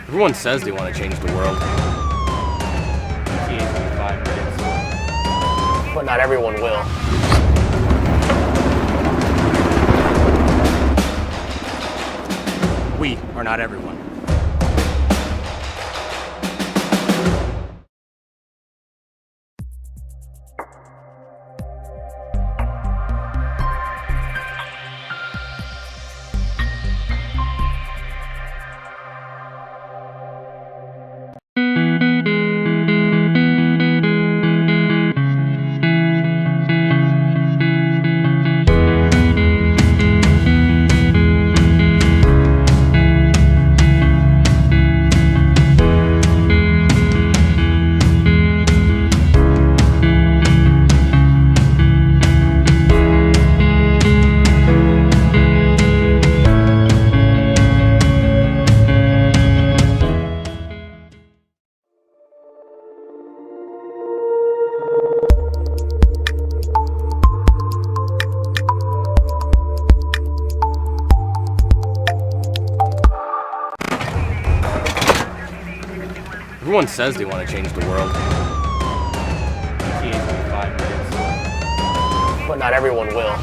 Everyone says they want to change the world. But not everyone will. We are not everyone. Everyone says they want to change the world. But not everyone will.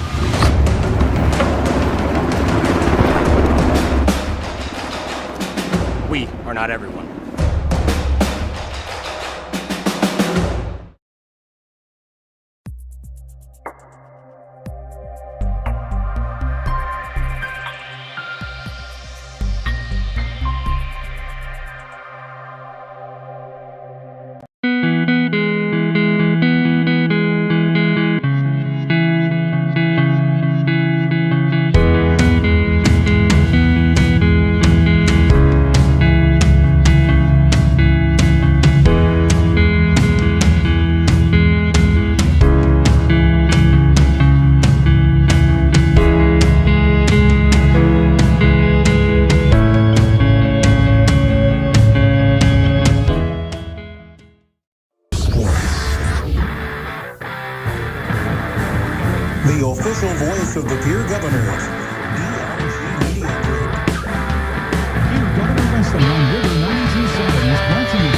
We are not everyone. The official voice of the Pierre Governors. Pierre Governor Wrestling on River 92.7 is brought to you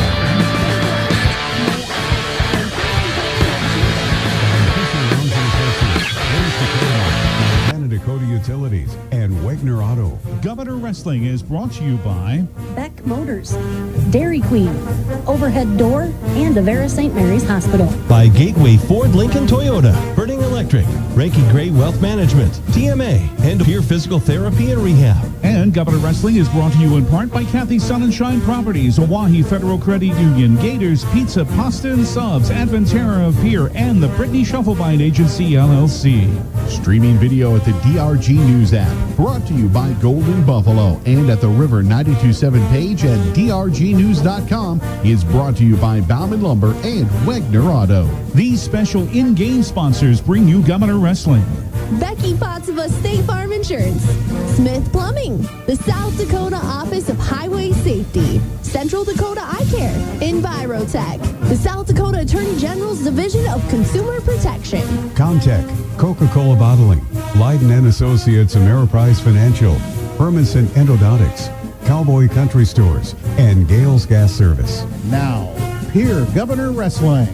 by Dakota Utilities and Wagner Auto. Governor Wrestling is brought to you by Beck Motors, Dairy Queen, Overhead Door, and Avera St. Mary's Hospital. By Gateway Ford Lincoln Toyota, Burning Electric, Reiki Gray Wealth Management, TMA, and Peer Physical Therapy and Rehab. And Governor Wrestling is brought to you in part by Kathy Sun and Shine Properties, Oahe Federal Credit Union, Gators Pizza, Pasta and Subs, Adventera of Pierre, and the Brittany Shufflebine Agency, LLC. Streaming video at the DRG News app, brought to you by Golden Buffalo, and at the River 92.7 page at drgnews.com, is brought to you by Bauman Lumber and Wagner Auto. These special in-game sponsors bring you Governor Wrestling. Becky Pottseva State Farm Insurance, Smith Plumbing, the South Dakota Office of Highway Safety, Central Dakota Eye Care, Envirotech, the South Dakota Attorney General's Division of Consumer Protection, Comtech, Coca-Cola Bottling, Leiden and Associates Ameriprise Financial, Hermanson Endodontics, Cowboy Country Stores, and Gales Gas Service. Now, Pierre Governor Wrestling.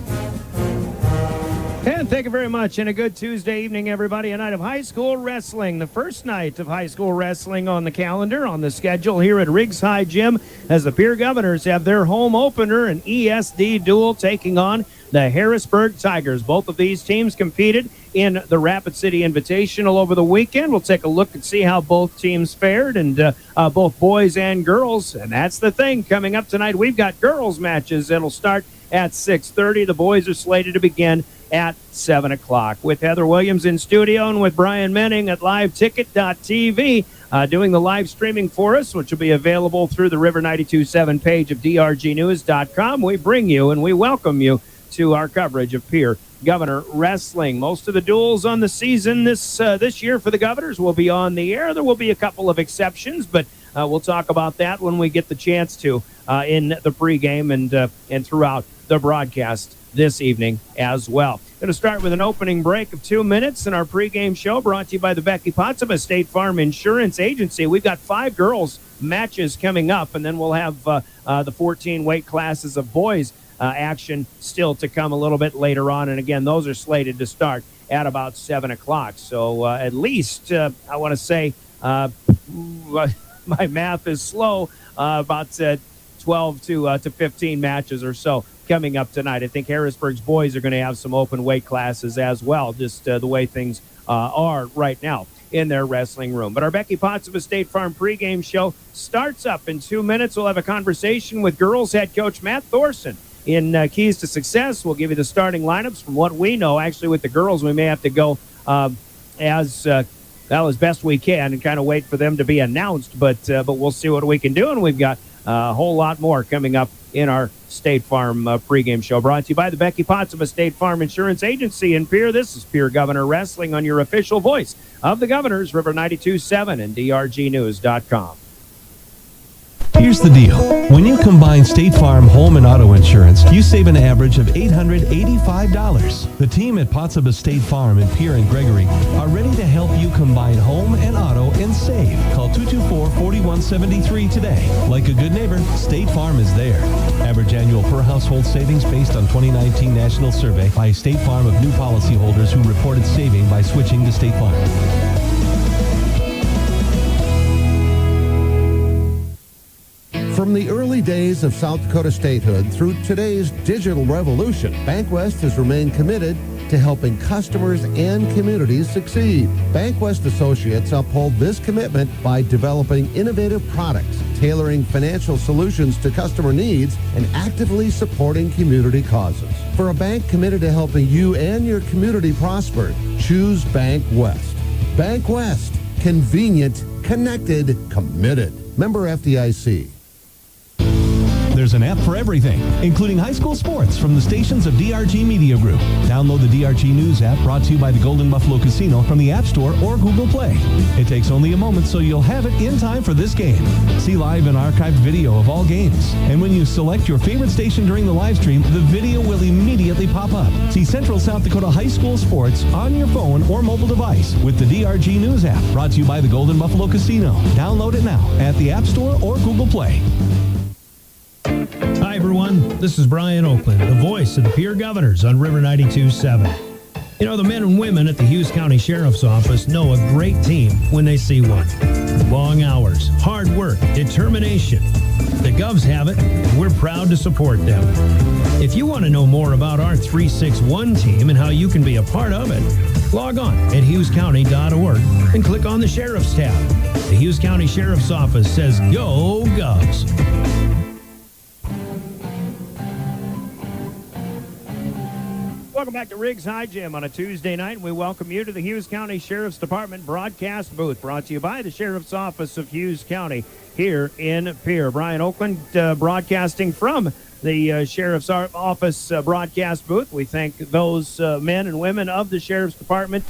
And thank you very much, and a good Tuesday evening, everybody. A night of high school wrestling, the first night of high school wrestling on the calendar, on the schedule here at Riggs High Gym, as the Pierre Governors have their home opener, an ESD duel taking on the Harrisburg Tigers. Both of these teams competed in the Rapid City Invitational over the weekend. We'll take a look and see how both teams fared, and both boys and girls. And that's the thing coming up tonight. We've got girls matches that'll start at 6:30. The boys are slated to begin at 7 o'clock. With Heather Williams in studio and with Brian Menning at liveticket.tv doing the live streaming for us, which will be available through the River 92.7 page of drgnews.com. We bring you and we welcome you to our coverage of Pierre Governor Wrestling. Most of the duels on the season this year for the Governors will be on the air. There will be a couple of exceptions, but we'll talk about that when we get the chance to in the pregame and throughout the broadcast this evening as well. Going to start with an opening break of 2 minutes in our pregame show, brought to you by the Becky Pottseva State Farm Insurance Agency. We've got 5 girls matches coming up, and then we'll have the 14 weight classes of boys action still to come a little bit later on. And again, those are slated to start at about 7 o'clock. So at least, I want to say, my math is slow, about 12 to 15 matches or so coming up tonight. I think Harrisburg's boys are going to have some open weight classes as well, just the way things are right now in their wrestling room. But our Becky Potts of a State Farm pregame show starts up in 2 minutes. We'll have a conversation with girls head coach Matt Thorson in Keys to Success. We'll give you the starting lineups. From what we know, actually with the girls, we may have to go as best we can and kind of wait for them to be announced. But we'll see what we can do, and we've got a whole lot more coming up in our State Farm pregame show, brought to you by the Becky Potts of a State Farm Insurance Agency in Pierre. This is Pierre Governor Wrestling on your official voice of the Governors, River 92.7 and DRGnews.com. Here's the deal. When you combine State Farm home and auto insurance, you save an average of $885. The team at Pottsabah State Farm in Pierre and Gregory are ready to help you combine home and auto and save. Call 224-4173 today. Like a good neighbor, State Farm is there. Average annual per household savings based on 2019 national survey by State Farm of new policyholders who reported saving by switching to State Farm. From the early days of South Dakota statehood through today's digital revolution, BankWest has remained committed to helping customers and communities succeed. BankWest Associates uphold this commitment by developing innovative products, tailoring financial solutions to customer needs, and actively supporting community causes. For a bank committed to helping you and your community prosper, choose BankWest. BankWest. Convenient, connected, committed. Member FDIC. There's an app for everything, including high school sports from the stations of DRG Media Group. Download the DRG News app, brought to you by the Golden Buffalo Casino, from the App Store or Google Play. It takes only a moment, so you'll have it in time for this game. See live and archived video of all games. And when you select your favorite station during the live stream, the video will immediately pop up. See Central South Dakota high school sports on your phone or mobile device with the DRG News app, brought to you by the Golden Buffalo Casino. Download it now at the App Store or Google Play. Hi, everyone. This is Brian Oakland, the voice of the Pierre Governors on River 92.7. You know, the men and women at the Hughes County Sheriff's Office know a great team when they see one. Long hours, hard work, determination. The Govs have it, and we're proud to support them. If you want to know more about our 361 team and how you can be a part of it, log on at hughescounty.org and click on the Sheriff's tab. The Hughes County Sheriff's Office says, Go Govs! Welcome back to Riggs High Gym on a Tuesday night. We welcome you to the Hughes County Sheriff's Department broadcast booth, brought to you by the Sheriff's Office of Hughes County here in Pierre. Brian Oakland broadcasting from the Sheriff's Office broadcast booth. We thank those men and women of the Sheriff's Department,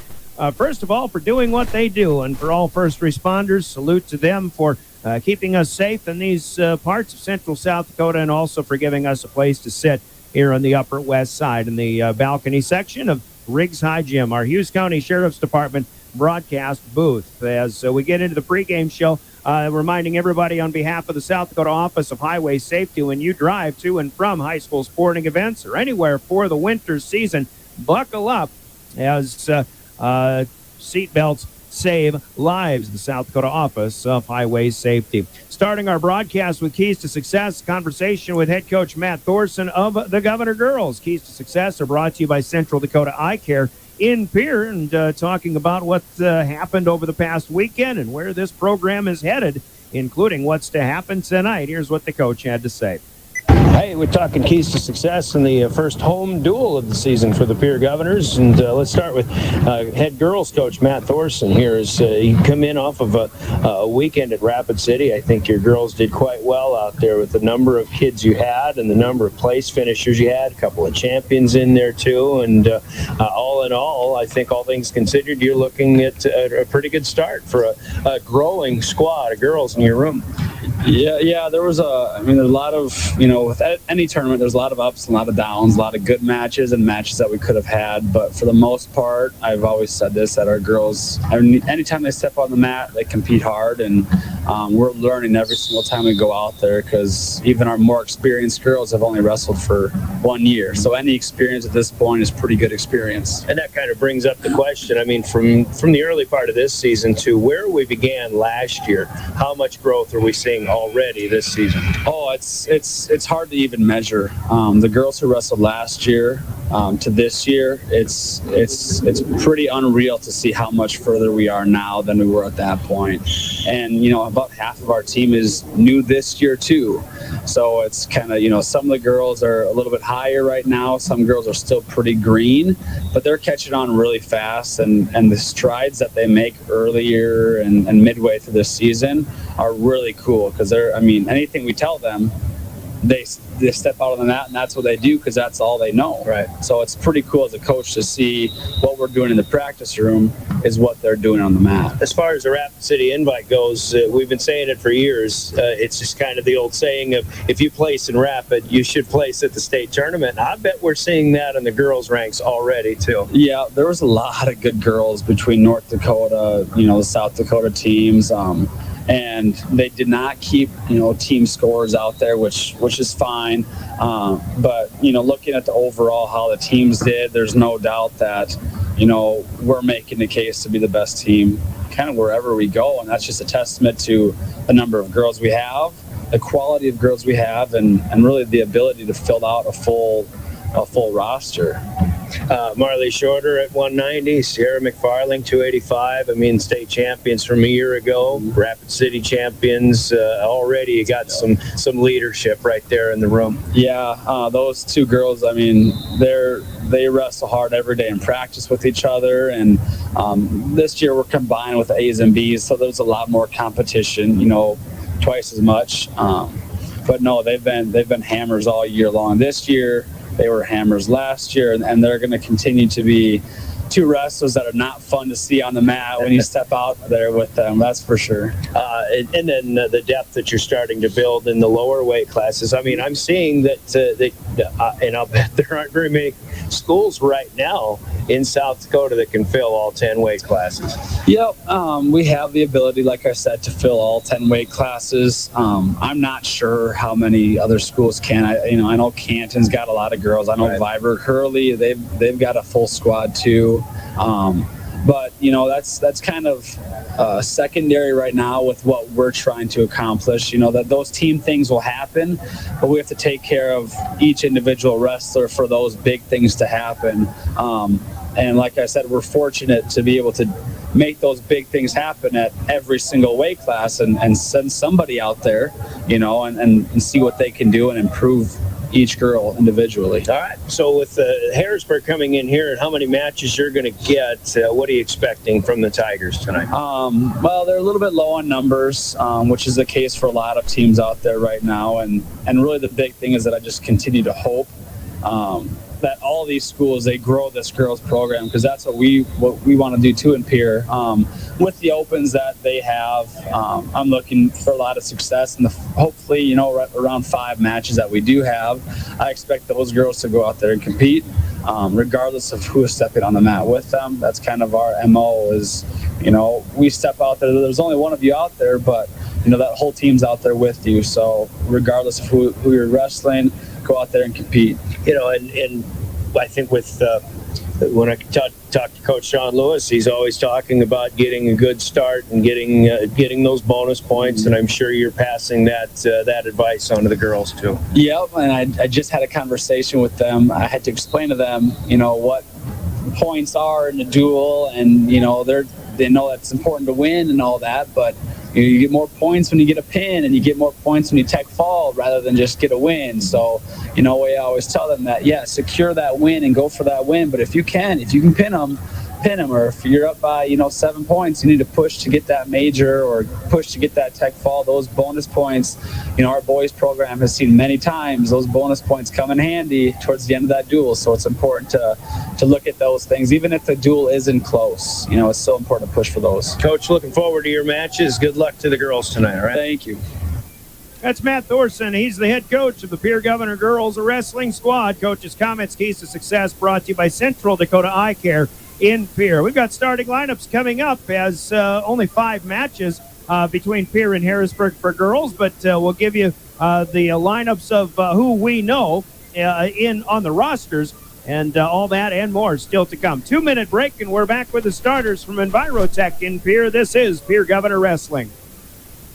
first of all, for doing what they do, and for all first responders, salute to them for keeping us safe in these parts of central South Dakota, and also for giving us a place to sit here on the Upper West Side in the balcony section of Riggs High Gym, our Hughes County Sheriff's Department broadcast booth. As we get into the pregame show, reminding everybody on behalf of the South Dakota Office of Highway Safety, when you drive to and from high school sporting events or anywhere for the winter season, buckle up, as seatbelts save lives. The South Dakota Office of Highway Safety. Starting our broadcast with Keys to Success, conversation with head coach Matt Thorson of the Governor Girls. Keys to Success are brought to you by Central Dakota Eye Care in Pierre, and talking about what happened over the past weekend and where this program is headed, including what's to happen tonight. Here's what the coach had to say. Hey, we're talking Keys to Success in the first home duel of the season for the Pierre Governors. And let's start with head girls coach Matt Thorson here. As you come in off of a weekend at Rapid City, I think your girls did quite well out there with the number of kids you had and the number of place finishers you had. A couple of champions in there, too. And all in all, I think all things considered, you're looking at a pretty good start for a growing squad of girls in your room. Yeah, there was there's a lot of, with any tournament, there's a lot of ups and a lot of downs, a lot of good matches and matches that we could have had. But for the most part, I've always said this, that our girls, anytime they step on the mat, they compete hard. And we're learning every single time we go out there, because even our more experienced girls have only wrestled for 1 year. So any experience at this point is pretty good experience. And that kind of brings up the question. I mean, from the early part of this season to where we began last year, how much growth are we seeing already this season? Oh, it's hard to even measure. The girls who wrestled last year to this year, it's pretty unreal to see how much further we are now than we were at that point. And about half of our team is new this year too. So it's kind of, some of the girls are a little bit higher right now. Some girls are still pretty green, but they're catching on really fast. And the strides that they make earlier and midway through this season are really cool, because anything we tell them, they step out on the mat and that's what they do, because that's all they know. Right. So it's pretty cool as a coach to see what we're doing in the practice room is what they're doing on the mat. As far as the Rapid City invite goes, we've been saying it for years. It's just kind of the old saying of, if you place in Rapid, you should place at the state tournament. I bet we're seeing that in the girls' ranks already too. Yeah, there was a lot of good girls between North Dakota, the South Dakota teams. And they did not keep, team scores out there, which is fine. But, looking at the overall how the teams did, there's no doubt that, we're making the case to be the best team kind of wherever we go. And that's just a testament to the number of girls we have, the quality of girls we have, and really the ability to fill out a full roster. Marley Shorter at 190, Sierra McFarling 285. State champions from a year ago, Rapid City champions. Already you got some leadership right there in the room. Yeah, those two girls, they wrestle hard every day in practice with each other, and this year we're combined with A's and B's, so there's a lot more competition, twice as much. But no, they've been hammers all year long. This year they were hammers last year, and they're going to continue to be two wrestlers that are not fun to see on the mat when you step out there with them, that's for sure. And then the depth that you're starting to build in the lower weight classes. I'm seeing that, and I'll bet there aren't very many schools right now in South Dakota that can fill all 10 weight classes. Yep, we have the ability, like I said, to fill all 10 weight classes. I'm not sure how many other schools can. I know Canton's got a lot of girls. I know Viborg Hurley, they've got a full squad too. But that's kind of secondary right now with what we're trying to accomplish. That those team things will happen, but we have to take care of each individual wrestler for those big things to happen. And like I said, we're fortunate to be able to make those big things happen at every single weight class and send somebody out there, and see what they can do and improve each girl individually. All right. So with Harrisburg coming in here and how many matches you're going to get, what are you expecting from the Tigers tonight? Well, they're a little bit low on numbers, which is the case for a lot of teams out there right now. And really the big thing is that I just continue to hope that all these schools, they grow this girls program, because that's what we want to do too in Pierre. With the opens that they have, I'm looking for a lot of success, and hopefully, around 5 matches that we do have, I expect those girls to go out there and compete, regardless of who is stepping on the mat with them. That's kind of our MO is, we step out there. There's only one of you out there, but that whole team's out there with you. So regardless of who you're wrestling, go out there and compete. And I think with when I talk to Coach Sean Lewis, he's always talking about getting a good start and getting those bonus points, and I'm sure you're passing that advice on to the girls too. Yep, and I just had a conversation with them. I had to explain to them, what points are in the duel, and they know that's important to win and all that, but you get more points when you get a pin, and you get more points when you tech fall rather than just get a win. So, I always tell them that, secure that win and go for that win. But if you can pin them, or if you're up by, 7 points, you need to push to get that major or push to get that tech fall. Those bonus points, our boys program has seen many times those bonus points come in handy towards the end of that duel. So it's important to look at those things, even if the duel isn't close. It's so important to push for those. Coach, looking forward to your matches. Good luck to the girls tonight, all right? Thank you. That's Matt Thorson. He's the head coach of the Pierre Governor girls wrestling squad. Coach's comments, keys to success, brought to you by Central Dakota Eye Care in Pierre. We've got starting lineups coming up as only 5 matches between Pierre and Harrisburg for girls, but we'll give you the lineups of who we know on the rosters, and all that and more still to come. 2-minute break, and we're back with the starters from Envirotech in Pierre. This is Pierre Governor Wrestling.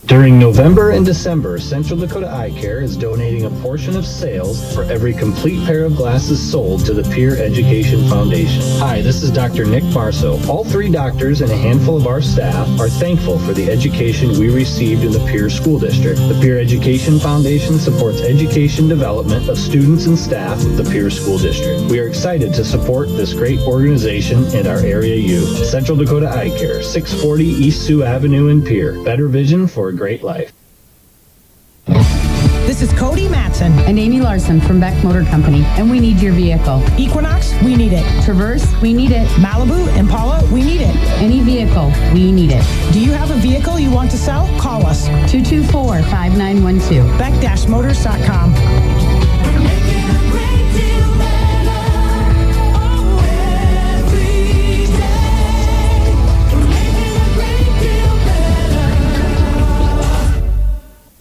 During November and December, Central Dakota Eye Care is donating a portion of sales for every complete pair of glasses sold to the Peer Education Foundation. Hi, this is Dr. Nick Marso. All 3 doctors and a handful of our staff are thankful for the education we received in the Peer School District. The Peer Education Foundation supports education development of students and staff of the Peer School District. We are excited to support this great organization and our area youth. Central Dakota Eye Care, 640 East Sioux Avenue in Pierre. Better vision for a great life. This is Cody Matson and Amy Larson from Beck Motor Company, and we need your vehicle. Equinox, we need it. Traverse, we need it. Malibu, Impala, we need it. Any vehicle, we need it. Do you have a vehicle you want to sell? Call us. 224-5912. Beck-motors.com.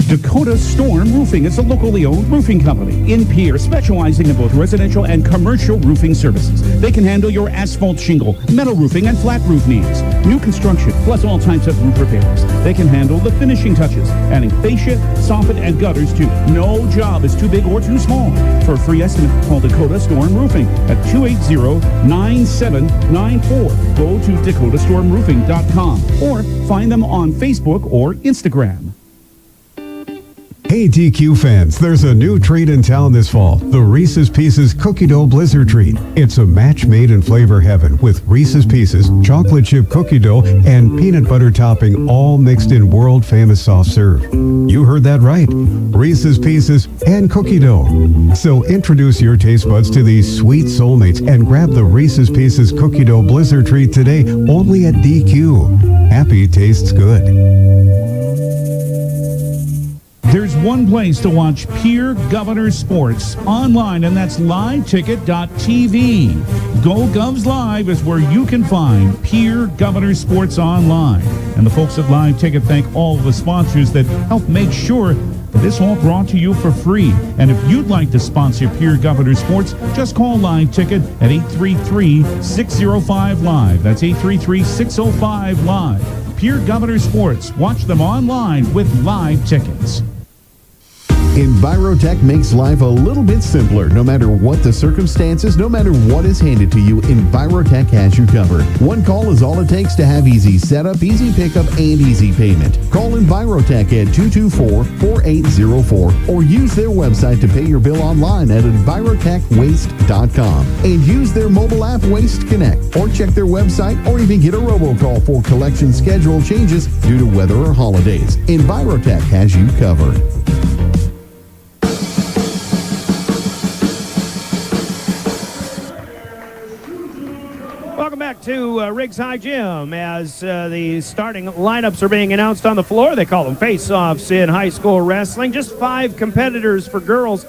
Dakota Storm Roofing is a locally owned roofing company in Pierre, specializing in both residential and commercial roofing services. They can handle your asphalt shingle, metal roofing, and flat roof needs. New construction, plus all types of roof repairs. They can handle the finishing touches, adding fascia, soffit, and gutters too. No job is too big or too small. For a free estimate, call Dakota Storm Roofing at 280-9794. Go to dakotastormroofing.com or find them on Facebook or Instagram. Hey DQ fans, there's a new treat in town this fall, the Reese's Pieces Cookie Dough Blizzard Treat. It's a match made in flavor heaven with Reese's Pieces, chocolate chip cookie dough, and peanut butter topping all mixed in world famous soft serve. You heard that right, Reese's Pieces and cookie dough. So introduce your taste buds to these sweet soulmates and grab the Reese's Pieces Cookie Dough Blizzard Treat today only at DQ. Happy tastes good. There's one place to watch Pierre Governors sports online, and that's liveticket.tv. Go Govs Live is where you can find Pierre Governors sports online. And the folks at Live Ticket thank all of the sponsors that help make sure that this all brought to you for free. And if you'd like to sponsor Pierre Governors sports, just call Live Ticket at 833-605-LIVE. That's 833-605-LIVE. Pierre Governors sports. Watch them online with Live Tickets. Envirotech makes life a little bit simpler. No matter what the circumstances, no matter what is handed to you, Envirotech has you covered. One call is all it takes to have easy setup, easy pickup, and easy payment. Call Envirotech at 224-4804 or use their website to pay your bill online at envirotechwaste.com and use their mobile app Waste Connect, or check their website, or even get a robocall for collection schedule changes due to weather or holidays. Envirotech has you covered. Welcome back to Riggs High Gym as the starting lineups are being announced on the floor. They call them face-offs in high school wrestling. Just 5 competitors for girls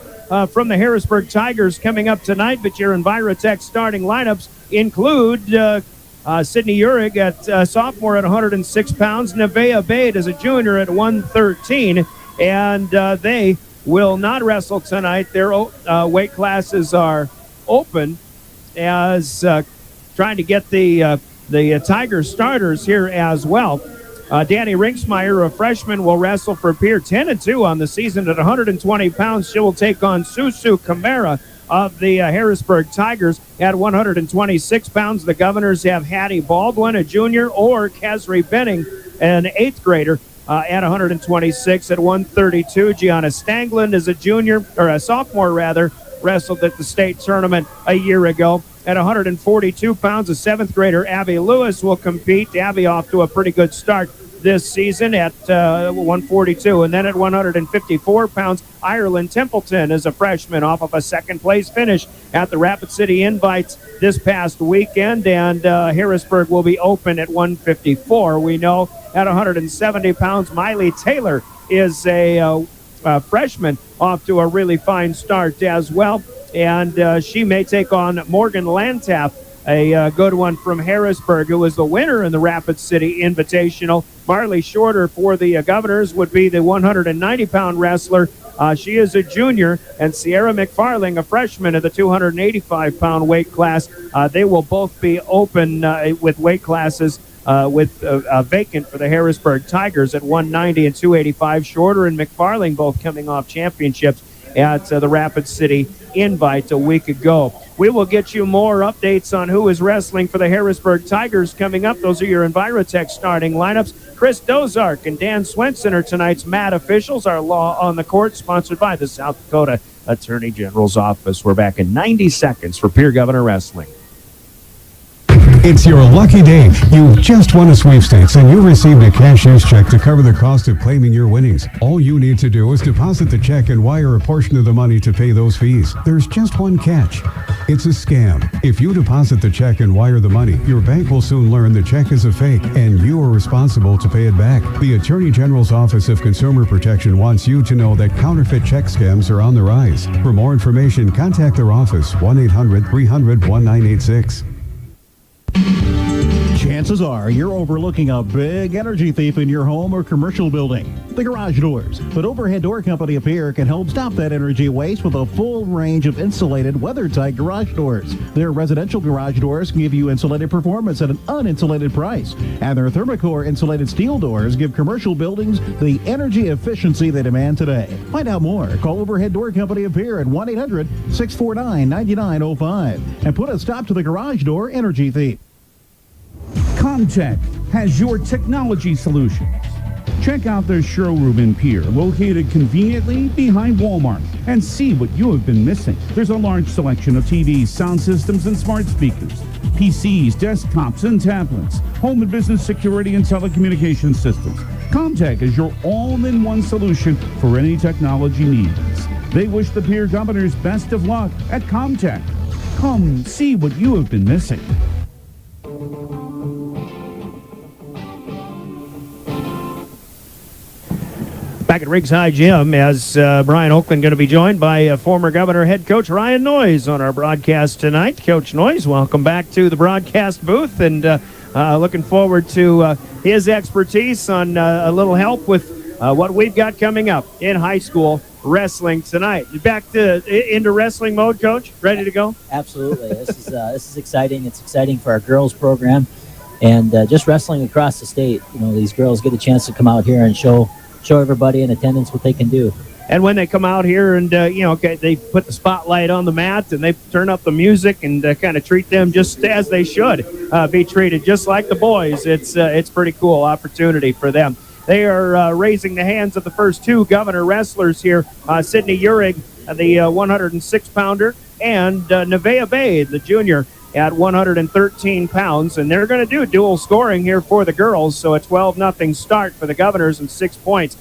from the Harrisburg Tigers coming up tonight, but your Envirotech starting lineups include Sydney Uhrig at sophomore at 106 pounds, Nevaeh Bade as a junior at 113, and they will not wrestle tonight. Their weight classes are open as trying to get the Tiger starters here as well. Danny Rinksmeyer, a freshman, will wrestle for Pierre, 10-2 on the season at 120 pounds. She will take on Susu Camara of the Harrisburg Tigers at 126 pounds. The Governors have Hattie Baldwin, a junior, or Kesri Benning, an 8th grader, at 126 at 132. Gianna Stangland is a junior, or a sophomore rather, wrestled at the state tournament a year ago. At 142 pounds, a 7th grader, Abby Lewis, will compete. Abby off to a pretty good start this season at 142. And then at 154 pounds, Ireland Templeton is a freshman off of a 2nd place finish at the Rapid City Invites this past weekend. And Harrisburg will be open at 154. We know at 170 pounds, Miley Taylor is a freshman off to a really fine start as well. And she may take on Morgan Lantaff, a good one from Harrisburg, who was the winner in the Rapid City Invitational. Marley Shorter for the Governors would be the 190-pound wrestler. She is a junior, and Sierra McFarling, a freshman at the 285-pound weight class. They will both be open with weight classes with vacant for the Harrisburg Tigers at 190 and 285. Shorter and McFarling both coming off championships at the Rapid City Invite a week ago. We will get you more updates on who is wrestling for the Harrisburg Tigers coming up. Those are your Envirotech starting lineups. Chris Dozark and Dan Swenson are tonight's mat officials. Our Law on the Court, sponsored by the South Dakota Attorney General's Office. We're back in 90 seconds for Pierre Governor Wrestling. It's your lucky day. You just won a sweepstakes and you received a cashier's check to cover the cost of claiming your winnings. All you need to do is deposit the check and wire a portion of the money to pay those fees. There's just one catch. It's a scam. If you deposit the check and wire the money, your bank will soon learn the check is a fake and you are responsible to pay it back. The Attorney General's Office of Consumer Protection wants you to know that counterfeit check scams are on the rise. For more information, contact their office, 1-800-300-1986. Chances are you're overlooking a big energy thief in your home or commercial building, the garage doors. But Overhead Door Company of Pierre can help stop that energy waste with a full range of insulated, weather-tight garage doors. Their residential garage doors give you insulated performance at an uninsulated price. And their Thermocore insulated steel doors give commercial buildings the energy efficiency they demand today. Find out more. Call Overhead Door Company of Pierre at 1-800-649-9905 and put a stop to the garage door energy thief. Comtech has your technology solutions. Check out their showroom in Pierre, located conveniently behind Walmart, and see what you have been missing. There's a large selection of TVs, sound systems, and smart speakers, PCs, desktops, and tablets, home and business security and telecommunications systems. Comtech is your all-in-one solution for any technology needs. They wish the Pierre Governors best of luck at Comtech. Come see what you have been missing. Back at Riggs High Gym, as Brian Oakland going to be joined by former Governor head coach Ryan Noyes on our broadcast tonight. Coach Noyes, welcome back to the broadcast booth, and looking forward to his expertise on a little help with what we've got coming up in high school wrestling tonight. You back into wrestling mode, Coach? Ready to go? Absolutely. This is exciting. It's exciting for our girls program, and just wrestling across the state. You know, these girls get a chance to come out here and show everybody in attendance what they can do. And when they come out here and, they put the spotlight on the mat and they turn up the music and kind of treat them just as they should be treated, just like the boys. It's pretty cool opportunity for them. They are raising the hands of the first two Governor wrestlers here, Sydney Urig, the 106-pounder, and Nevaeh Bay, the junior, at 113 pounds, and they're going to do dual scoring here for the girls, so a 12-0 start for the Governors and 6 points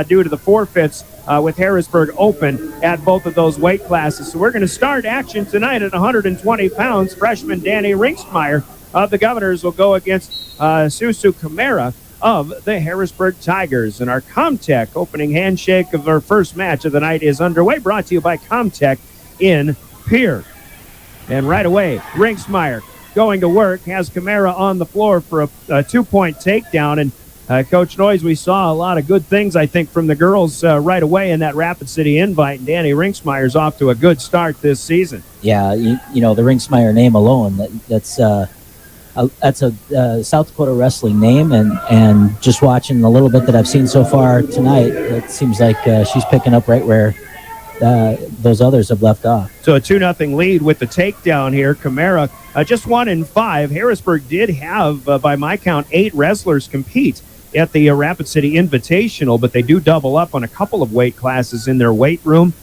due to the forfeits with Harrisburg open at both of those weight classes. So we're going to start action tonight at 120 pounds. Freshman Danny Ringstmeyer of the Governors will go against Susu Camara of the Harrisburg Tigers. And our Comtech opening handshake of our first match of the night is underway, brought to you by Comtech in Pierre. And right away, Ringstmeyer going to work, has Camara on the floor for a 2-point takedown. And Coach Noyes, we saw a lot of good things, I think, from the girls right away in that Rapid City Invite. And Danny Ringstmeyer's off to a good start this season. Yeah, you know, the Ringstmeyer name alone, that's a South Dakota wrestling name. And just watching a little bit that I've seen so far tonight, it seems like she's picking up right where those others have left off. So a 2-0 lead with the takedown here. Camara just 1 in 5. Harrisburg did have, by my count, 8 wrestlers compete at the Rapid City Invitational, but they do double up on a couple of weight classes in their weight room.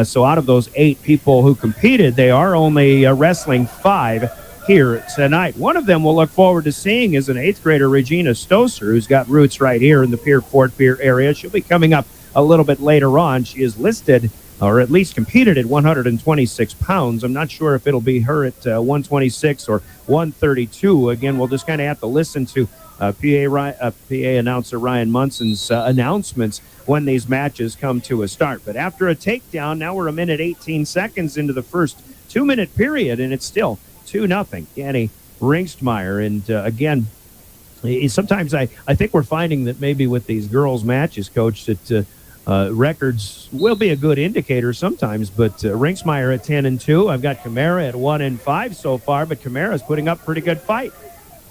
So out of those 8 people who competed, they are only wrestling 5 here tonight. One of them we'll look forward to seeing is an 8th grader, Regina Stoser, who's got roots right here in the Fort Pierre area. She'll be coming up a little bit later on. She is listed, or at least competed, at 126 pounds. I'm not sure if it'll be her at 126 or 132. Again, we'll just kind of have to listen to PA announcer Ryan Munson's announcements when these matches come to a start. But after a takedown, now we're 1:18 into the first 2-minute period, and it's still 2-0. Danny Ringstmeyer. And again, sometimes I think we're finding that maybe with these girls' matches, Coach, that records will be a good indicator sometimes, but Rinksmeyer at 10-2. I've got Camara at 1-5 so far, but Camara's putting up a pretty good fight.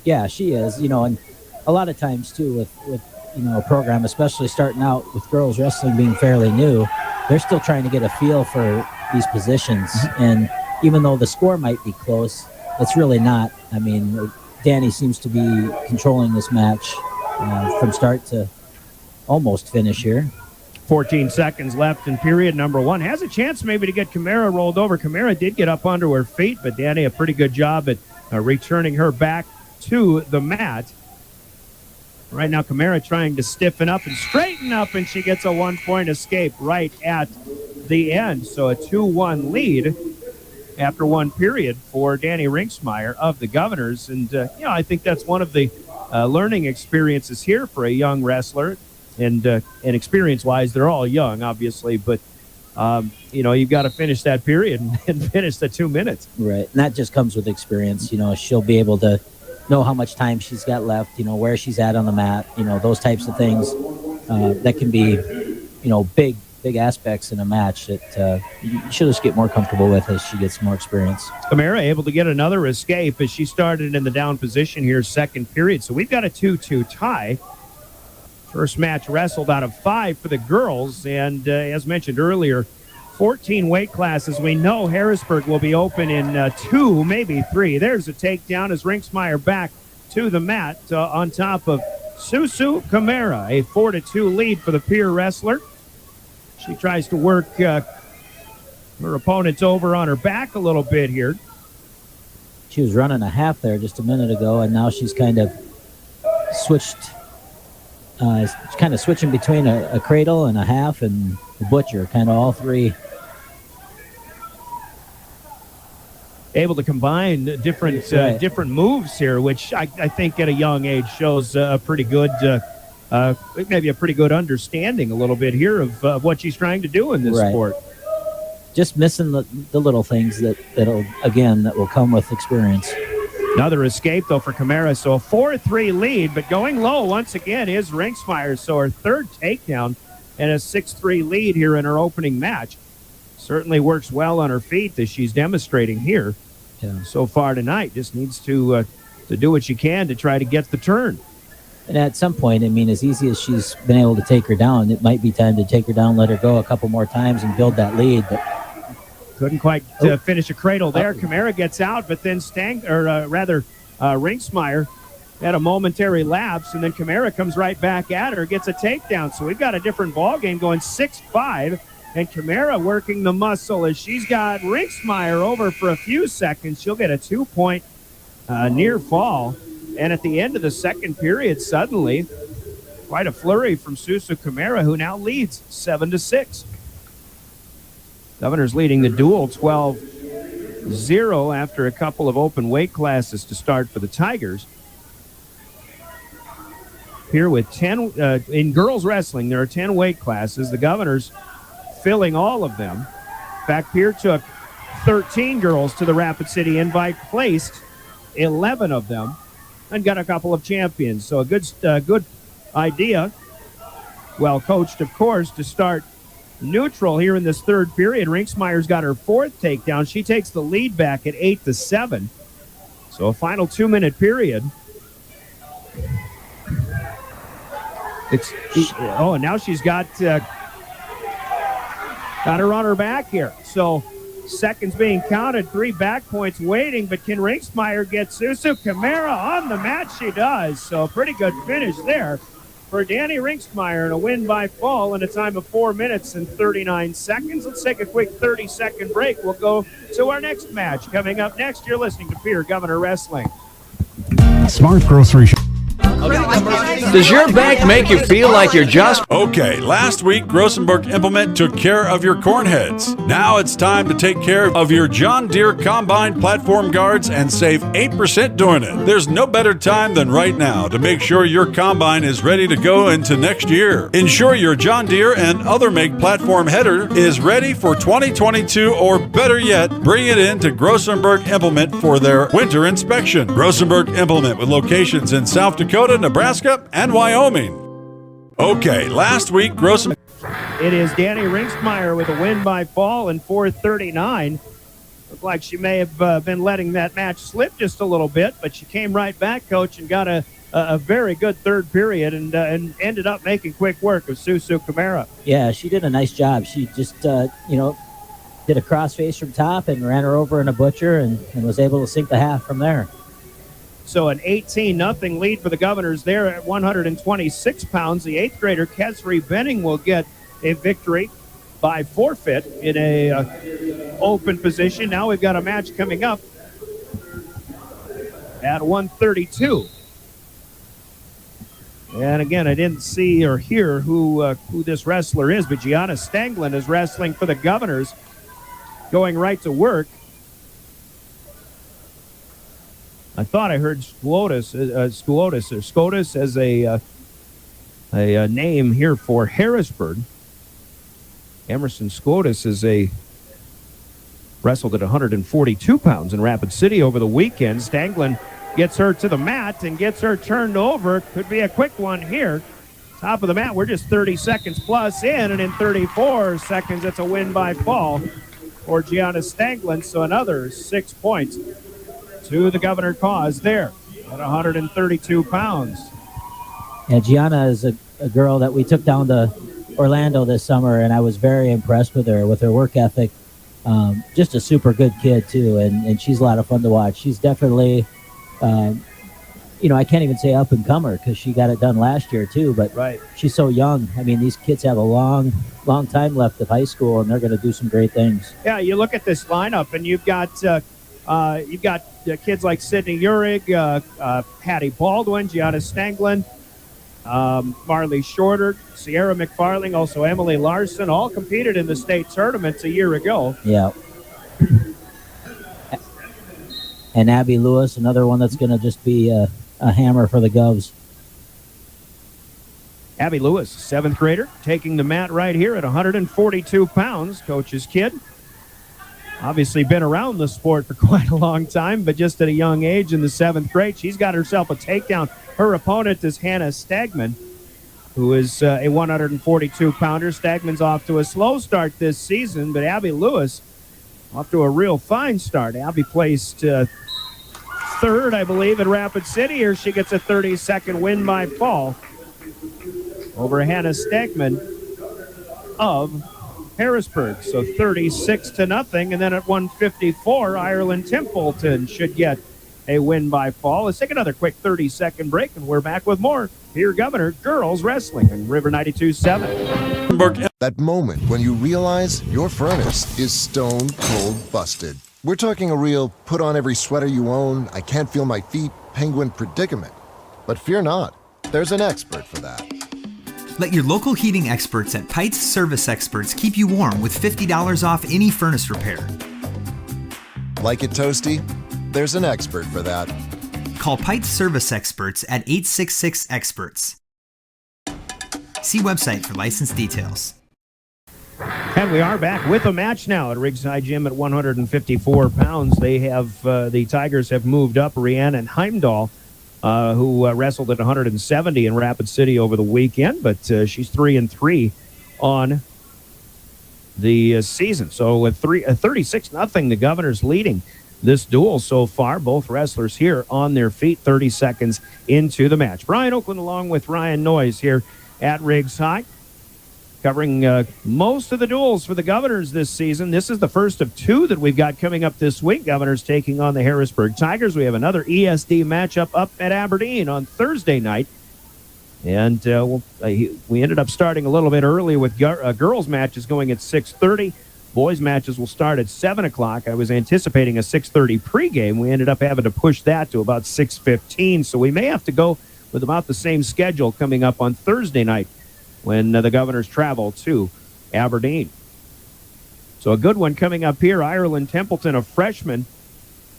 Yeah, she is. And a lot of times too with a program, especially starting out with girls wrestling being fairly new, they're still trying to get a feel for these positions. And even though the score might be close, it's really not. I mean, Danny seems to be controlling this match from start to almost finish here. 14 seconds left in period number 1. Has a chance maybe to get Camara rolled over. Camara did get up onto her feet, but Danny a pretty good job at returning her back to the mat. Right now, Camara trying to stiffen up and straighten up, and she gets a 1-point escape right at the end. So a 2-1 lead after one period for Danny Rinksmeyer of the Governors. And, I think that's one of the learning experiences here for a young wrestler. And experience-wise, they're all young, obviously. But, you've got to finish that period and finish the 2 minutes. Right. And that just comes with experience. She'll be able to know how much time she's got left, where she's at on the mat, those types of things that can be, big aspects in a match that she'll just get more comfortable with as she gets more experience. Camara able to get another escape as she started in the down position here, second period. So we've got a 2-2 tie. First match wrestled out of 5 for the girls. And as mentioned earlier, 14 weight classes. We know Harrisburg will be open in 2, maybe 3. There's a takedown as Rinksmeyer back to the mat on top of Susu Camara. A 4-2 lead for the Pierre wrestler. She tries to work her opponents over on her back a little bit here. She was running a half there just a minute ago, and now she's kind of switched, switching between a cradle and a half and a butcher, kind of all three. Able to combine different moves here, which I think at a young age shows a pretty good, maybe a pretty good understanding a little bit here of what she's trying to do in this sport. Just missing the little things that will come with experience. Another escape, though, for Camara. So a 4-3 lead, but going low once again is Rinksmeyer. So her third takedown and a 6-3 lead here in her opening match. Certainly works well on her feet as she's demonstrating here so far tonight. Just needs to do what she can to try to get the turn. And at some point, as easy as she's been able to take her down, it might be time to take her down, let her go a couple more times and build that lead. But couldn't quite finish a cradle there. Camara gets out, but then Rinksmeyer had a momentary lapse, and then Camara comes right back at her, gets a takedown. So we've got a different ball game going 6-5, and Camara working the muscle as she's got Rinksmeyer over for a few seconds. She'll get a 2-point near fall. And at the end of the second period, suddenly, quite a flurry from Susu Camara, who now leads 7-6. Governors leading the duel 12-0 after a couple of open weight classes to start for the Tigers. Here with 10, in girls wrestling, there are 10 weight classes. The Governors filling all of them. In fact, Pierre took 13 girls to the Rapid City Invite, placed 11 of them, and got a couple of champions. So a good idea, well coached, of course, to start neutral here in this third period. Rinksmeyer's got her fourth takedown. She takes the lead back at 8-7. So a final 2-minute period. And now she's got her on her back here. So seconds being counted, 3 back points waiting, but can Rinksmeyer get Susu Camara on the mat? She does. So pretty good finish there for Danny Rinksmeyer, and a win by fall in a time of 4 minutes and 39 seconds. Let's take a quick 30-second break. We'll go to our next match. Coming up next, you're listening to Pierre Governor Wrestling. Smart Grocery Shop. Does your bank make you feel like you're just... Okay, last week, Grossenberg Implement took care of your corn heads. Now it's time to take care of your John Deere Combine Platform Guards and save 8% doing it. There's no better time than right now to make sure your combine is ready to go into next year. Ensure your John Deere and other make platform header is ready for 2022, or better yet, bring it in to Grossenberg Implement for their winter inspection. Grossenberg Implement, with locations in South Dakota Dakota, Nebraska, and Wyoming. Okay, last week, Grossman. It is Danny Rinksmeyer with a win by fall in 4:39. Looked like she may have been letting that match slip just a little bit, but she came right back, Coach, and got a very good third period and ended up making quick work of Susu Camara. Yeah, she did a nice job. She just, did a crossface from top and ran her over in a butcher and was able to sink the half from there. So an 18-0 lead for the Governors there at 126 pounds. The 8th grader, Kesri Benning, will get a victory by forfeit in a open position. Now we've got a match coming up at 132. And again, I didn't see or hear who this wrestler is, but Gianna Stanglin is wrestling for the Governors, going right to work. I thought I heard Scotus as a name here for Harrisburg. Emerson Scotus wrestled at 142 pounds in Rapid City over the weekend. Stanglin gets her to the mat and gets her turned over. Could be a quick one here. Top of the mat, we're just 30 seconds plus in, and in 34 seconds, it's a win by fall for Gianna Stanglin. So another 6 points to the Governor cause there at 132 pounds. And Gianna is a girl that we took down to Orlando this summer, and I was very impressed with her work ethic. Just a super good kid, too, and she's a lot of fun to watch. She's definitely, I can't even say up-and-comer because she got it done last year, too, but she's so young. I mean, these kids have a long time left of high school, and they're going to do some great things. Yeah, you look at this lineup, and you've got kids like Sydney Uhrig, Hattie Baldwin, Gianna Stanglin, Marley Shorter, Sierra McFarling, also Emily Larson, all competed in the state tournaments a year ago. Yeah. And Abby Lewis, another one that's going to just be a hammer for the Govs. Abby Lewis, 7th grader, taking the mat right here at 142 pounds. Coach's kid. Obviously been around the sport for quite a long time, but just at a young age in the 7th grade, she's got herself a takedown. Her opponent is Hannah Stagman, who is a 142-pounder. Stagman's off to a slow start this season, but Abby Lewis off to a real fine start. Abby placed third, I believe, at Rapid City. Here she gets a 30-second win by fall over Hannah Stagman of Harrisburg. So 36-0, and then at 154, Ireland Templeton should get a win by fall. Let's take another quick 30-second break, and we're back with more Pierre Governor Girls Wrestling on River 92.7. That moment when you realize your furnace is stone cold busted. We're talking a real put on every sweater you own, I can't feel my feet, penguin predicament. But fear not, there's an expert for that. Let your local heating experts at Pites Service Experts keep you warm with $50 off any furnace repair. Like it toasty? There's an expert for that. Call Pites Service Experts at 866-EXPERTS. See website for license details. And we are back with a match now at Riggs High Gym at 154 pounds. They have the Tigers have moved up Rhiannon Heimdahl, who wrestled at 170 in Rapid City over the weekend, but she's 3-3 on the season. So with 36-0, the Governors leading this duel so far. Both wrestlers here on their feet 30 seconds into the match. Brian Oakland along with Ryan Noyes here at Riggs High, covering most of the duels for the Governors this season. This is the first of two that we've got coming up this week. Governors taking on the Harrisburg Tigers. We have another ESD matchup up at Aberdeen on Thursday night. And we ended up starting a little bit early with girls matches going at 6:30. Boys matches will start at 7 o'clock. I was anticipating a 6:30 pregame. We ended up having to push that to about 6:15. So we may have to go with about the same schedule coming up on Thursday night when the Governors travel to Aberdeen. So a good one coming up here. Ireland Templeton, a freshman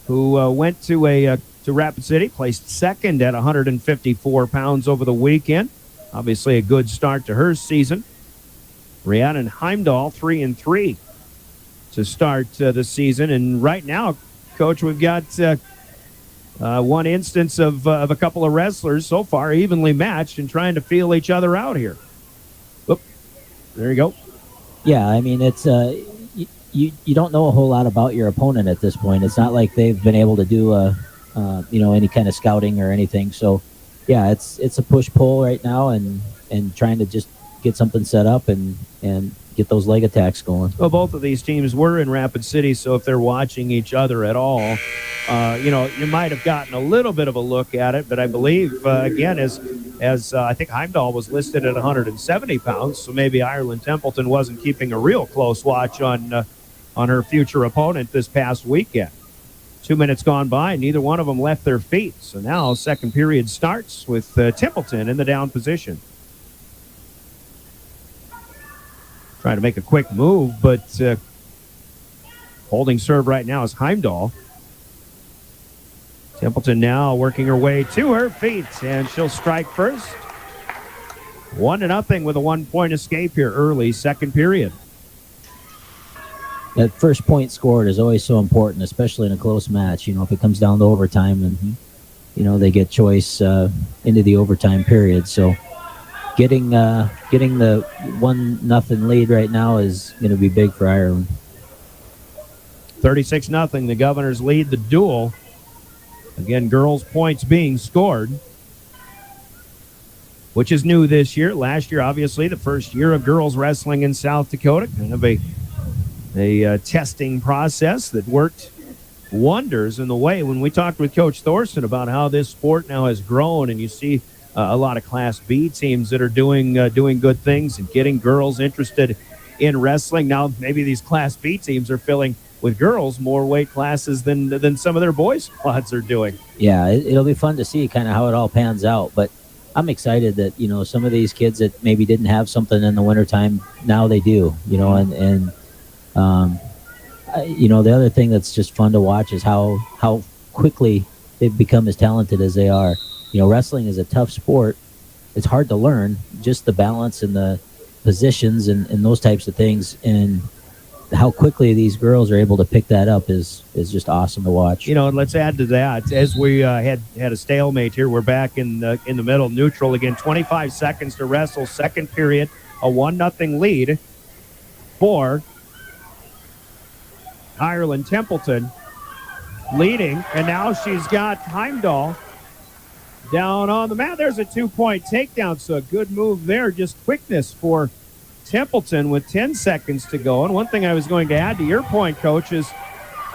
who went to Rapid City, placed second at 154 pounds over the weekend. Obviously a good start to her season. Rhiannon Heimdahl, 3-3 to start the season. And right now, Coach, we've got one instance of a couple of wrestlers so far evenly matched and trying to feel each other out here. Oop, there you go. Yeah, I mean, it's you don't know a whole lot about your opponent at this point. It's not like they've been able to do any kind of scouting or anything. So, yeah, it's a push-pull right now and trying to just get something set up and get those leg attacks going. Well, both of these teams were in Rapid City, so if they're watching each other at all, you might have gotten a little bit of a look at it. But I believe, again, as I think Heimdall was listed at 170 pounds, so maybe Ireland Templeton wasn't keeping a real close watch on her future opponent this past weekend. 2 minutes gone by, neither one of them left their feet. So now second period starts with Templeton in the down position. Trying to make a quick move, but holding serve right now is Heimdall. Templeton now working her way to her feet, and she'll strike first. 1-0 with a 1-point escape here early second period. That first point scored is always so important, especially in a close match. If it comes down to overtime and, they get choice into the overtime period. So getting the 1-0 lead right now is going to be big for Ireland. 36-0. The Governors lead the duel. Again, girls' points being scored, which is new this year. Last year, obviously, the first year of girls wrestling in South Dakota. Kind of a testing process that worked wonders in the way. When we talked with Coach Thorson about how this sport now has grown, and you see a lot of Class B teams that are doing good things and getting girls interested in wrestling. Now maybe these Class B teams are filling with girls more weight classes than some of their boys squads are doing. Yeah, it'll be fun to see kind of how it all pans out. But I'm excited that some of these kids that maybe didn't have something in the wintertime, now they do. The other thing that's just fun to watch is how quickly they've become as talented as they are. Wrestling is a tough sport. It's hard to learn, just the balance and the positions and those types of things. And how quickly these girls are able to pick that up is just awesome to watch. And let's add to that, as we had a stalemate here, we're back in the middle, neutral again. 25 seconds to wrestle, second period, a 1-0 lead for Ireland Templeton, leading, and now she's got Heimdall down on the mat. There's a 2-point takedown, so a good move there. Just quickness for Templeton with 10 seconds to go. And one thing I was going to add to your point, Coach, is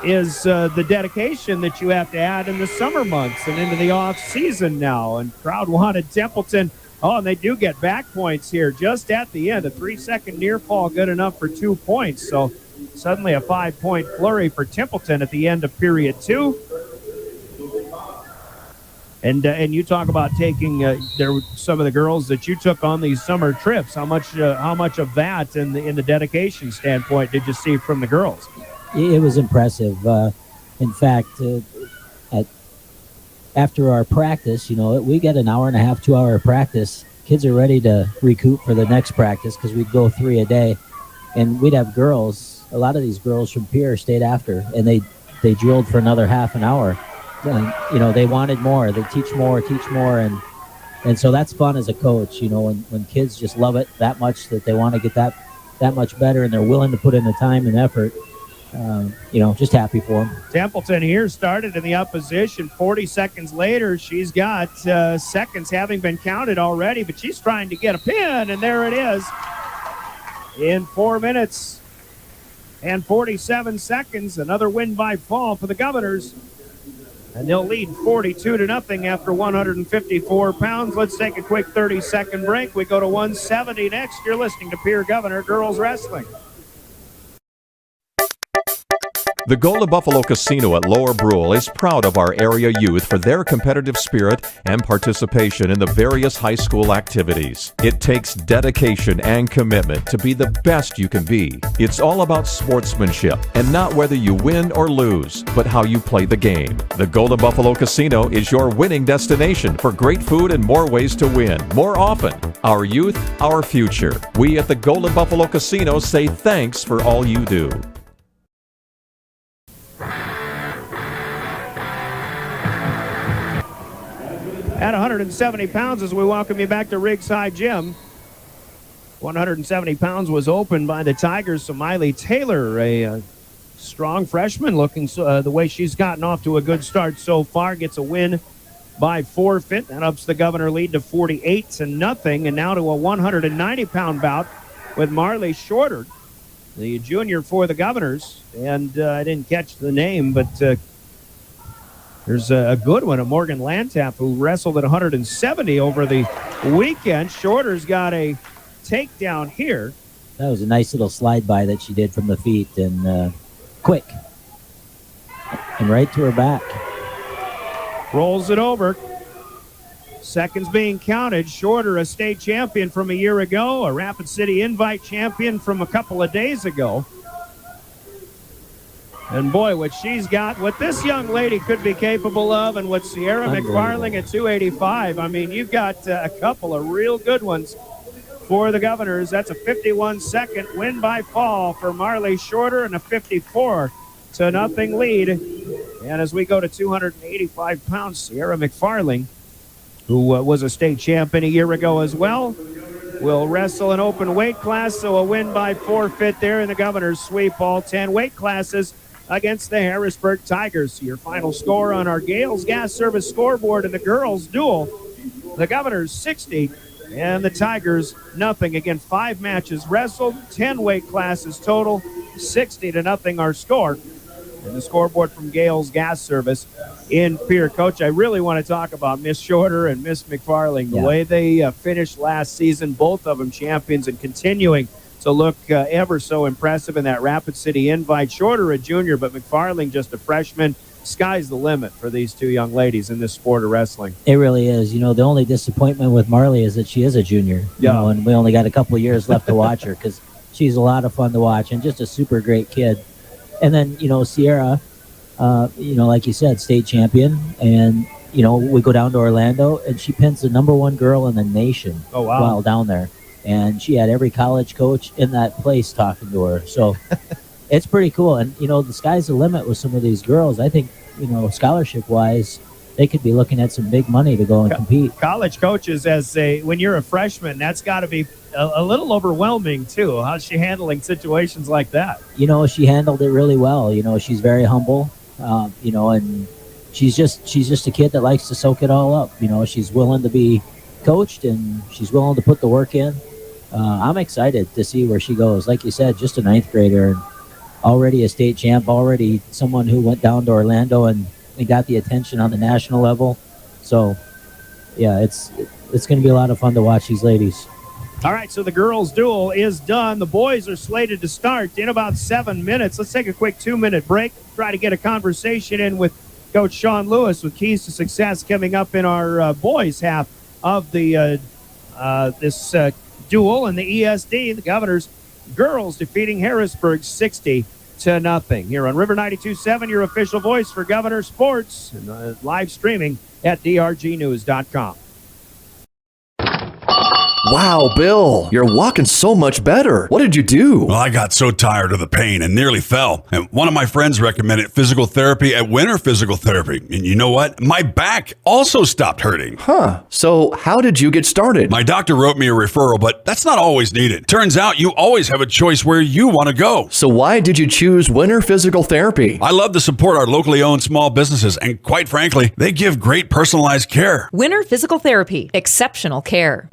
the dedication that you have to add in the summer months and into the off season now. And crowd wanted Templeton. Oh, and they do get back points here just at the end. A 3-second near fall, good enough for 2 points. So suddenly a 5-point flurry for Templeton at the end of period 2. And you talk about taking some of the girls that you took on these summer trips. How much of that in the dedication standpoint did you see from the girls? It was impressive. In fact, after our practice, we get an hour and a half, 2 hour practice. Kids are ready to recoup for the next practice because we'd go 3 a day, and we'd have girls. A lot of these girls from Pierre stayed after, and they drilled for another half an hour. And, they wanted more. They teach more, and so that's fun as a coach. When kids just love it that much that they want to get that much better, and they're willing to put in the time and effort. Just happy for them. Templeton here started in the opposition. 40 seconds later, she's got seconds having been counted already, but she's trying to get a pin, and there it is. In 4 minutes and 47 seconds, another win by fall for the Governors. And they'll lead 42-0 after 154 pounds. Let's take a quick 30-second break. We go to 170 next. You're listening to Pierre Governor Girls Wrestling. The Golden Buffalo Casino at Lower Brule is proud of our area youth for their competitive spirit and participation in the various high school activities. It takes dedication and commitment to be the best you can be. It's all about sportsmanship and not whether you win or lose, but how you play the game. The Golden Buffalo Casino is your winning destination for great food and more ways to win more often. Our youth, our future. We at the Golden Buffalo Casino say thanks for all you do. at 170 pounds as we welcome you back to Riggs High Gym. 170 pounds was opened by the Tigers. So Miley Taylor, a strong freshman, looking the way she's gotten off to a good start so far, gets a win by forfeit. That ups the Governor lead to 48-0, and now to a 190-pound bout with Marley Shorter, the junior for the Governors. And I didn't catch the name, but there's a good one, a Morgan Lantap, who wrestled at 170 over the weekend. Shorter's got a takedown here. That was a nice little slide by that she did from the feet, and quick. And right to her back. Rolls it over. Seconds being counted. Shorter, a state champion from a year ago, a Rapid City Invite champion from a couple of days ago. And boy, what she's got, what this young lady could be capable of, and what Sierra McFarling at 285. I mean, you've got a couple of real good ones for the Governors. That's a 51-second win by fall for Marley Shorter and a 54-0 lead. And as we go to 285 pounds, Sierra McFarling, who was a state champion a year ago as well, will wrestle an open weight class, so a win by forfeit there, and the Governors sweep all 10 weight classes against the Harrisburg Tigers. Your final score on our Gales Gas Service scoreboard in the girls' duel: the Governors 60 and the Tigers nothing. Again, 5 matches wrestled, 10 weight classes total, 60-0 our score. And the scoreboard from Gales Gas Service in Pierre. Coach, I really want to talk about Miss Shorter and Miss McFarling. The way they finished last season, both of them champions, and continuing to look ever so impressive in that Rapid City Invite. Shorter a junior, but McFarling just a freshman. Sky's the limit for these two young ladies in this sport of wrestling. It really is. You know, the only disappointment with Marley is that she is a junior. You know, and we only got a couple of years left to watch her, because she's a lot of fun to watch and just a super great kid. And then, you know, Sierra, you know, like you said, state champion. And, you know, we go down to Orlando, and she pins the #1 girl in the nation while down there. And she had every college coach in that place talking to her. So it's pretty cool. And, you know, the sky's the limit with some of these girls. I think, you know, scholarship-wise, they could be looking at some big money to go and compete. College coaches, when you're a freshman, that's got to be a little overwhelming, too. How's she handling situations like that? You know, she handled it really well. You know, she's very humble, you know, and she's just a kid that likes to soak it all up. You know, she's willing to be coached, and she's willing to put the work in. I'm excited to see where she goes. Like you said, just a 9th grader, and already a state champ, already someone who went down to Orlando and got the attention on the national level. So, yeah, it's going to be a lot of fun to watch these ladies. All right, so the girls' duel is done. The boys are slated to start in about 7 minutes. Let's take a quick 2-minute break, try to get a conversation in with Coach Sean Lewis with Keys to Success coming up in our boys' half of the this duel. And the ESD, the Governors girls defeating Harrisburg 60-0 here on River 92.7, your official voice for Governor Sports, and live streaming at drgnews.com. Wow, Bill, you're walking so much better. What did you do? Well, I got so tired of the pain and nearly fell. And one of my friends recommended physical therapy at Winter Physical Therapy. And you know what? My back also stopped hurting. Huh. So how did you get started? My doctor wrote me a referral, but that's not always needed. Turns out you always have a choice where you want to go. So why did you choose Winter Physical Therapy? I love to support our locally owned small businesses, and quite frankly, they give great personalized care. Winter Physical Therapy. Exceptional care.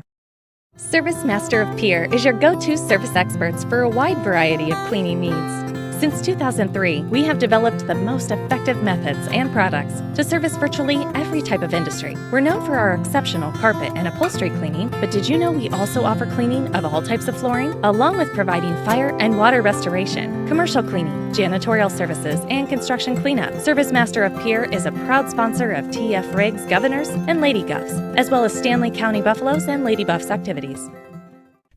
Service Master of Pierre is your go-to service experts for a wide variety of cleaning needs. Since 2003, we have developed the most effective methods and products to service virtually every type of industry. We're known for our exceptional carpet and upholstery cleaning, but did you know we also offer cleaning of all types of flooring, along with providing fire and water restoration, commercial cleaning, janitorial services, and construction cleanup? Service Master of Pierre is a proud sponsor of TF Riggs Governors and Lady Govs, as well as Stanley County Buffaloes and Lady Buffs activities.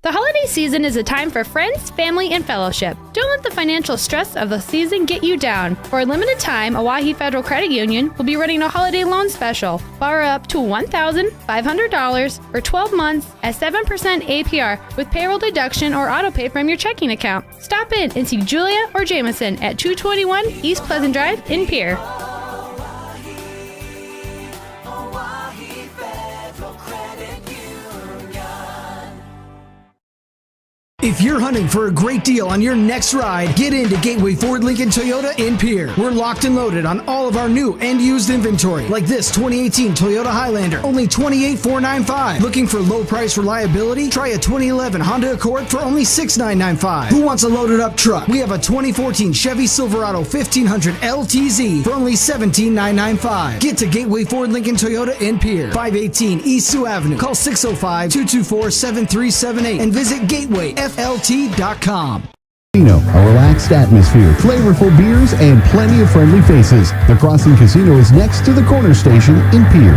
The holiday season is a time for friends, family, and fellowship. Don't let the financial stress of the season get you down. For a limited time, Owyhee Federal Credit Union will be running a holiday loan special. Borrow up to $1,500 for 12 months at 7% APR with payroll deduction or auto pay from your checking account. Stop in and see Julia or Jameson at 221 East Pleasant Drive in Pierre. If you're hunting for a great deal on your next ride, get into Gateway Ford Lincoln Toyota in Pierre. We're locked and loaded on all of our new and used inventory, like this 2018 Toyota Highlander, only $28,495. Looking for low price reliability? Try a 2011 Honda Accord for only $6,995. Who wants a loaded up truck? We have a 2014 Chevy Silverado 1500 LTZ for only $17,995. Get to Gateway Ford Lincoln Toyota in Pierre, 518 East Sioux Avenue. Call 605-224-7378 and visit gatewayflt.com. A relaxed atmosphere, flavorful beers, and plenty of friendly faces. The Crossing Casino is next to the corner station in Pierre.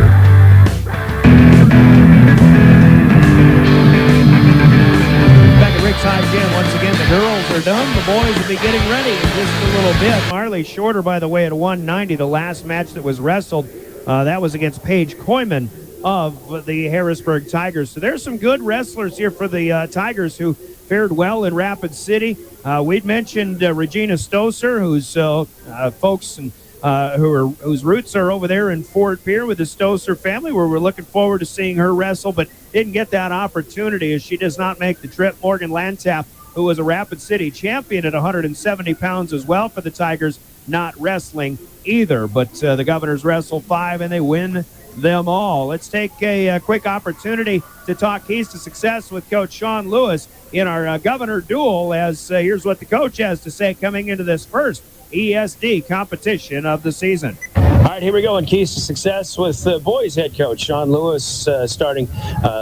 Back at Rick's High Gym, once again, the girls are done. The boys will be getting ready in just a little bit. Marley Shorter, by the way, at 190. The last match that was wrestled, that was against Paige Koyman of the Harrisburg Tigers. So there's some good wrestlers here for the Tigers who fared well in Rapid City. We'd mentioned Regina Stoser, whose folks and whose roots are over there in Fort Pierre with the Stoser family, where we're looking forward to seeing her wrestle, but didn't get that opportunity as she does not make the trip. Morgan Lantap, who was a Rapid City champion at 170 pounds as well for the Tigers, not wrestling either. But the Governors wrestle 5 and they win them all. Let's take a quick opportunity to talk keys to success with Coach Sean Lewis in our Governor Duel, as here's what the coach has to say coming into this first ESD competition of the season. All right, here we go in Keys to Success with boys head coach Sean Lewis, starting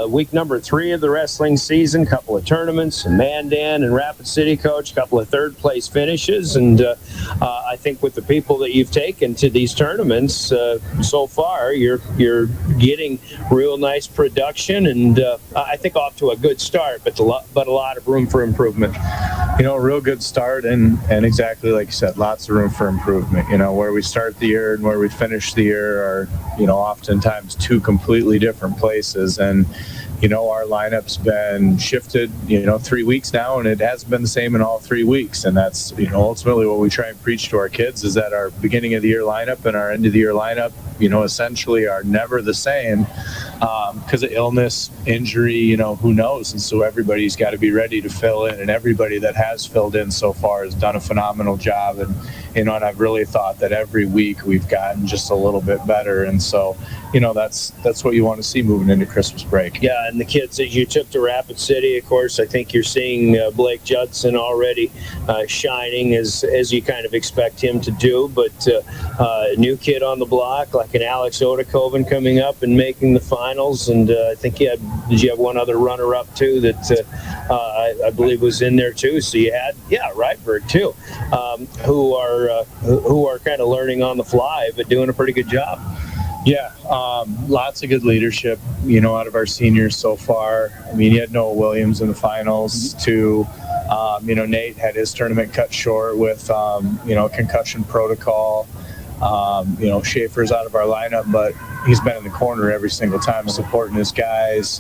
week number 3 of the wrestling season. Couple of tournaments, Mandan and Rapid City coach, couple of third-place finishes, and I think with the people that you've taken to these tournaments so far, you're getting real nice production, and I think off to a good start, but a lot of room for improvement. You know, a real good start, and exactly like you said, lots of room for improvement. You know, where we start the year and where we finish the year are, you know, oftentimes 2 completely different places. And, you know, our lineup's been shifted, 3 weeks now, and it hasn't been the same in all 3 weeks. And that's, ultimately what we try and preach to our kids is that our beginning of the year lineup and our end of the year lineup, essentially are never the same because of illness, injury, who knows? And so everybody's got to be ready to fill in, and everybody that has filled in so far has done a phenomenal job. And, and I've really thought that every week we've gotten just a little bit better. And so, that's what you want to see moving into Christmas break. Yeah, and the kids that you took to Rapid City, of course, I think you're seeing Blake Judson already shining as you kind of expect him to do. But new kid on the block, like an Alex Odekoven coming up and making the finals. And I think did you have one other runner-up too that I believe was in there too? So you had, Ryberg too, who are kind of learning on the fly, but doing a pretty good job. Yeah, lots of good leadership, out of our seniors so far. I mean, you had Noah Williams in the finals too. Nate had his tournament cut short with, concussion protocol. Schaefer's out of our lineup, but he's been in the corner every single time supporting his guys.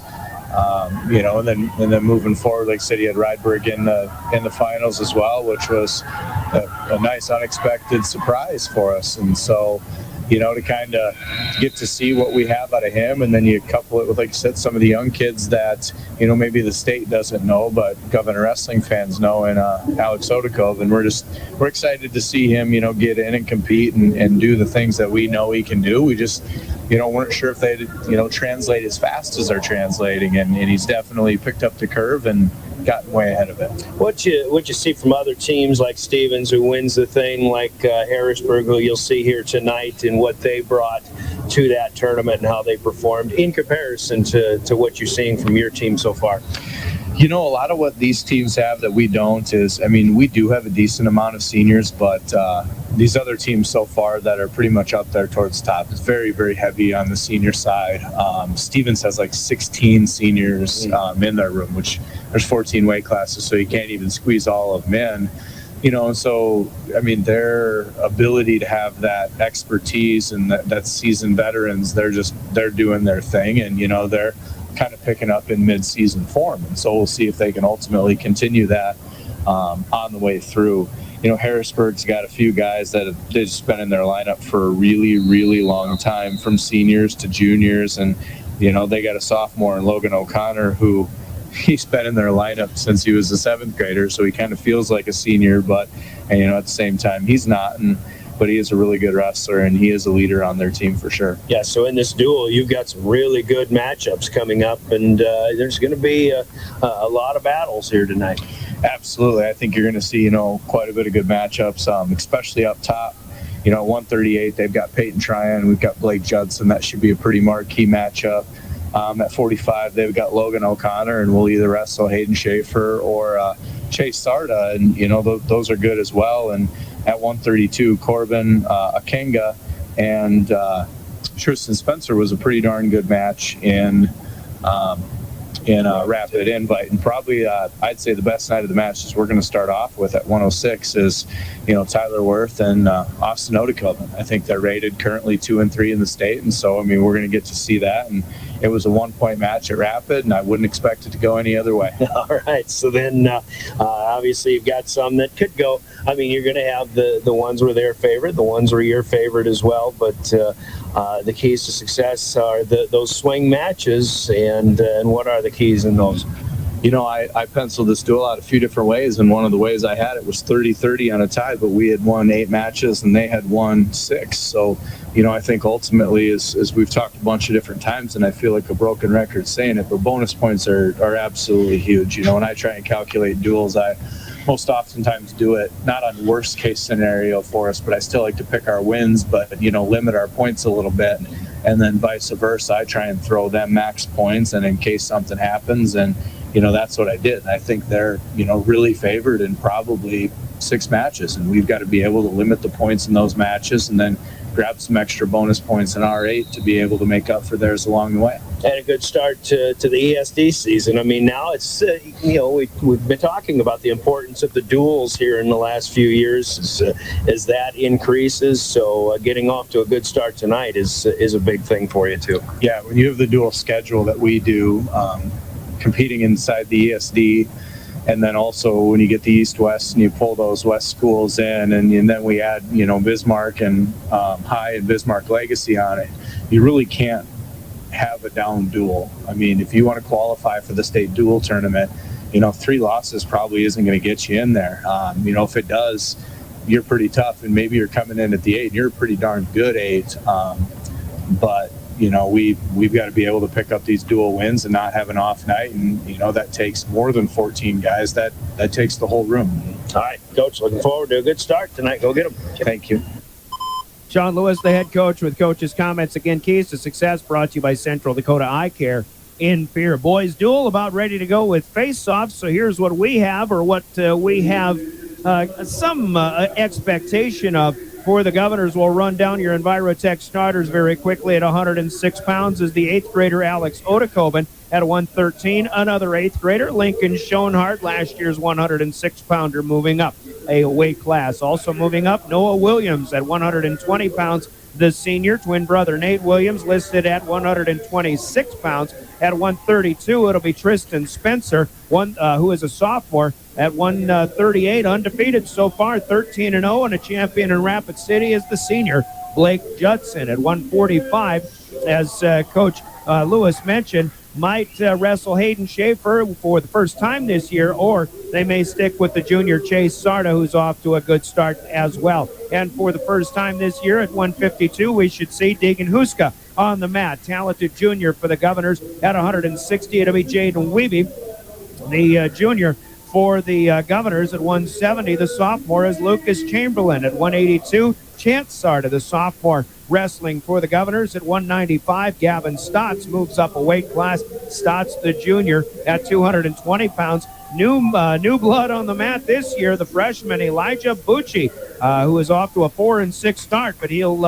And then moving forward, like I said, he had Rydberg in the finals as well, which was a nice unexpected surprise for us. And so, to kind of get to see what we have out of him, and then you couple it with, like you said, some of the young kids that, maybe the state doesn't know, but Governor Wrestling fans know, and Alex Odekov, and we're excited to see him, get in and compete and do the things that we know he can do. We just, weren't sure if they'd, translate as fast as they're translating, and he's definitely picked up the curve and gotten way ahead of it. What you see from other teams like Stevens, who wins the thing, like Harrisburg, who you'll see here tonight, and what they brought to that tournament and how they performed in comparison to what you're seeing from your team so far? A lot of what these teams have that we don't is, we do have a decent amount of seniors, but these other teams so far that are pretty much up there towards the top, it's very, very heavy on the senior side. Stevens has like 16 seniors in their room, which there's 14 weight classes, so you can't even squeeze all of them in. And so, their ability to have that expertise and that seasoned veterans, they're doing their thing, and, they're kind of picking up in mid-season form. And so we'll see if they can ultimately continue that on the way through. Harrisburg's got a few guys that have just been in their lineup for a really, really long time, from seniors to juniors. And, they got a sophomore in Logan O'Connor who, he's been in their lineup since he was a 7th grader, so he kind of feels like a senior, but at the same time he's not. But he is a really good wrestler, and he is a leader on their team for sure. Yeah, so in this duel, you've got some really good matchups coming up, and there's going to be a lot of battles here tonight. Absolutely. I think you're going to see, quite a bit of good matchups, especially up top. 138, they've got Peyton Tryon. We've got Blake Judson. That should be a pretty marquee matchup. At 45, they've got Logan O'Connor, and we'll either wrestle Hayden Schaefer or Chase Sarda, and, those are good as well. And at 132, Corbin Akenga and Tristan Spencer was a pretty darn good match in Rapid Invite. And probably, I'd say the best night of the matches we're going to start off with at 106 is, Tyler Worth and Austin Odekoven. I think they're rated currently 2 and 3 in the state. And so, we're going to get to see that. And it was a 1-point match at Rapid, and I wouldn't expect it to go any other way. All right. So then, obviously, you've got some that could go. You're going to have the ones where they're favorite, the ones where you're favorite as well. But the keys to success are those swing matches, and what are the keys in those? I penciled this duel out a few different ways, and one of the ways I had it was 30-30 on a tie, but we had won 8 matches and they had won 6. So, I think ultimately, as we've talked a bunch of different times, and I feel like a broken record saying it, but bonus points are absolutely huge. When I try and calculate duels, I most oftentimes do it not on worst case scenario for us, but I still like to pick our wins, but limit our points a little bit, and then vice versa. I try and throw them max points, and in case something happens, and that's what I did. And I think they're really favored in probably 6 matches, and we've got to be able to limit the points in those matches, and then grab some extra bonus points in R8 to be able to make up for theirs along the way. And a good start to the ESD season. Now it's, we've been talking about the importance of the duels here in the last few years as that increases. So getting off to a good start tonight is a big thing for you too. Yeah, when you have the dual schedule that we do, competing inside the ESD, and then also when you get the East-West and you pull those West schools in, and then we add, Bismarck and High and Bismarck Legacy on it, you really can't have a down duel. If you want to qualify for the state duel tournament, 3 losses probably isn't going to get you in there. If it does, you're pretty tough, and maybe you're coming in at the 8, and you're a pretty darn good 8. But we've got to be able to pick up these dual wins and not have an off night, and that takes more than 14 guys. That takes the whole room. All right, Coach, looking forward to a good start tonight. Go get them. Thank you. Sean Lewis, the head coach, with Coach's comments. Again, keys to success brought to you by Central Dakota Eye Care in Pierre. Boys duel about ready to go with face-offs. So here's what we have, or what we have some expectation of. For the Governors, we'll run down your Envirotech starters very quickly. At 106 pounds is the 8th grader Alex Odekoven. At 113, another 8th grader, Lincoln Schoenhardt, last year's 106-pounder, moving up a weight class. Also moving up, Noah Williams at 120 pounds. The senior twin brother Nate Williams listed at 126 pounds. At 132, it'll be Tristan Spencer, who is a sophomore. At 138, undefeated so far, 13-0, and a champion in Rapid City is the senior Blake Judson. At 145, as Coach Lewis mentioned, might wrestle Hayden Schaefer for the first time this year, or they may stick with the junior Chase Sarda, who's off to a good start as well. And for the first time this year at 152, we should see Deegan Huska on the mat. Talented junior for the Governors. At 160, it'll be Jaden Weeby, the junior for the Governors. At 170, the sophomore is Lucas Chamberlain. At 182, Chance Sarda, the sophomore, wrestling for the Governors. At 195, Gavin Stotts moves up a weight class. Stotts, the junior, at 220 pounds. New blood on the mat this year, the freshman Elijah Bucci, who is off to a 4-6 start, but he'll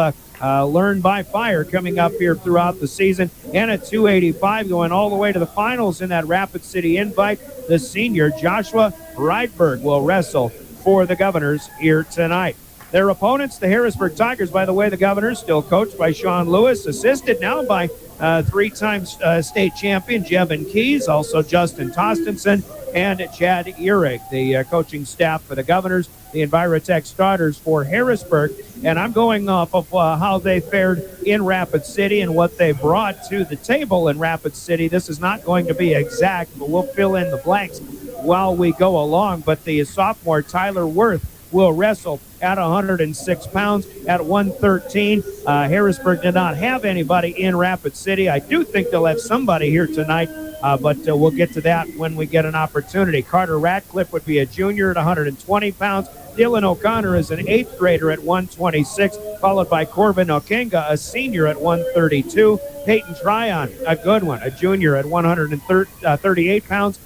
learn by fire coming up here throughout the season. And at 285, going all the way to the finals in that Rapid City invite, the senior Joshua Rydberg will wrestle for the Governors here tonight. Their opponents, the Harrisburg Tigers, by the way, the Governors, still coached by Sean Lewis, assisted now by 3-time state champion Jevin Keys, also Justin Tostenson, and Chad Ehrig. The coaching staff for the Governors the Envirotech starters for Harrisburg. And I'm going off of how they fared in Rapid City and what they brought to the table in Rapid City. This is not going to be exact, but we'll fill in the blanks while we go along. But the sophomore Tyler Worth will wrestle at 106 pounds at 113. Harrisburg did not have anybody in Rapid City. I do think they'll have somebody here tonight, but we'll get to that when we get an opportunity. Carter Ratcliffe would be a junior at 120 pounds. Dylan O'Connor is an 8th grader at 126, followed by Corbin Okenga, a senior at 132. Peyton Tryon, a good one, a junior at 138 pounds,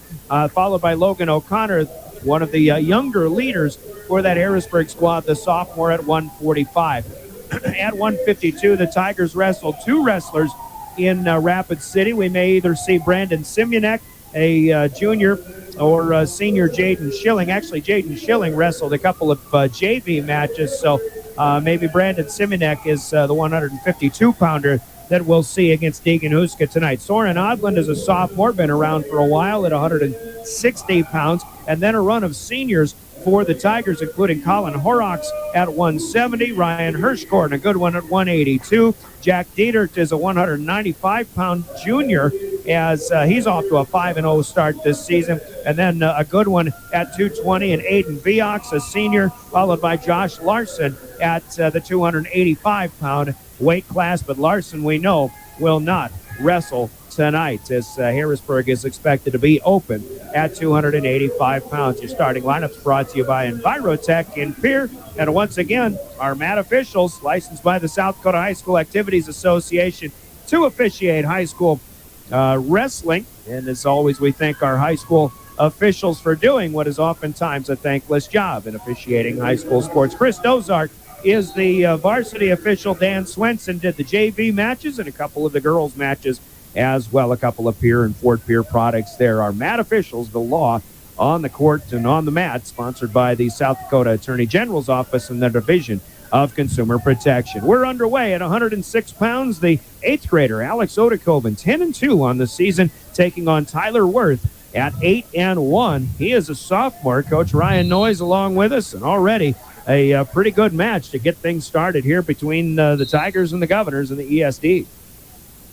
followed by Logan O'Connor, one of the younger leaders for that Harrisburg squad, the sophomore at 145. At 152, the Tigers wrestled 2 wrestlers in Rapid City. We may either see Brandon Simunek, a junior, or senior Jaden Schilling. Actually, Jaden Schilling wrestled a couple of JV matches, so maybe Brandon Simunek is the 152-pounder that we'll see against Deegan Huska tonight. Soren Odland is a sophomore, been around for a while at 160 pounds, and then a run of seniors for the Tigers, including Colin Horrocks at 170, Ryan Hirschkorn, a good one at 182. Jack Dietert is a 195-pound junior as he's off to a 5-0 start this season. And then a good one at 220, and Aiden Viox, a senior, followed by Josh Larson at the 285-pound weight class. But Larson, we know, will not wrestle tonight as Harrisburg is expected to be open at 285 pounds. Your starting lineups brought to you by Envirotech in Pierre. And once again, our mat officials, licensed by the South Dakota High School Activities Association to officiate high school wrestling. And as always, we thank our high school officials for doing what is oftentimes a thankless job in officiating high school sports. Chris Dozark is the varsity official. Dan Swenson did the JV matches and a couple of the girls' matches as well. A couple of Pierre and Fort Pierre products there. Our mat officials, the law on the court and on the mat, sponsored by the South Dakota Attorney General's Office and the Division of Consumer Protection. We're underway at 106 pounds. The 8th grader, Alex Odekoven, 10-2 on the season, taking on Tyler Worth at 8-1. He is a sophomore. Coach Ryan Noyes along with us, and already a pretty good match to get things started here between the Tigers and the Governors and the ESD.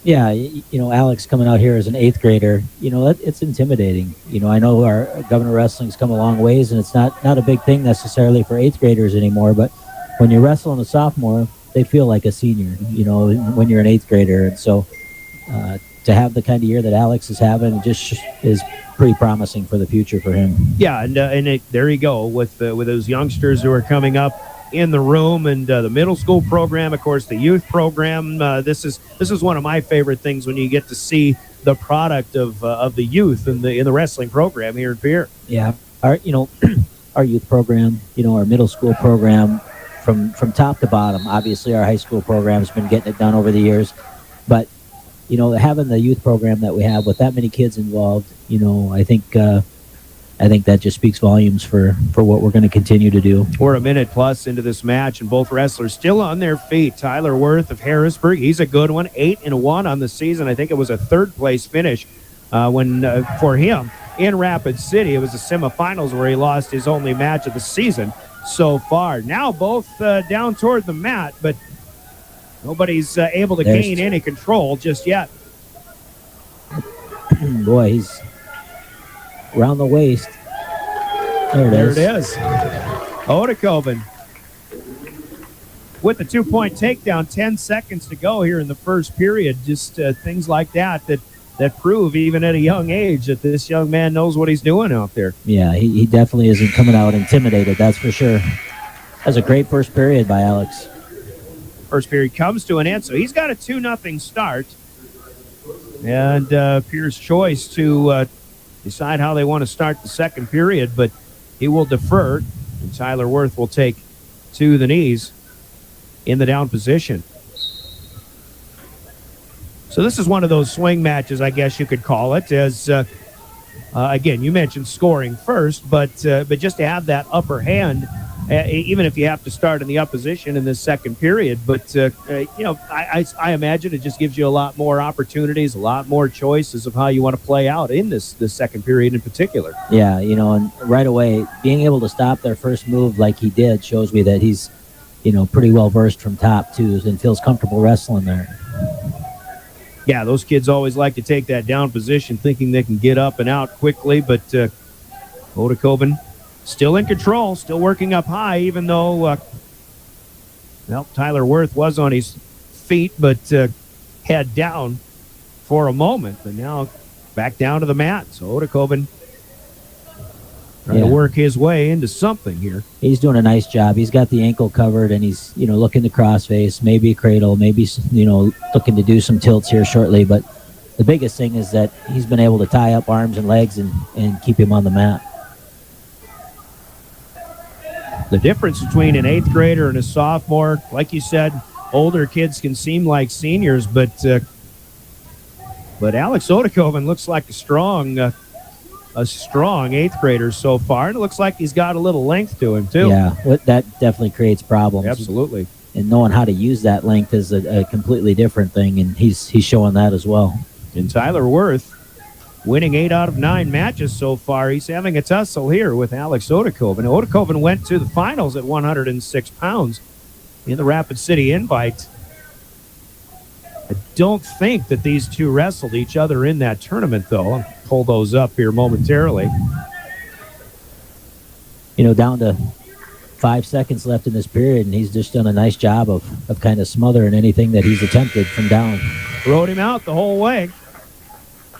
Yeah, Alex coming out here as an 8th grader, it's intimidating. I know our Governor Wrestling's come a long ways, and it's not a big thing necessarily for 8th graders anymore, but when you're wrestling a sophomore, they feel like a senior, when you're an 8th grader. And so to have the kind of year that Alex is having just is pretty promising for the future for him. Yeah, there you go with those youngsters who are coming up in the room, and the middle school program, of course, the youth program. This is one of my favorite things when you get to see the product of the youth in the wrestling program here in Pierre. Yeah, our our youth program, our middle school program, from top to bottom. Obviously, our high school program has been getting it done over the years, but having the youth program that we have with that many kids involved, I think that just speaks volumes for what we're going to continue to do. We're a minute plus into this match, and both wrestlers still on their feet. Tyler Worth of Harrisburg, he's a good one, 8-1 on the season. I think it was a 3rd-place finish for him in Rapid City. It was the semifinals where he lost his only match of the season so far. Now both down toward the mat, but nobody's able to gain any control just yet. Boy, he's around the waist. There it is. Odekoven with the 2-point takedown, 10 seconds to go here in the first period. Just things like that prove, even at a young age, that this young man knows what he's doing out there. Yeah, he definitely isn't coming out intimidated, that's for sure. That's a great first period by Alex. First period comes to an end, so he's got a 2-0 start. And Pierre's choice to decide how they want to start the second period, but he will defer, and Tyler Worth will take to the knees in the down position. So this is one of those swing matches, I guess you could call it, as again, you mentioned scoring first, but just to have that upper hand even if you have to start in the opposition in this second period. But, I imagine it just gives you a lot more opportunities, a lot more choices of how you want to play out in this second period in particular. Yeah, and right away, being able to stop their first move like he did shows me that he's, pretty well versed from top, too, and feels comfortable wrestling there. Yeah, those kids always like to take that down position thinking they can get up and out quickly, but Oedekoven still in control, still working up high, even though Tyler Worth was on his feet, but head down for a moment. But now back down to the mat. So Oedekoven trying to work his way into something here. He's doing a nice job. He's got the ankle covered, and he's, looking to crossface, maybe a cradle, maybe, looking to do some tilts here shortly. But the biggest thing is that he's been able to tie up arms and legs and keep him on the mat. The difference between an 8th grader and a sophomore, like you said, older kids can seem like seniors, but Alex Oedekoven looks like a strong 8th grader so far, and it looks like he's got a little length to him too. Yeah, that definitely creates problems. Absolutely. And knowing how to use that length is a completely different thing, and he's showing that as well. And Tyler Worth, winning 8 out of 9 matches so far, he's having a tussle here with Alex Oedekoven. Oedekoven went to the finals at 106 pounds in the Rapid City Invite. I don't think that these two wrestled each other in that tournament, though. I'll pull those up here momentarily. Down to 5 seconds left in this period, and he's just done a nice job of kind of smothering anything that he's attempted from down. Rode him out the whole way.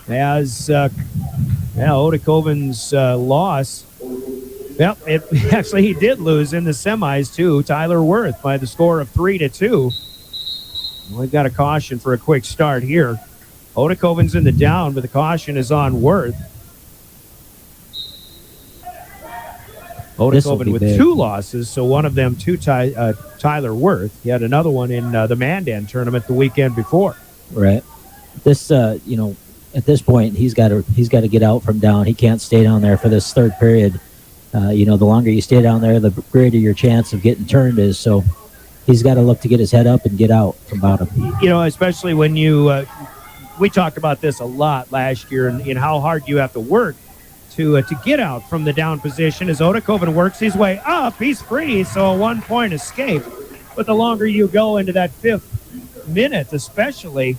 As Oedekoven's loss. Yep, actually he did lose in the semis to Tyler Worth by the score of 3-2. We've got a caution for a quick start here. Oedekoven's in the down, but the caution is on Worth. Oedekoven with big. 2 losses, so one of them to Tyler Worth. He had another one in the Mandan tournament the weekend before. Right. This, at this point, he's got to get out from down. He can't stay down there for this third period. The longer you stay down there, the greater your chance of getting turned is. So he's got to look to get his head up and get out from bottom. Especially when we talked about this a lot last year in how hard you have to work to get out from the down position. As Oedekoven works his way up, he's free, so a 1-point escape. But the longer you go into that 5th minute, especially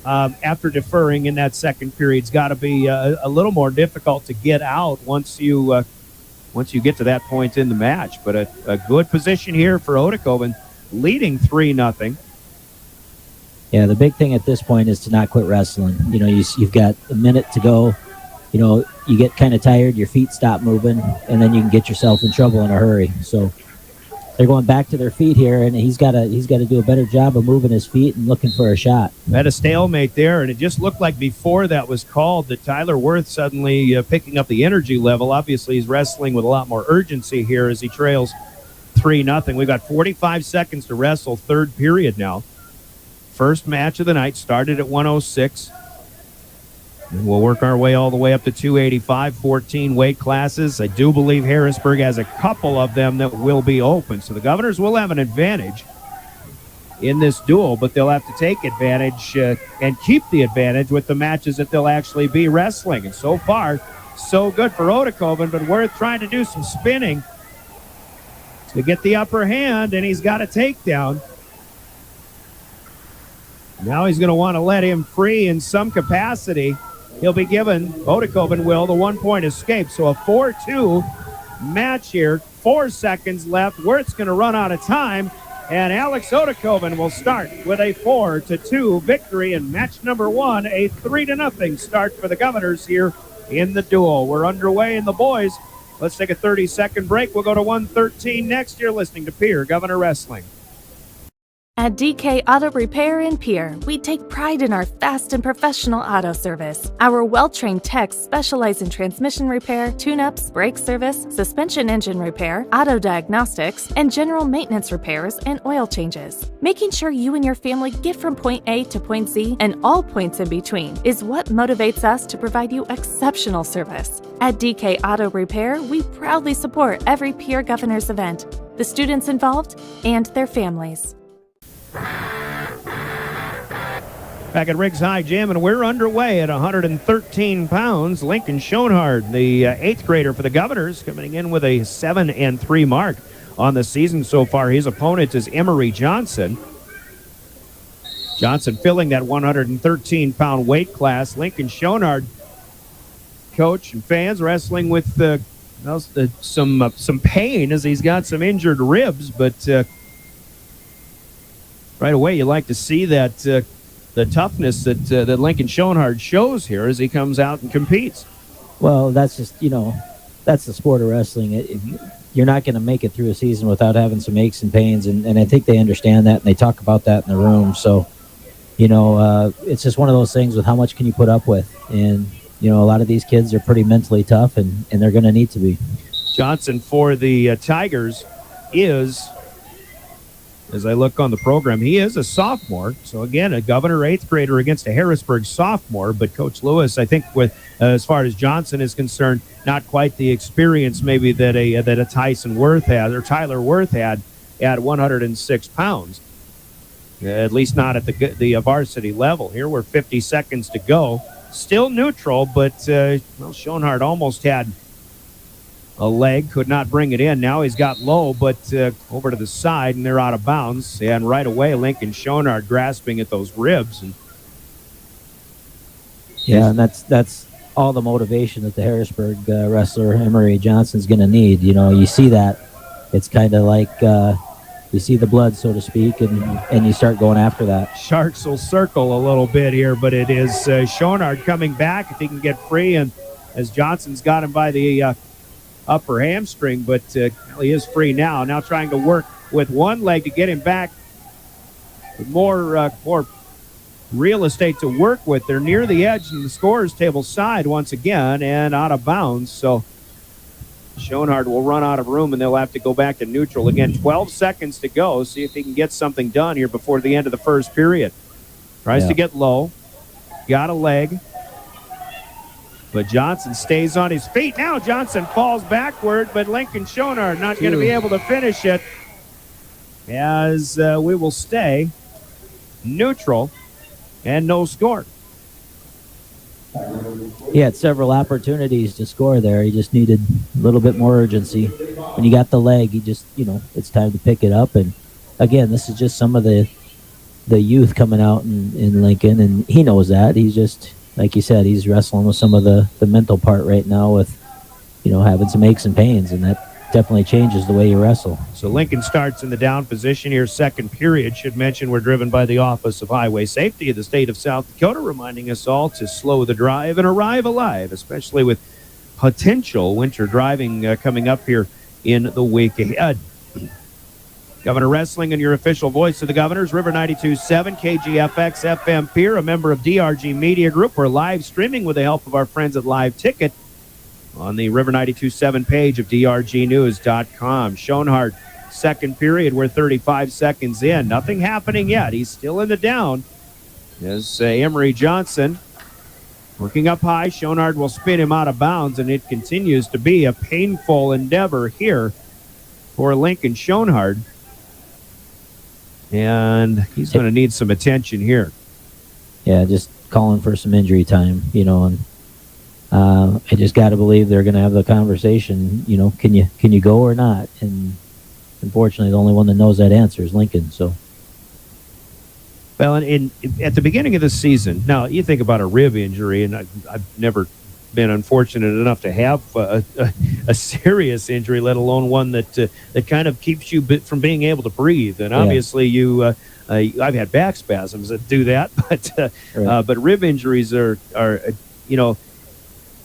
after deferring in that second period, it's got to be a little more difficult to get out once you get to that point in the match. But a good position here for Oedekoven, leading 3-0. Yeah, the big thing at this point is to not quit wrestling. You've got a minute to go. You get kind of tired, your feet stop moving, and then you can get yourself in trouble in a hurry. So they're going back to their feet here, and he's got to do a better job of moving his feet and looking for a shot. Had a stalemate there, and it just looked like before that was called that Tyler Worth suddenly picking up the energy level. Obviously, he's wrestling with a lot more urgency here as he trails 3-0. We've got 45 seconds to wrestle, third period now. First match of the night started at 106. And we'll work our way all the way up to 285, 14 weight classes. I do believe Harrisburg has a couple of them that will be open. So the Governors will have an advantage in this duel, but they'll have to take advantage and keep the advantage with the matches that they'll actually be wrestling. And so far, so good for Oedekoven, but Worth trying to do some spinning to get the upper hand, and he's got a takedown. Now he's going to want to let him free in some capacity. He'll be given, Oedekoven will, the 1-point escape. So a 4-2 match here. 4 seconds left. Worth's going to run out of time. And Alex Oedekoven will start with a 4-2 victory in match number 1. A 3-0 start for the Governors here in the duel. We're underway in the boys. Let's take a 30-second break. We'll go to 113 next. You're listening to Pierre Governor Wrestling. At DK Auto Repair in Pierre, we take pride in our fast and professional auto service. Our well-trained techs specialize in transmission repair, tune-ups, brake service, suspension engine repair, auto diagnostics, and general maintenance repairs and oil changes. Making sure you and your family get from point A to point Z and all points in between is what motivates us to provide you exceptional service. At DK Auto Repair, we proudly support every Pierre Governors event, the students involved, and their families. Back at Riggs High Gym, and we're underway at 113 pounds. Lincoln Schoenhardt, the 8th grader for the Governors, coming in with a 7-3 mark on the season so far. His opponent is Emery Johnson. Johnson filling that 113-pound weight class. Lincoln Schoenhardt, coach and fans, wrestling with some pain as he's got some injured ribs, but right away you like to see that the toughness that Lincoln Schoenhardt shows here as he comes out and competes. Well, that's just, that's the sport of wrestling. You're not going to make it through a season without having some aches and pains, and I think they understand that, and they talk about that in the room. So, it's just one of those things with how much can you put up with. And, a lot of these kids are pretty mentally tough, and they're going to need to be. Johnson for the Tigers is, as I look on the program, he is a sophomore. So, again, a Governor 8th grader against a Harrisburg sophomore. But Coach Lewis, I think, with as far as Johnson is concerned, not quite the experience maybe that a Tyson Worth had or Tyler Worth had at 106 pounds. At least not at the varsity level. Here we're 50 seconds to go. Still neutral, but Schoenhardt almost had a leg, could not bring it in. Now he's got low, but over to the side, and they're out of bounds. And right away, Lincoln Schoenhardt grasping at those ribs. And that's all the motivation that the Harrisburg wrestler Emery Johnson's going to need. You see that. It's kind of like you see the blood, so to speak, and you start going after that. Sharks will circle a little bit here, but it is Schoenhardt coming back if he can get free, and as Johnson's got him by the upper hamstring, but he is free now. Now trying to work with one leg to get him back with more real estate to work with. They're near the edge and the scorer's table side once again and out of bounds. So Schoenhardt will run out of room, and they'll have to go back to neutral. Again, 12 seconds to go. See if he can get something done here before the end of the first period. Tries to get low. Got a leg. But Johnson stays on his feet. Now Johnson falls backward, but Lincoln Schoenhardt not going to be able to finish it, as we will stay neutral and no score. He had several opportunities to score there. He just needed a little bit more urgency. When you got the leg, he just, it's time to pick it up. And again, this is just some of the youth coming out in Lincoln, and he knows that. He's just, like you said, he's wrestling with some of the mental part right now with, having some aches and pains, and that definitely changes the way you wrestle. So Lincoln starts in the down position here, second period. Should mention we're driven by the Office of Highway Safety of the state of South Dakota, reminding us all to slow the drive and arrive alive, especially with potential winter driving coming up here in the week ahead. Governor Wrestling and your official voice of the Governors, River 92.7, KGFX FM Pierre, a member of DRG Media Group. We're live streaming with the help of our friends at Live Ticket on the River 92.7 page of drgnews.com. Schoenhardt, second period. We're 35 seconds in. Nothing happening yet. He's still in the down. As Emery Johnson working up high. Schoenhardt will spin him out of bounds, and it continues to be a painful endeavor here for Lincoln Schoenhardt. And he's going to need some attention here. Yeah, just calling for some injury time, and I just got to believe they're going to have the conversation, can you go or not? And unfortunately, the only one that knows that answer is Lincoln. So, well, at the beginning of the season, now you think about a rib injury, and I've never been unfortunate enough to have a serious injury, let alone one that kind of keeps you from being able to breathe. And obviously, I've had back spasms that do that, but rib injuries are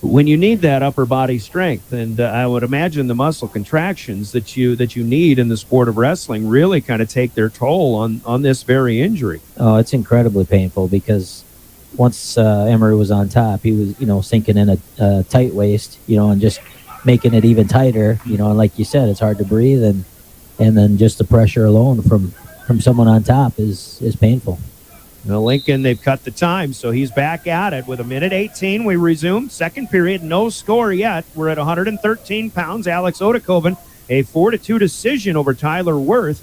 when you need that upper body strength, and I would imagine the muscle contractions that you need in the sport of wrestling really kind of take their toll on this very injury. Oh, it's incredibly painful because once Emery was on top, he was, sinking in a tight waist, and just making it even tighter, and like you said, it's hard to breathe, and then just the pressure alone from someone on top is painful. Now Lincoln, they've cut the time, so he's back at it with 1:18. We resume second period, no score yet. We're at 113 pounds. Alex Odekoven, a 4-2 decision over Tyler Worth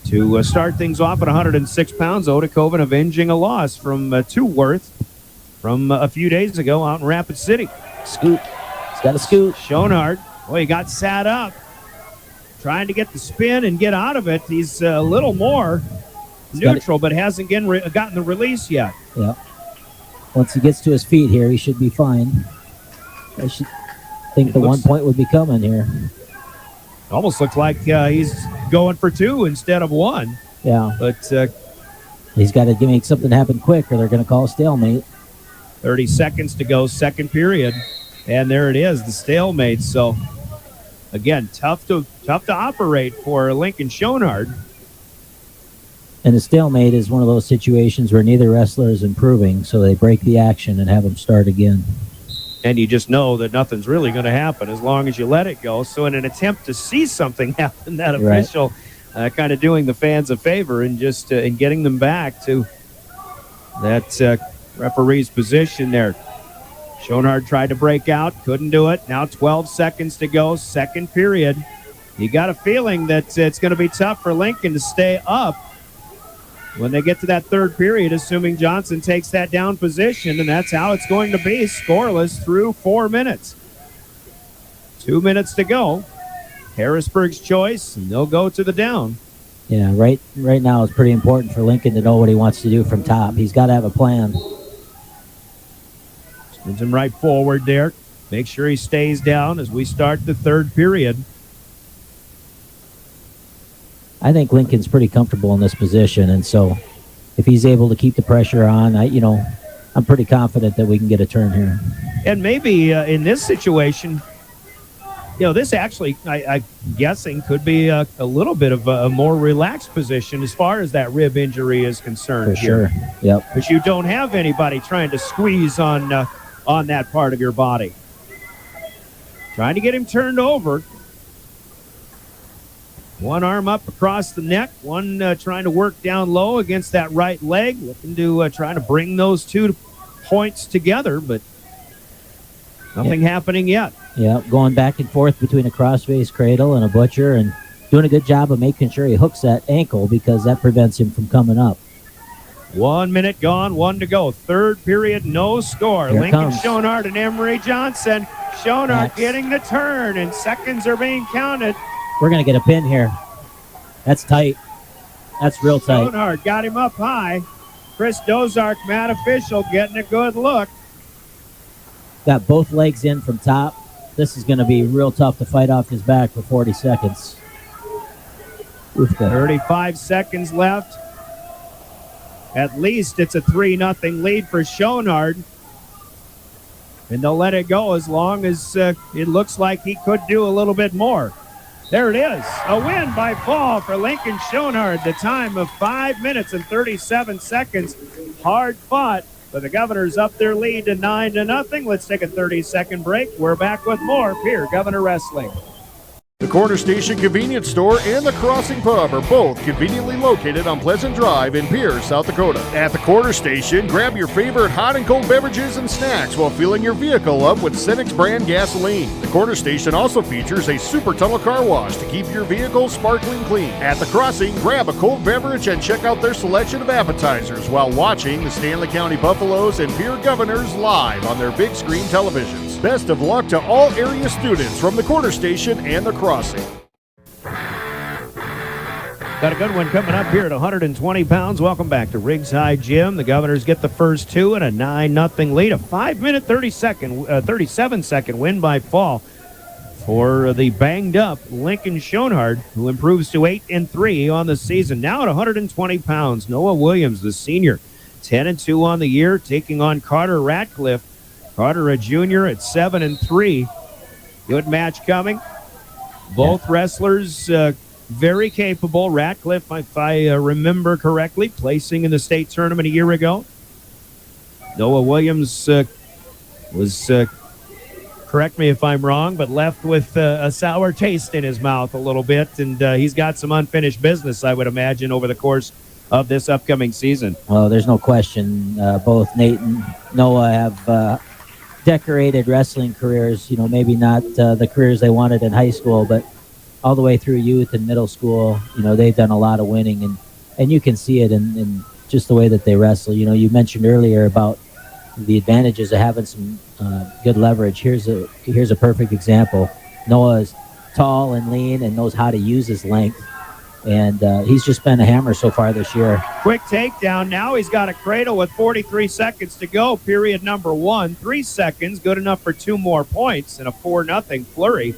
to start things off at 106 pounds. Odekoven avenging a loss from to Worth from a few days ago out in Rapid City. Scoot. He's got a scoot. Schonard, he got sat up, trying to get the spin and get out of it. He's a little more neutral, but hasn't gotten the release yet. Yeah. Once he gets to his feet here, he should be fine. I should think the 1 point would be coming here. Almost looks like he's going for 2 instead of 1. Yeah. But he's got to make something happen quick or they're going to call a stalemate. 30 seconds to go, second period. And there it is, the stalemate. So, again, tough to operate for Lincoln Schonard. And the stalemate is one of those situations where neither wrestler is improving, so they break the action and have them start again. And you just know that nothing's really going to happen as long as you let it go. So in an attempt to see something happen, that official kind of doing the fans a favor and just and getting them back to that referee's position there. Schonard tried to break out, couldn't do it. Now 12 seconds to go, second period. You got a feeling that it's going to be tough for Lincoln to stay up when they get to that third period, assuming Johnson takes that down position, and that's how it's going to be, scoreless through 4 minutes. 2 minutes to go. Harrisburg's choice, and they'll go to the down. Yeah, right now it's pretty important for Lincoln to know what he wants to do from top. He's got to have a plan. Spins him right forward there. Make sure he stays down as we start the third period. I think Lincoln's pretty comfortable in this position, and so if he's able to keep the pressure on, I'm pretty confident that we can get a turn here. And maybe in this situation, this actually, I'm guessing, could be a little bit of a more relaxed position as far as that rib injury is concerned. For sure, yep. But you don't have anybody trying to squeeze on that part of your body. Trying to get him turned over. One arm up across the neck, one trying to work down low against that right leg, looking to trying to bring those 2 points together, but nothing happening yet. Yeah, going back and forth between a crossface cradle and a butcher and doing a good job of making sure he hooks that ankle because that prevents him from coming up. 1 minute gone, 1 to go. Third period, no score. Here Lincoln comes Schonard and Emery Johnson. Schonard getting the turn, and seconds are being counted. We're going to get a pin here. That's tight. That's real tight. Schonard got him up high. Chris Dozark, Matt official, getting a good look. Got both legs in from top. This is going to be real tough to fight off his back for 40 seconds. 35 seconds left. At least it's a 3-0 lead for Schonard. And they'll let it go as long as it looks like he could do a little bit more. There it is, a win by fall for Lincoln Schonard. The time of 5 minutes and 37 seconds. Hard fought, but the Governors up their lead to 9-0. Let's take a 30-second break. We're back with more Pierre Governor Wrestling. The Corner Station Convenience Store and the Crossing Pub are both conveniently located on Pleasant Drive in Pierre, South Dakota. At the Corner Station, grab your favorite hot and cold beverages and snacks while filling your vehicle up with Cenex brand gasoline. The Corner Station also features a super tunnel car wash to keep your vehicle sparkling clean. At the Crossing, grab a cold beverage and check out their selection of appetizers while watching the Stanley County Buffaloes and Pierre Governors live on their big screen televisions. Best of luck to all area students from the Corner Station and the Crossing. Got a good one coming up here at 120 pounds. Welcome back to Riggs High Gym. The Governors get the first 2 and a 9-0 lead. A 5-minute, 37-second win by fall for the banged-up Lincoln Schonard, who improves to 8-3 on the season. Now at 120 pounds, Noah Williams, the senior, 10-2 on the year, taking on Carter Ratcliffe, Carter, a junior at 7-3. Good match coming. Both wrestlers very capable. Ratcliffe, if I remember correctly, placing in the state tournament a year ago. Noah Williams was, correct me if I'm wrong, but left with a sour taste in his mouth a little bit, and he's got some unfinished business, I would imagine, over the course of this upcoming season. Well, there's no question. Both Nate and Noah have decorated wrestling careers, maybe not the careers they wanted in high school, but all the way through youth and middle school, they've done a lot of winning, and you can see it in just the way that they wrestle. You mentioned earlier about the advantages of having some good leverage. Here's a perfect example. Noah is tall and lean and knows how to use his length, and he's just been a hammer so far this year. Quick takedown. Now he's got a cradle with 43 seconds to go. Period number 1. 3 seconds, good enough for 2 more points and a 4-0 flurry.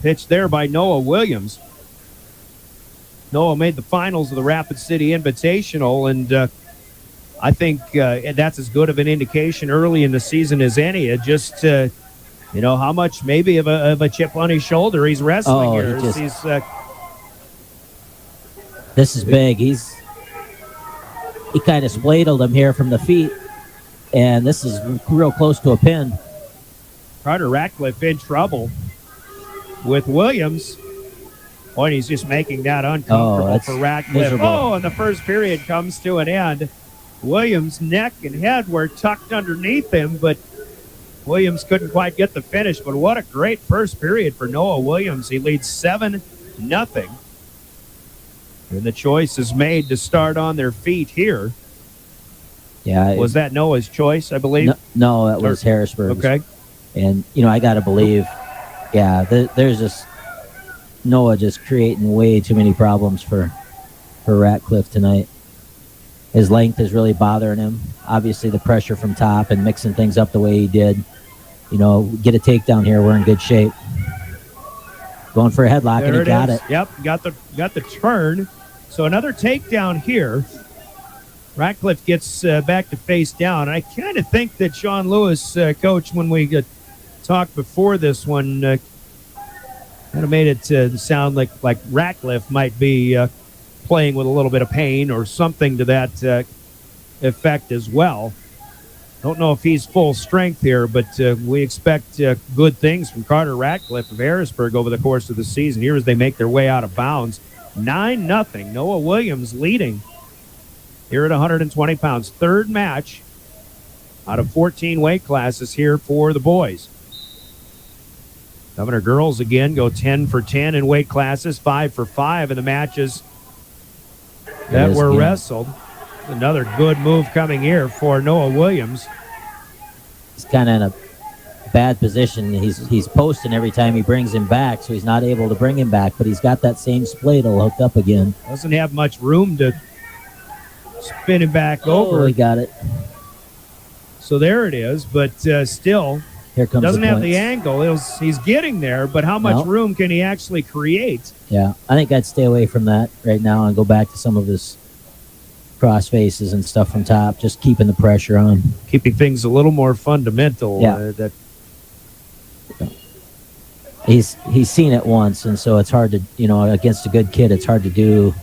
Pitched there by Noah Williams. Noah made the finals of the Rapid City Invitational, and I think that's as good of an indication early in the season as any. It just, how much maybe of a chip on his shoulder he's wrestling here. This is big. He kind of spladled him here from the feet, and this is real close to a pin. Carter Ratcliffe in trouble with Williams. Boy, he's just making that uncomfortable for Ratcliffe. Miserable. And the first period comes to an end. Williams' neck and head were tucked underneath him, but Williams couldn't quite get the finish. But what a great first period for Noah Williams. He leads 7-0. And the choice is made to start on their feet here. Yeah. Was that Noah's choice, I believe? No, that was Harrisburg's. Okay. And, I got to believe, there's just Noah just creating way too many problems for Ratcliffe tonight. His length is really bothering him. Obviously, the pressure from top and mixing things up the way he did. Get a takedown here. We're in good shape. Going for a headlock, and he got it. Yep, got the turn. So another takedown here. Ratcliffe gets back to face down. I kind of think that Sean Lewis, coach, when we talked before this one, kind of made it sound like Ratcliffe might be playing with a little bit of pain or something to that effect as well. Don't know if he's full strength here, but we expect good things from Carter Ratcliffe of Harrisburg over the course of the season here as they make their way out of bounds. 9-0. Noah Williams leading here at 120 pounds. Third match out of 14 weight classes here for the boys. Governor girls again go 10 for 10 in weight classes, 5 for 5 in the matches that were wrestled. Another good move coming here for Noah Williams. He's kind of in a bad position. He's posting every time he brings him back, so he's not able to bring him back, but he's got that same spladle hooked up again. Doesn't have much room to spin him back over. He got it. So there it is, but still here comes doesn't the have the angle. He's getting there, but how much room can he actually create? Yeah, I think I'd stay away from that right now and go back to some of his cross faces and stuff from top, just keeping the pressure on. Keeping things a little more fundamental. Yeah. He's seen it once, and so it's hard to, against a good kid, it's hard to do.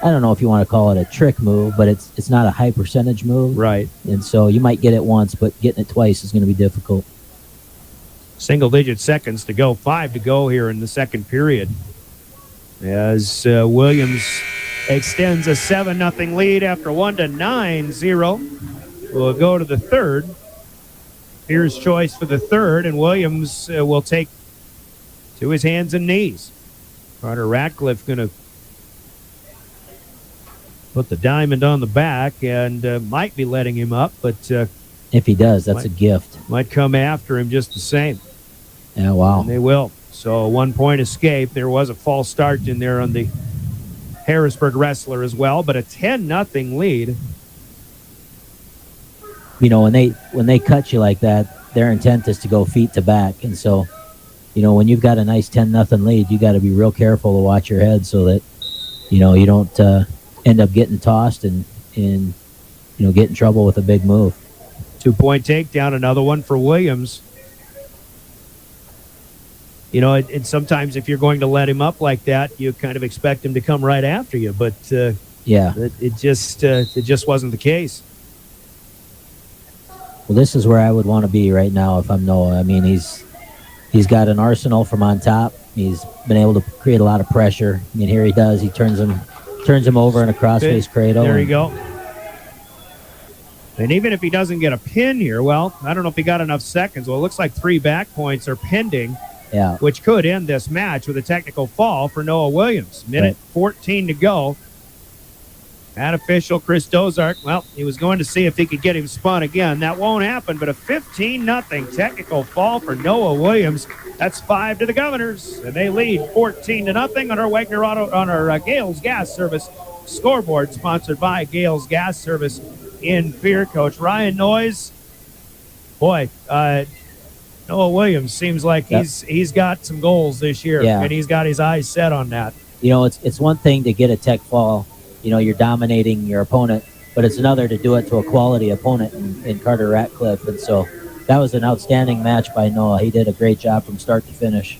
I don't know if you want to call it a trick move, but it's not a high percentage move. Right. And so you might get it once, but getting it twice is going to be difficult. Single-digit seconds to go, 5 to go here in the second period. As Williams extends a 7-0 lead after 1-9-0. We'll go to the third. Here's choice for the third, and Williams will take to his hands and knees. Carter Ratcliffe going to put the diamond on the back and might be letting him up, but if he does, that's a gift. Might come after him just the same. Yeah, wow. And they will. So 1 point escape. There was a false start in there on the Harrisburg wrestler as well, but a 10-0 lead. When they cut you like that, their intent is to go feet to back, and so when you've got a nice 10-0 lead, you got to be real careful to watch your head so that you don't end up getting tossed and get in trouble with a big move. 2-point takedown, another one for Williams. You know, and sometimes if you're going to let him up like that, you kind of expect him to come right after you. But it just wasn't the case. Well, this is where I would want to be right now if I'm Noah. I mean, he's got an arsenal from on top. He's been able to create a lot of pressure. I mean, here he does. He turns him over in a crossface cradle. There you go. And even if he doesn't get a pin here, well, I don't know if he got enough seconds. Well, it looks like 3 back points are pending. Yeah. Which could end this match with a technical fall for Noah Williams. Minute 14 to go. That official, Chris Dozark, well, he was going to see if he could get him spun again. That won't happen, but a 15-0 technical fall for Noah Williams. That's 5 to the Governors, and they lead 14-0 on our Wagner Auto, on our Gales Gas Service scoreboard, sponsored by Gales Gas Service in Pierre. Coach Ryan Noyes, boy, Noah Williams seems like he's got some goals this year, and he's got his eyes set on that. You know, it's one thing to get a tech fall. You know, you're dominating your opponent, but it's another to do it to a quality opponent in Carter Ratcliffe. And so that was an outstanding match by Noah. He did a great job from start to finish.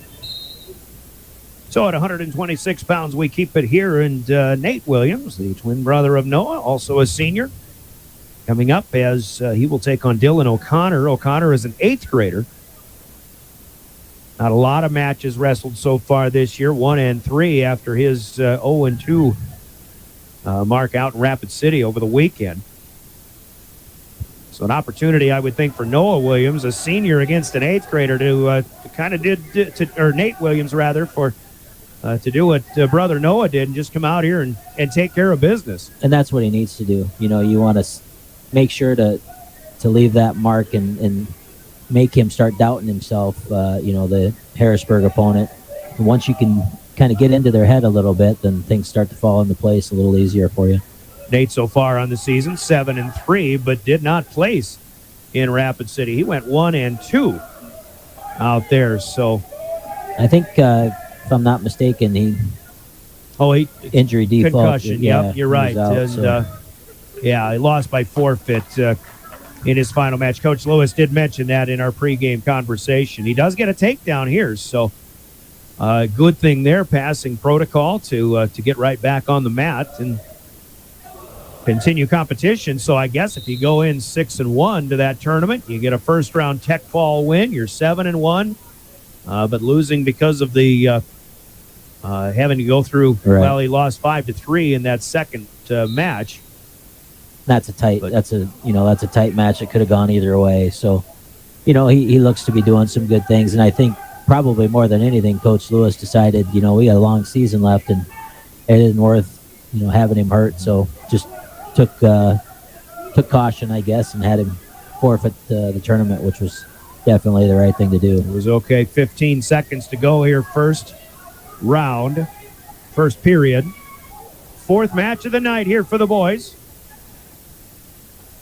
So at 126 pounds, we keep it here. And Nate Williams, the twin brother of Noah, also a senior, coming up as he will take on Dylan O'Connor. O'Connor is an 8th grader. Not a lot of matches wrestled so far this year, 1-3 after his 0-2 mark out in Rapid City over the weekend. So an opportunity, I would think, for Noah Williams, a senior against an 8th grader, to kind of or Nate Williams rather, to do what brother Noah did and just come out here and take care of business. And that's what he needs to do. You know, you want to make sure to leave that mark and make him start doubting himself, the Harrisburg opponent. And once you can kind of get into their head a little bit, then things start to fall into place a little easier for you. Nate so far on the season, 7-3, but did not place in Rapid City. He went 1-2 out there. So I think, if I'm not mistaken, he injury default. Concussion, yep, you're right. And he lost by forfeit in his final match. Coach Lewis did mention that in our pregame conversation. He does get a takedown here, so good thing there, passing protocol to get right back on the mat and continue competition. So I guess if you go in 6-1 to that tournament, you get a first-round tech fall win. You're 7-1, but losing because of the having to go through. Right. Well, he lost 5-3 in that second match. That's a tight match. It could have gone either way. So, he looks to be doing some good things, and I think probably more than anything, Coach Lewis decided, we got a long season left, and it isn't worth, having him hurt. So just took caution, I guess, and had him forfeit the tournament, which was definitely the right thing to do. It was okay. 15 seconds to go here. First round, first period. 4th match of the night here for the boys.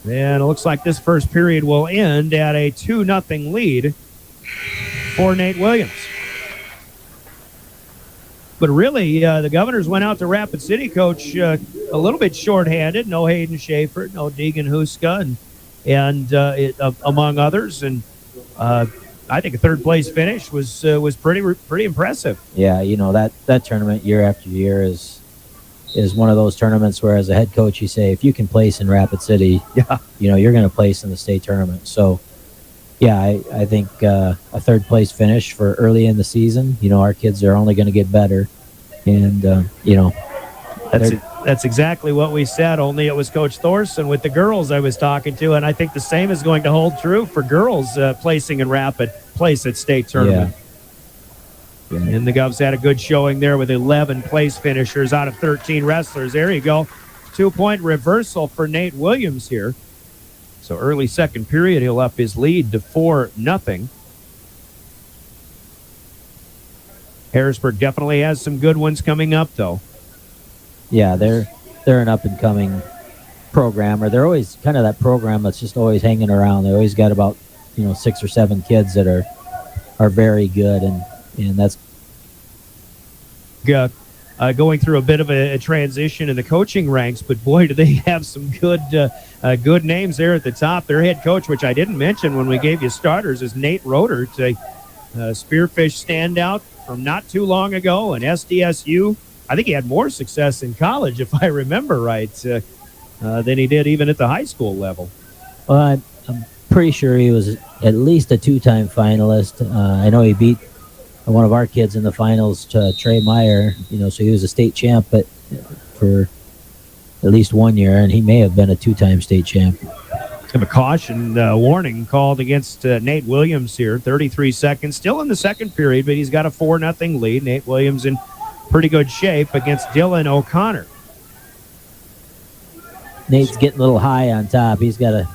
And it looks like this first period will end at a 2-0 lead for Nate Williams. But really, the Governors went out to Rapid City, Coach, a little bit shorthanded. No Hayden Schaefer, no Deegan Huska, and among others. And I think a 3rd place finish was pretty impressive. Yeah, that tournament year after year is one of those tournaments where, as a head coach, you say, if you can place in Rapid City, you're going to place in the state tournament. So, yeah, I think a 3rd place finish for early in the season. Our kids are only going to get better, and that's exactly what we said. Only it was Coach Thorson with the girls I was talking to, and I think the same is going to hold true for girls placing in Rapid place at state tournament. Yeah. And the Govs had a good showing there with 11 place finishers out of 13 wrestlers. There you go. 2-point reversal for Nate Williams here. So early second period, he'll up his lead to 4-0. Harrisburg definitely has some good ones coming up, though. Yeah, they're an up-and-coming program, or they're always kind of that program that's just always hanging around. They always got about 6 or 7 kids that are very good, and that's going through a bit of a transition in the coaching ranks, but boy, do they have some good names there at the top. Their head coach, which I didn't mention when we gave you starters, is Nate Rodert, a Spearfish standout from not too long ago, and SDSU. I think he had more success in college, if I remember right, than he did even at the high school level. Well, I'm pretty sure he was at least a two-time finalist. I know he beat one of our kids in the finals, to Trey Meyer, so he was a state champ, but for at least 1 year, and he may have been a two-time state champ. Have a caution warning called against Nate Williams here. 33 seconds, still in the second period, but he's got a 4-0 lead. Nate Williams in pretty good shape against Dylan O'Connor. Nate's getting a little high on top. He's got to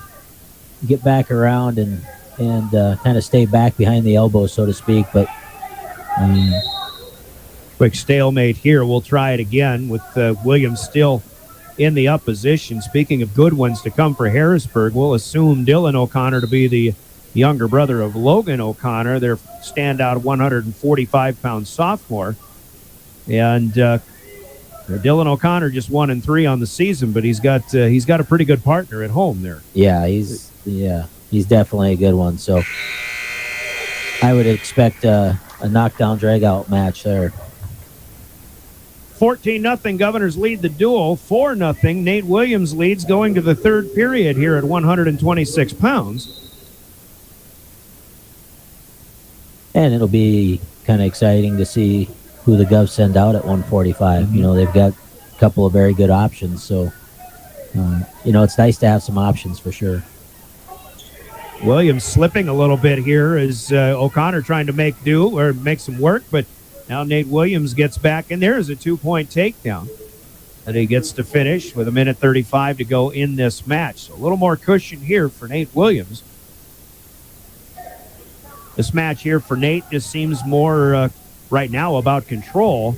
get back around and kind of stay back behind the elbow, so to speak, but quick stalemate here. We'll try it again with Williams still in the up position. Speaking of good ones to come for Harrisburg, we'll assume Dylan O'Connor to be the younger brother of Logan O'Connor, their standout 145-pound sophomore. And Dylan O'Connor just 1-3 on the season, but he's got a pretty good partner at home there. Yeah, he's definitely a good one. So I would expect a knockdown drag-out match there. 14-0 Governors lead the duel. 4-0 Nate Williams leads going to the third period here at 126 pounds. And it'll be kind of exciting to see who the Govs send out at 145. Mm-hmm. They've got a couple of very good options. So, it's nice to have some options for sure. Williams slipping a little bit here as O'Connor trying to make some work, but now Nate Williams gets back, and there's a 2-point takedown that he gets to finish with 1:35 to go in this match. So a little more cushion here for Nate Williams. This match here for Nate just seems more right now about control.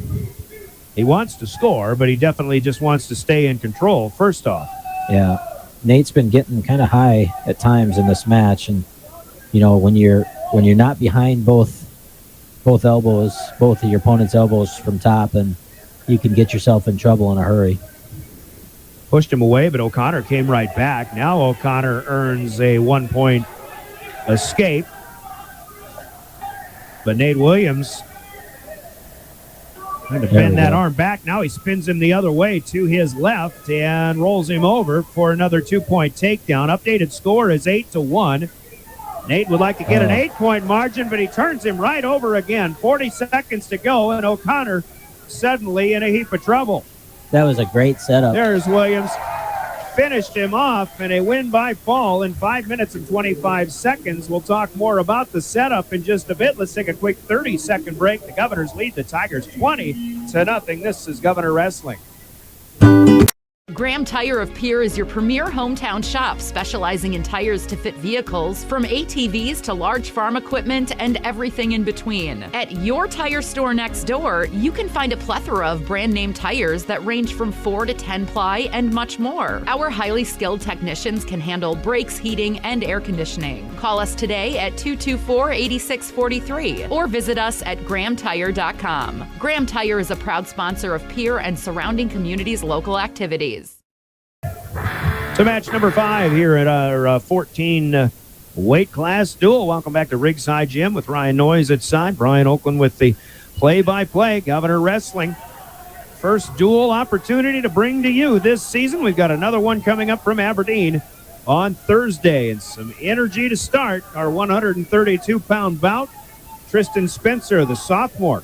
He wants to score, but he definitely just wants to stay in control first off. Yeah, Nate's been getting kind of high at times in this match, and when you're not behind both elbows, both of your opponent's elbows from top, and you can get yourself in trouble in a hurry. Pushed him away, but O'Connor came right back. Now O'Connor earns a 1-point escape. But Nate Williams trying to bend that arm back. Now he spins him the other way to his left and rolls him over for another 2-point takedown. Updated score is 8-1. Nate would like to get an 8-point margin, but he turns him right over again. 40 seconds to go, and O'Connor suddenly in a heap of trouble. That was a great setup. There's Williams. Finished him off in a win by fall in 5 minutes and 25 seconds. We'll talk more about the setup in just a bit. Let's take a quick 30-second break. The Governors lead the Tigers 20-0. This is Governor Wrestling. Graham Tire of Pierre is your premier hometown shop, specializing in tires to fit vehicles, from ATVs to large farm equipment and everything in between. At your tire store next door, you can find a plethora of brand name tires that range from 4 to 10 ply and much more. Our highly skilled technicians can handle brakes, heating, and air conditioning. Call us today at 224-8643 or visit us at grahamtire.com. Graham Tire is a proud sponsor of Pierre and surrounding communities' local activities. So match number 5 here at our 14 weight class duel. Welcome back to Riggs High Gym with Ryan Noyes at side. Brian Oakland with the play-by-play. Governor Wrestling. First duel opportunity to bring to you this season. We've got another one coming up from Aberdeen on Thursday. And some energy to start our 132-pound bout. Tristan Spencer, the sophomore,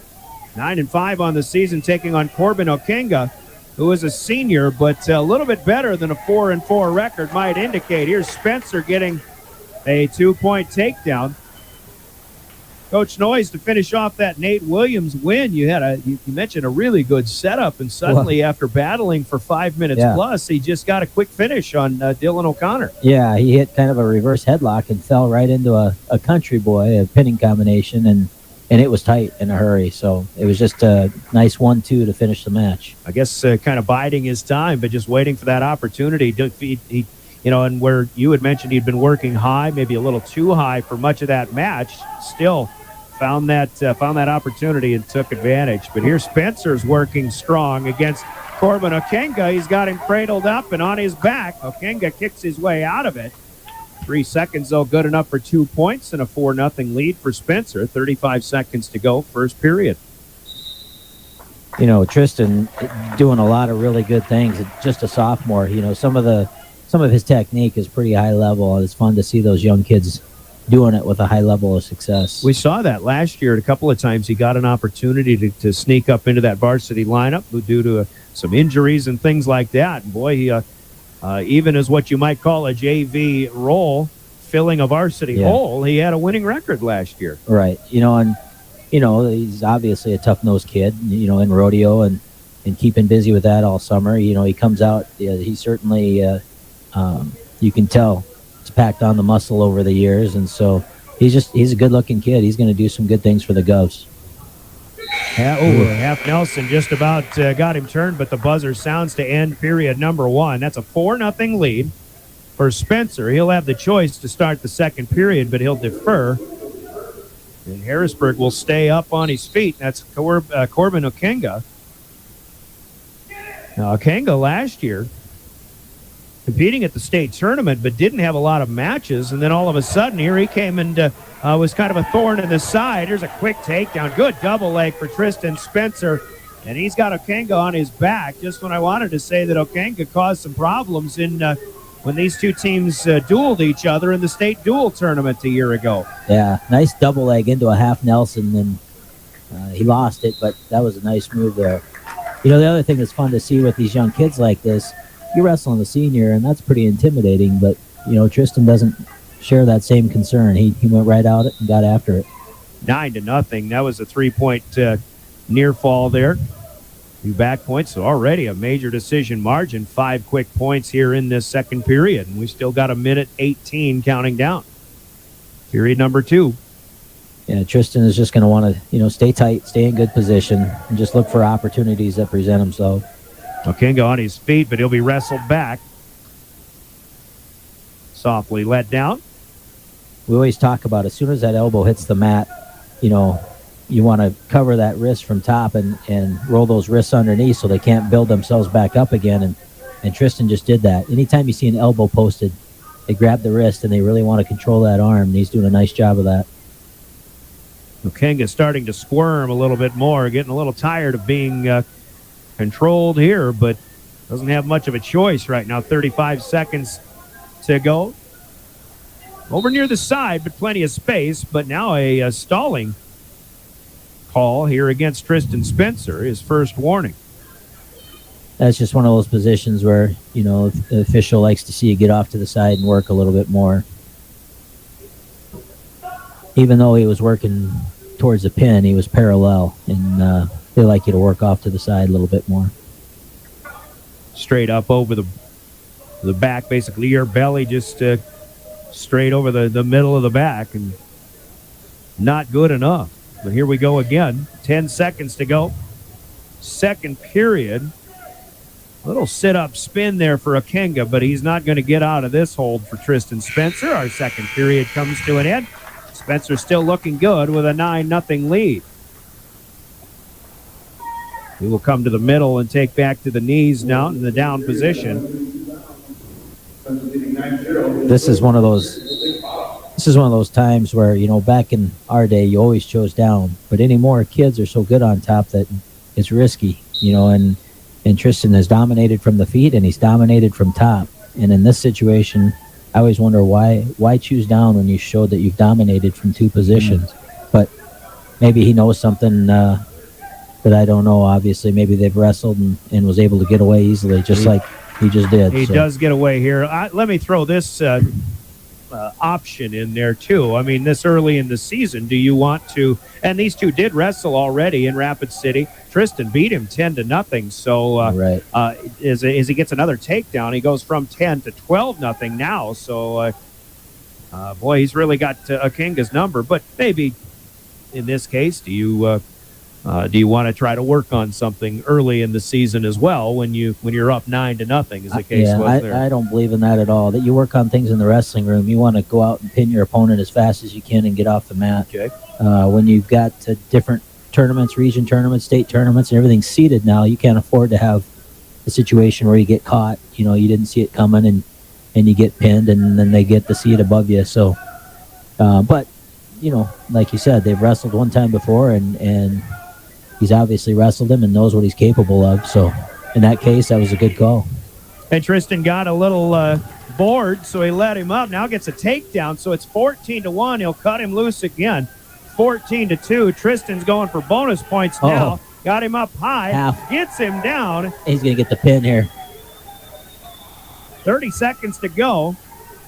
9-5 on the season, taking on Corbin Okenga, who is a senior, but a little bit better than a 4-4 record might indicate. Here's Spencer getting a 2-point takedown. Coach Noyes, to finish off that Nate Williams win, you mentioned a really good setup, and suddenly after battling for 5 minutes plus, he just got a quick finish on Dylan O'Connor. Yeah, he hit kind of a reverse headlock and fell right into a country boy, a pinning combination, and it was tight in a hurry. So it was just a nice 1-2 to finish the match. I guess kind of biding his time, but just waiting for that opportunity. He and where you had mentioned he'd been working high, maybe a little too high for much of that match, still found that opportunity and took advantage. But here Spencer's working strong against Corbin Okenga. He's got him cradled up and on his back. Okenga kicks his way out of it. 3 seconds, though, good enough for 2 points and a 4-0 lead for Spencer. 35 seconds to go, first period. You know, Tristan doing a lot of really good things. Just a sophomore, you know, some of his technique is pretty high level. It's fun to see those young kids doing it with a high level of success. We saw that last year. A couple of times he got an opportunity to sneak up into that varsity lineup due to some injuries and things like that. And boy, he even as what you might call a JV role, filling a varsity hole, he had a winning record last year. Right. You know, and you know, he's obviously a tough-nosed kid, you know, in rodeo and keeping busy with that all summer. You know, he comes out, he certainly, you can tell, he's packed on the muscle over the years, and so he's a good-looking kid. He's going to do some good things for the Govs. Half Nelson just about got him turned, but the buzzer sounds to end period number 1. That's a 4-0 lead for Spencer. He'll have the choice to start the second period, but he'll defer. And Harrisburg will stay up on his feet. That's Corbin Okenga. Now, Okenga last year competing at the state tournament, but didn't have a lot of matches. And then all of a sudden, here he came and was kind of a thorn in the side. Here's a quick takedown. Good double leg for Tristan Spencer. And he's got Okenga on his back. Just when I wanted to say that Okenga caused some problems in when these two teams dueled each other in the state duel tournament a year ago. Yeah, nice double leg into a half Nelson, and he lost it, but that was a nice move there. You know, the other thing that's fun to see with these young kids like this, you wrestle in the senior, and that's pretty intimidating, but, you know, Tristan doesn't share that same concern. He went right out and got after it. 9-0. That was a 3-point near fall there. 2 back points, so already a major decision margin. 5 quick points here in this second period, and we still got 1:18 counting down. Period number 2. Yeah, Tristan is just going to want to, you know, stay tight, stay in good position, and just look for opportunities that present themselves. Okenga on his feet, but he'll be wrestled back. Softly let down. We always talk about as soon as that elbow hits the mat, you know, you want to cover that wrist from top and roll those wrists underneath so they can't build themselves back up again. And Tristan just did that. Anytime you see an elbow posted, they grab the wrist and they really want to control that arm. And he's doing a nice job of that. Okenga starting to squirm a little bit more, getting a little tired of being controlled here, but doesn't have much of a choice right now. 35 seconds to go. Over near the side, but plenty of space. But now a stalling call here against Tristan Spencer, his first warning. That's just one of those positions where, you know, the official likes to see you get off to the side and work a little bit more. Even though he was working towards the pin, he was parallel, and they like you to work off to the side a little bit more. Straight up over the back, basically your belly, just straight over the middle of the back, and not good enough. But here we go again. 10 seconds to go. Second period. Little sit-up spin there for Okenga, but he's not going to get out of this hold for Tristan Spencer. Our second period comes to an end. Spencer still looking good with a 9-0 lead. He will come to the middle and take back to the knees now in the down position. This is one of those times where, you know, back in our day, you always chose down. But anymore, kids are so good on top that it's risky, you know, and Tristan has dominated from the feet and he's dominated from top. And in this situation, I always wonder why choose down when you showed that you've dominated from 2 positions. But maybe he knows something that I don't know. Obviously, maybe they've wrestled and was able to get away easily, just like he just did. He does get away here. Let me throw this option in there too. I mean, this early in the season, do you want to, and these two did wrestle already in Rapid City. Tristan beat him 10-0. So as he gets another takedown, he goes from 10 to 12-0 now. So boy, he's really got Okenga's number. But maybe in this case, do you Do you want to try to work on something early in the season as well when you're up 9-0, as the case was there? I don't believe in that at all. That you work on things in the wrestling room. You want to go out and pin your opponent as fast as you can and get off the mat. Okay. When you've got different tournaments, region tournaments, state tournaments, and everything's seeded now, you can't afford to have a situation where you get caught. You didn't see it coming and you get pinned, and then they get the seed above you. So, but like you said, they've wrestled one time before, and he's obviously wrestled him and knows what he's capable of. So in that case, that was a good call. And Tristan got a little bored, so he let him up. Now gets a takedown, so it's 14-1. He'll cut him loose again. 14-2. Tristan's going for bonus points now. Got him up high. Half. Gets him down. He's going to get the pin here. 30 seconds to go.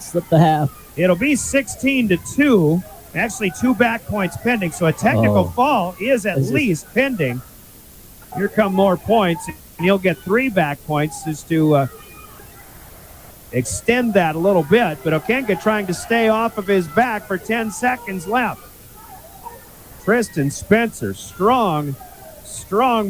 Slip the half. It'll be 16-2. Actually, 2 back points pending, so a technical fall is at least pending. Here come more points, and he'll get 3 back points just to extend that a little bit. But Okenga trying to stay off of his back for 10 seconds left. Tristan Spencer, strong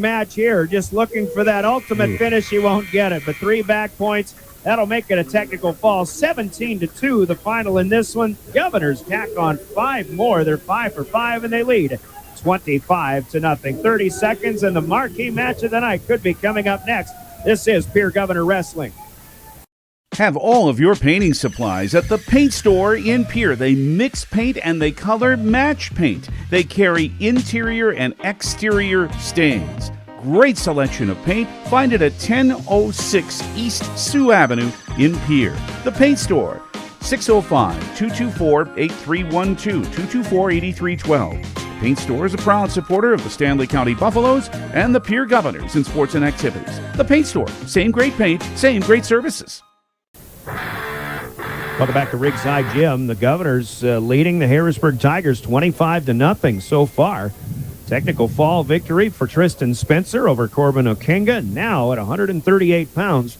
match here. Just looking for that ultimate finish. He won't get it, but 3 back points. That'll make it a technical fall. 17-2, the final in this one. Governors tack on 5 more. They're 5 for 5, and they lead 25-0. 30 seconds, and the marquee match of the night could be coming up next. This is Pierre Governor Wrestling. Have all of your painting supplies at the paint store in Pierre. They mix paint and they color match paint. They carry interior and exterior stains. Great selection of paint. Find it at 1006 East Sioux Avenue in Pierre. The Paint Store, 605-224-8312, 224-8312. The Paint Store is a proud supporter of the Stanley County Buffaloes and the Pierre Governors in sports and activities. The Paint Store, same great paint, same great services. Welcome back to Riggs High Gym. The Governors leading the Harrisburg Tigers 25-0 so far. Technical fall victory for Tristan Spencer over Corbin Okenga. Now at 138 pounds,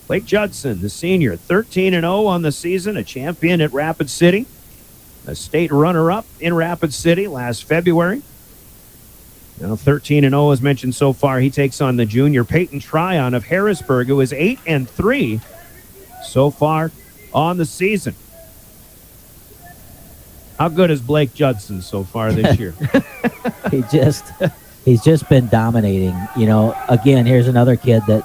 Blake Judson, the senior, 13-0 on the season, a champion at Rapid City, a state runner-up in Rapid City last February. Now 13-0 as mentioned so far. He takes on the junior Peyton Tryon of Harrisburg, who is 8-3 so far on the season. How good is Blake Judson so far this year? He's just been dominating. Again, here's another kid that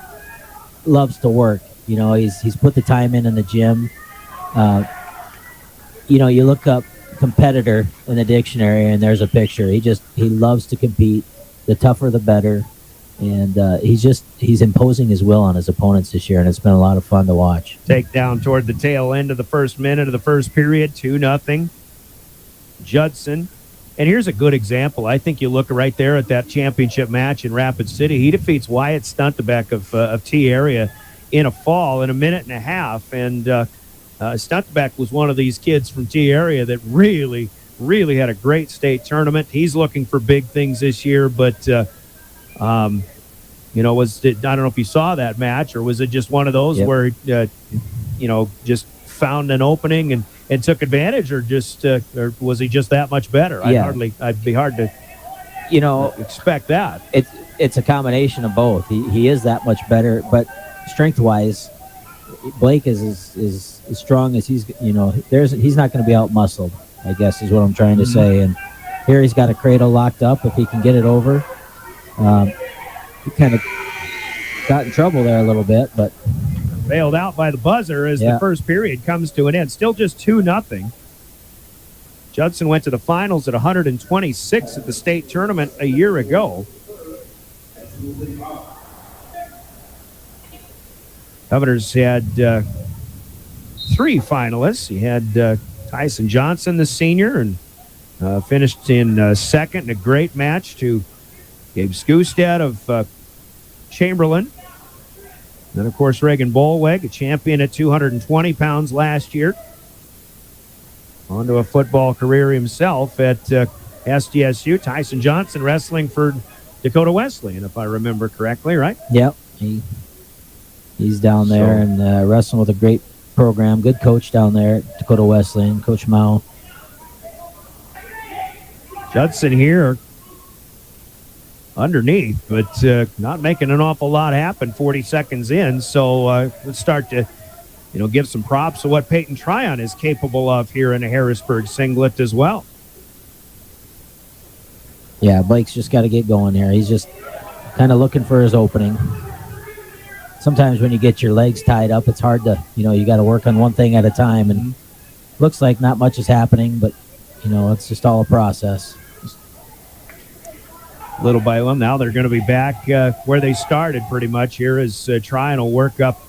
loves to work. He's put the time in the gym. You look up competitor in the dictionary and there's a picture. He loves to compete. The tougher, the better. And he's imposing his will on his opponents this year, and it's been a lot of fun to watch. Takedown toward the tail end of the first minute of the first period, 2-0. Judson. And here's a good example. I think you look right there at that championship match in Rapid City. He defeats Wyatt Stuntebeck of T Area in a fall in a minute and a half. And Stuntebeck was one of these kids from T Area that really, really had a great state tournament. He's looking for big things this year, but I don't know if you saw that match, or was it just one of those where just found an opening and took advantage, or was he just that much better? I'd be hard to expect that. It's a combination of both. He is that much better, but strength wise, Blake is as strong as he's not going to be out muscled, I guess is what I'm trying to say. And here he's got a cradle locked up. If he can get it over, he kind of got in trouble there a little bit, but bailed out by the buzzer as the first period comes to an end. Still just 2-0. Judson went to the finals at 126 at the state tournament a year ago. Governors had 3 finalists. He had Tyson Johnson, the senior, and finished in second in a great match to Gabe Skustad of Chamberlain. Then, of course, Reagan Bolweg, a champion at 220 pounds last year. On to a football career himself at SDSU. Tyson Johnson wrestling for Dakota Wesleyan, if I remember correctly, right? Yep. He's down there and wrestling with a great program. Good coach down there at Dakota Wesleyan, Coach Mao. Judson here underneath, but not making an awful lot happen 40 seconds in. So let's start to, give some props to what Peyton Tryon is capable of here in a Harrisburg singlet as well. Yeah, Blake's just got to get going here. He's just kind of looking for his opening. Sometimes when you get your legs tied up, it's hard to, you got to work on one thing at a time. And looks like not much is happening, but, it's just all a process. Little by little, now they're going to be back where they started pretty much here as Tryon will work up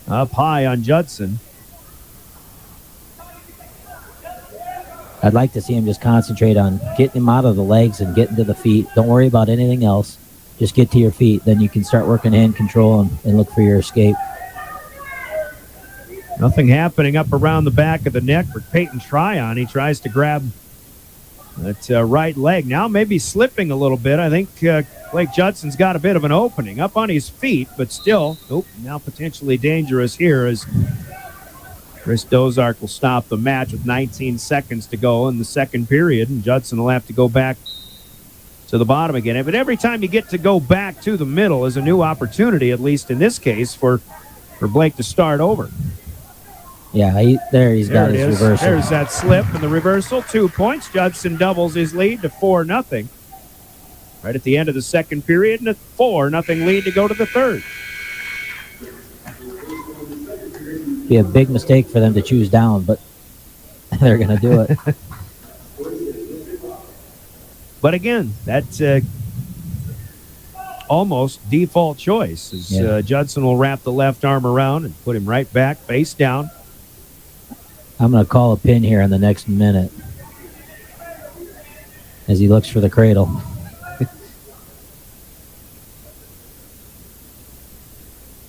high on Judson. I'd like to see him just concentrate on getting him out of the legs and getting to the feet. Don't worry about anything else. Just get to your feet. Then you can start working hand control and look for your escape. Nothing happening up around the back of the neck for Peyton Tryon. He tries to grab that right leg. Now maybe slipping a little bit. I think Blake Judson's got a bit of an opening. Up on his feet, but still, now potentially dangerous here as Chris Dozark will stop the match with 19 seconds to go in the second period, and Judson will have to go back to the bottom again. But every time you get to go back to the middle is a new opportunity, at least in this case, for Blake to start over. Yeah, he's got his reversal. There's that slip and the reversal. 2 points. Judson doubles his lead to 4-0. Right at the end of the second period, and a 4-0 lead to go to the third. Be a big mistake for them to choose down, but they're going to do it. But again, that's almost default choice as Judson will wrap the left arm around and put him right back, face down. I'm going to call a pin here in the next minute as he looks for the cradle.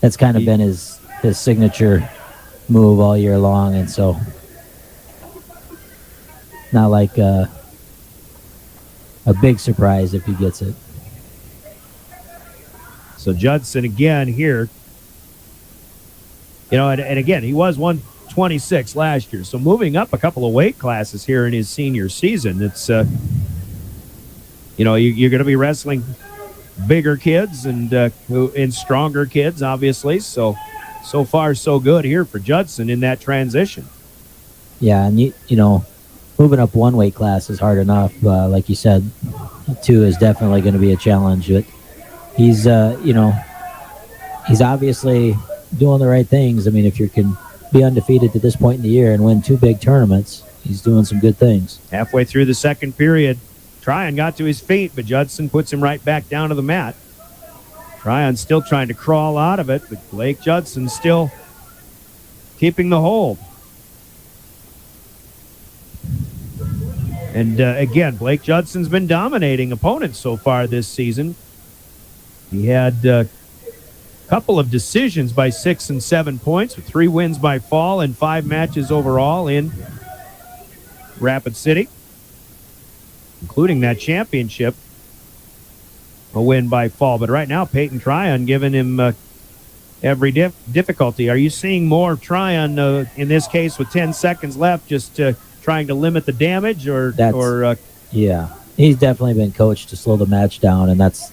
That's kind of been his signature move all year long, and so not like a big surprise if he gets it. So Judson again here. And again, he was 126 last year, so moving up a couple of weight classes here in his senior season. It's you're going to be wrestling bigger kids and stronger kids, obviously. So far so good here for Judson in that transition. Yeah, and moving up one weight class is hard enough. Like you said, 2 is definitely going to be a challenge. But he's he's obviously doing the right things. I mean, if you can be undefeated to this point in the year and win 2 big tournaments, he's doing some good things. Halfway through the second period, Tryon got to his feet, but Judson puts him right back down to the mat. Tryon's still trying to crawl out of it, but Blake Judson still keeping the hold. And again, Blake Judson's been dominating opponents so far this season. He had a couple of decisions by 6 and 7 points, with 3 wins by fall and 5 matches overall in Rapid City, including that championship, a win by fall. But right now, Peyton Tryon giving him every difficulty. Are you seeing more of Tryon in this case with 10 seconds left, just trying to limit the damage, yeah, he's definitely been coached to slow the match down, and that's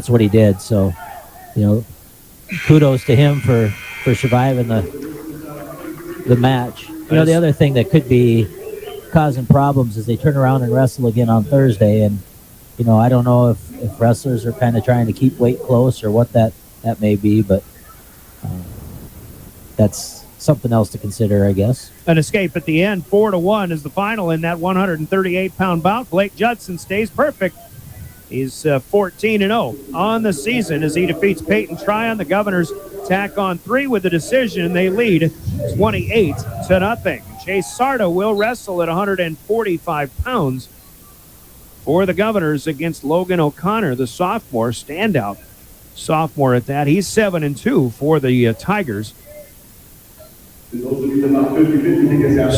what he did. So, kudos to him for surviving the match. The other thing that could be causing problems is they turn around and wrestle again on Thursday, and I don't know if wrestlers are kind of trying to keep weight close or what that may be, but that's something else to consider, I guess. An escape at the end. 4-1 is the final in that 138-pound bout. Blake Judson stays perfect. He's 14-0 on the season as he defeats Peyton Tryon. The Governors tack on 3 with the decision. They lead 28-0. Chase Sarda will wrestle at 145 pounds for the Governors against Logan O'Connor, the sophomore, standout sophomore at that. He's 7-2 for the Tigers.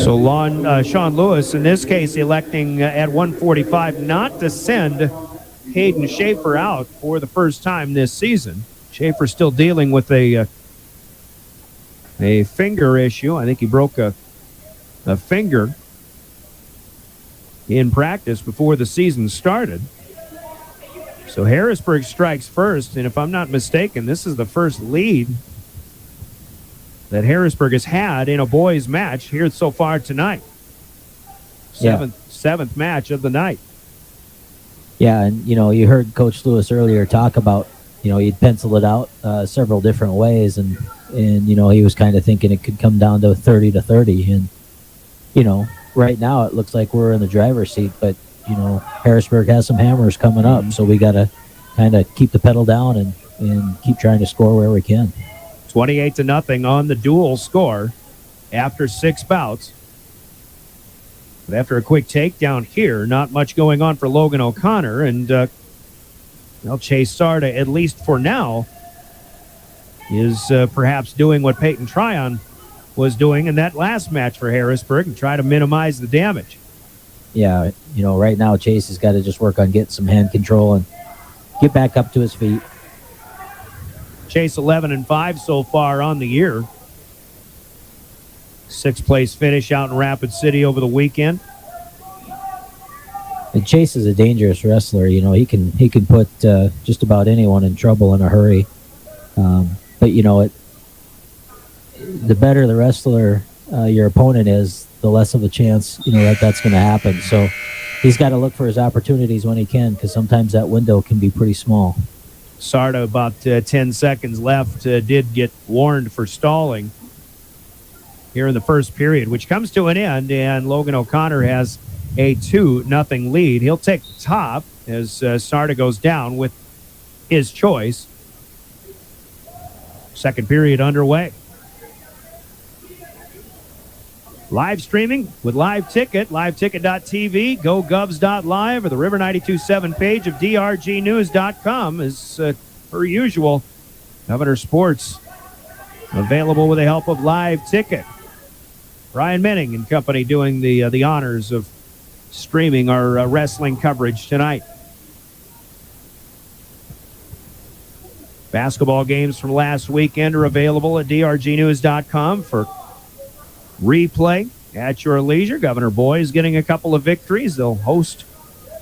So Sean Lewis, in this case, electing at 145 not to send Hayden Schaefer out for the first time this season. Schaefer still dealing with a finger issue. I think he broke a finger in practice before the season started. So Harrisburg strikes first, and if I'm not mistaken, this is the first lead that Harrisburg has had in a boys match here so far tonight. Seventh match of the night. Yeah, and you heard Coach Lewis earlier talk about he'd penciled it out several different ways, and he was kind of thinking it could come down to 30-30, and right now it looks like we're in the driver's seat, but Harrisburg has some hammers coming up, so we got to kind of keep the pedal down and keep trying to score where we can. 28-0 on the dual score after 6 bouts. But after a quick takedown here, not much going on for Logan O'Connor, and Chase Sarda, at least for now, is perhaps doing what Peyton Tryon was doing in that last match for Harrisburg and try to minimize the damage. Yeah, right now Chase has got to just work on getting some hand control and get back up to his feet. Chase 11-5 so far on the year. 6th place finish out in Rapid City over the weekend. And Chase is a dangerous wrestler. He can put just about anyone in trouble in a hurry. But the better the wrestler your opponent is, the less of a chance that's going to happen. So he's got to look for his opportunities when he can, because sometimes that window can be pretty small. Sarda, about 10 seconds left, did get warned for stalling here in the first period, which comes to an end, and Logan O'Connor has a 2-0 lead. He'll take the top as Sarda goes down with his choice. Second period underway. Live streaming with Live Ticket, liveticket.tv, gogovs.live, or the River 92.7 page of drgnews.com. As per usual, Governor Sports available with the help of Live Ticket. Brian Menning and company doing the honors of streaming our wrestling coverage tonight. Basketball games from last weekend are available at drgnews.com for replay at your leisure. Governor Boys getting a couple of victories. They'll host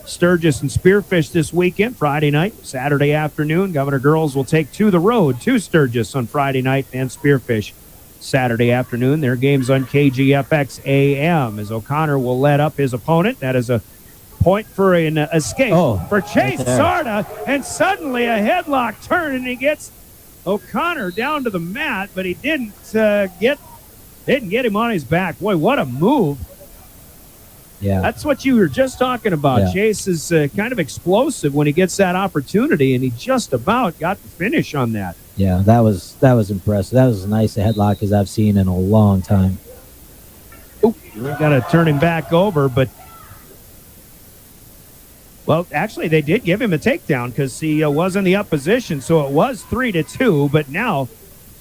Sturgis and Spearfish this weekend, Friday night, Saturday afternoon. Governor Girls will take to the road to Sturgis on Friday night and Spearfish Saturday afternoon. Their game's on KGFX AM as O'Connor will let up his opponent. That is a point for an escape for Chase Sarda, and suddenly a headlock turn, and he gets O'Connor down to the mat, but he didn't get him on his back. Boy, what a move. Yeah. That's what you were just talking about. Yeah. Chase is kind of explosive when he gets that opportunity, and he just about got the finish on that. Yeah, that was impressive. That was as nice a headlock as I've seen in a long time. We've got to turn him back over, but well, actually, they did give him a takedown because he was in the up position, so it was 3-2, but now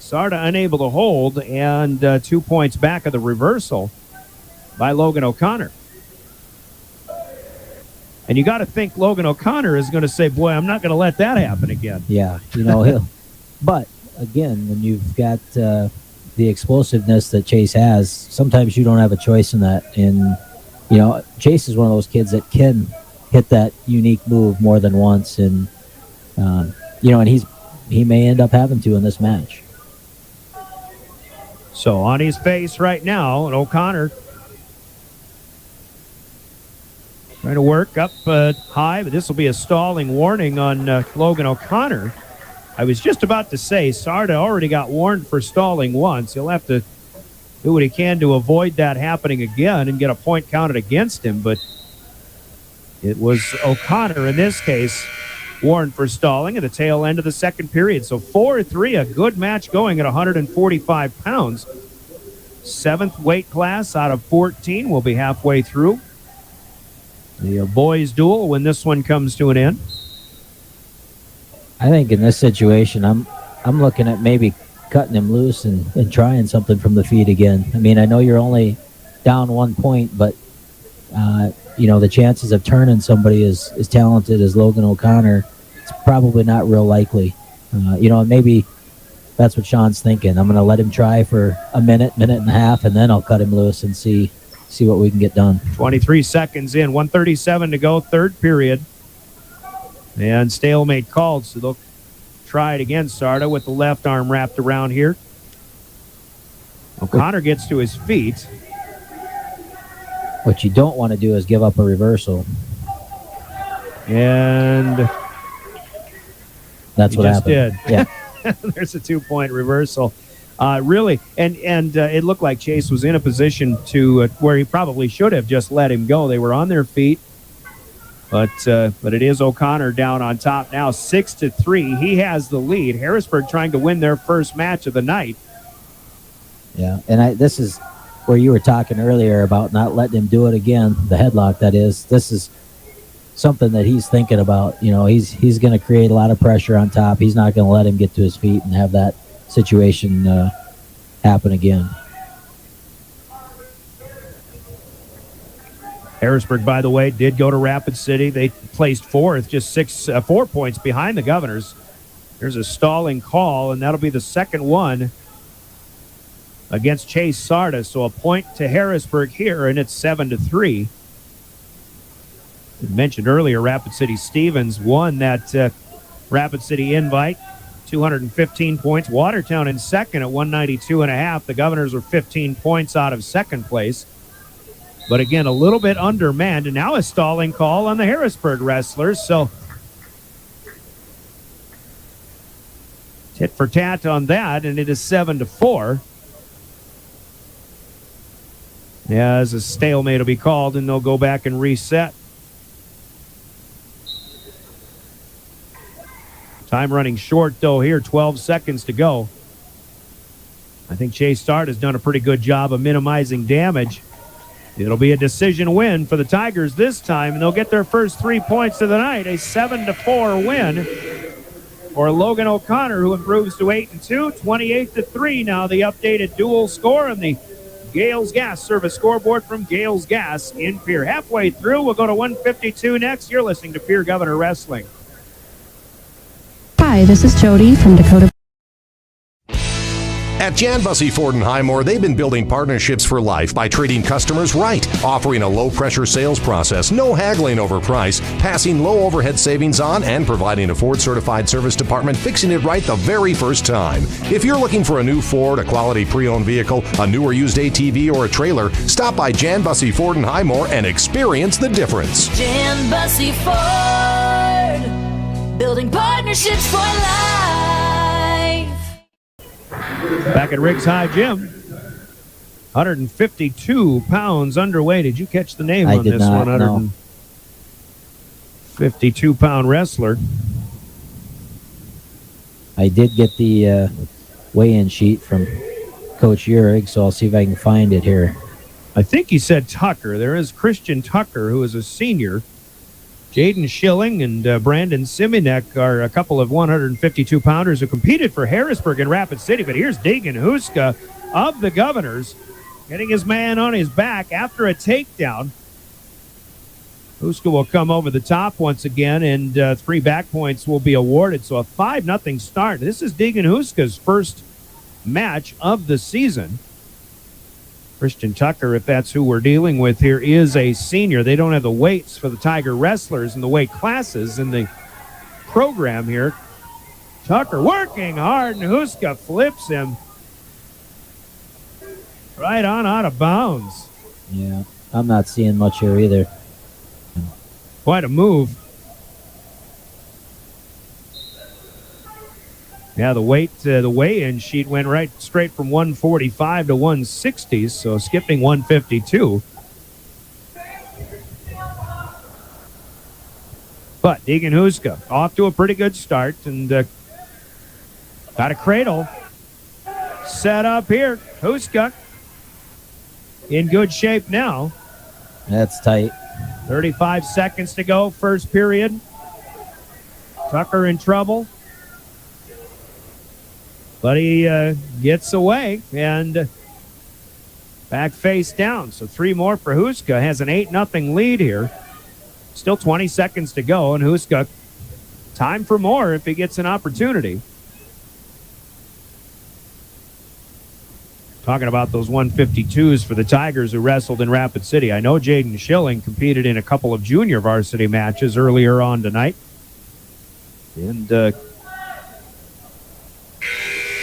Sarda unable to hold, and 2 points back of the reversal by Logan O'Connor. And you got to think Logan O'Connor is going to say, boy, I'm not going to let that happen again. Yeah, he'll. But, again, when you've got the explosiveness that Chase has, sometimes you don't have a choice in that. And, Chase is one of those kids that can hit that unique move more than once. And, and he may end up having to in this match. So on his face right now, and O'Connor trying to work up high, but this will be a stalling warning on Logan O'Connor. I was just about to say, Sarda already got warned for stalling once. He'll have to do what he can to avoid that happening again and get a point counted against him, but it was O'Connor in this case warned for stalling at the tail end of the second period. So 4-3, a good match going at 145 pounds. 7th weight class out of 14. We'll be halfway through the boys duel when this one comes to an end. I think in this situation, I'm looking at maybe cutting him loose and trying something from the feet again. I mean, I know you're only down 1 point, but the chances of turning somebody as talented as Logan O'Connor, it's probably not real likely. And maybe that's what Sean's thinking. I'm going to let him try for a minute and a half, and then I'll cut him loose and see what we can get done. 23 seconds in, 1:37 to go, third period. And stalemate called, so they'll try it again. Sarda with the left arm wrapped around here. O'Connor gets to his feet. What you don't want to do is give up a reversal. And that's what happened. Did. Yeah. There's a 2-point reversal. Really, and it looked like Chase was in a position to where he probably should have just let him go. They were on their feet, but it is O'Connor down on top now, 6-3. He has the lead. Harrisburg trying to win their first match of the night. Yeah, and this is where you were talking earlier about not letting him do it again, the headlock, that is. This is something that he's thinking about. You know, he's going to create a lot of pressure on top. He's not going to let him get to his feet and have that situation happen again. Harrisburg, by the way, did go to Rapid City. They placed fourth, just 4 points behind the Governors. There's a stalling call, and that'll be the second one against Chase Sarda. So a point to Harrisburg here, and it's 7-3. I mentioned earlier, Rapid City Stevens won that Rapid City invite, 215 points. Watertown in second at 192.5. The Governors were 15 points out of second place. But again, a little bit undermanned, and now a stalling call on the Harrisburg wrestlers. So tit for tat on that, and it is 7-4. Yeah, as a stalemate will be called, and they'll go back and reset. Time running short, though, here, 12 seconds to go. I think Chase Start has done a pretty good job of minimizing damage. It'll be a decision win for the Tigers this time, and they'll get their first 3 points of the night, a 7-4 win for Logan O'Connor, who improves to 8-2, 28-3. Now the updated dual score on the Gales Gas service scoreboard from Gales Gas in Pierre. Halfway through, we'll go to 152 next. You're listening to Pierre Governor Wrestling. Hi, this is Jody from Dakota. At Jan Bussey Ford & Highmore, they've been building partnerships for life by treating customers right, offering a low-pressure sales process, no haggling over price, passing low overhead savings on, and providing a Ford-certified service department fixing it right the very first time. If you're looking for a new Ford, a quality pre-owned vehicle, a new or used ATV, or a trailer, stop by Jan Bussey Ford & Highmore and experience the difference. Jan Bussey Ford, building partnerships for life. Back at Riggs High Gym, 152 pounds underway. Did you catch the name on this one? 152-pound wrestler. I did get the weigh-in sheet from Coach Uhrig, so I'll see if I can find it here. I think he said Tucker. There is Christian Tucker, who is a senior. Jaden Schilling and Brandon Siminek are a couple of 152-pounders who competed for Harrisburg and Rapid City. But here's Deegan Huska of the Governors getting his man on his back after a takedown. Huska will come over the top once again, and 3 back points will be awarded. So a 5-0 start. This is Deegan Huska's first match of the season. Christian Tucker, if that's who we're dealing with here, is a senior. They don't have the weights for the Tiger wrestlers and the weight classes in the program here. Tucker working hard, and Huska flips him right on out of bounds. Yeah, I'm not seeing much here either. Quite a move. Yeah, the weigh-in sheet went right straight from 145 to 160, so skipping 152. But Deegan Huska off to a pretty good start, and got a cradle set up here. Huska in good shape now. That's tight. 35 seconds to go, first period. Tucker in trouble. But he gets away and back face down. So 3 more for Huska. Has an 8-0 lead here. Still 20 seconds to go, and Huska, time for more if he gets an opportunity. Talking about those 152s for the Tigers who wrestled in Rapid City. I know Jaden Schilling competed in a couple of junior varsity matches earlier on tonight. And I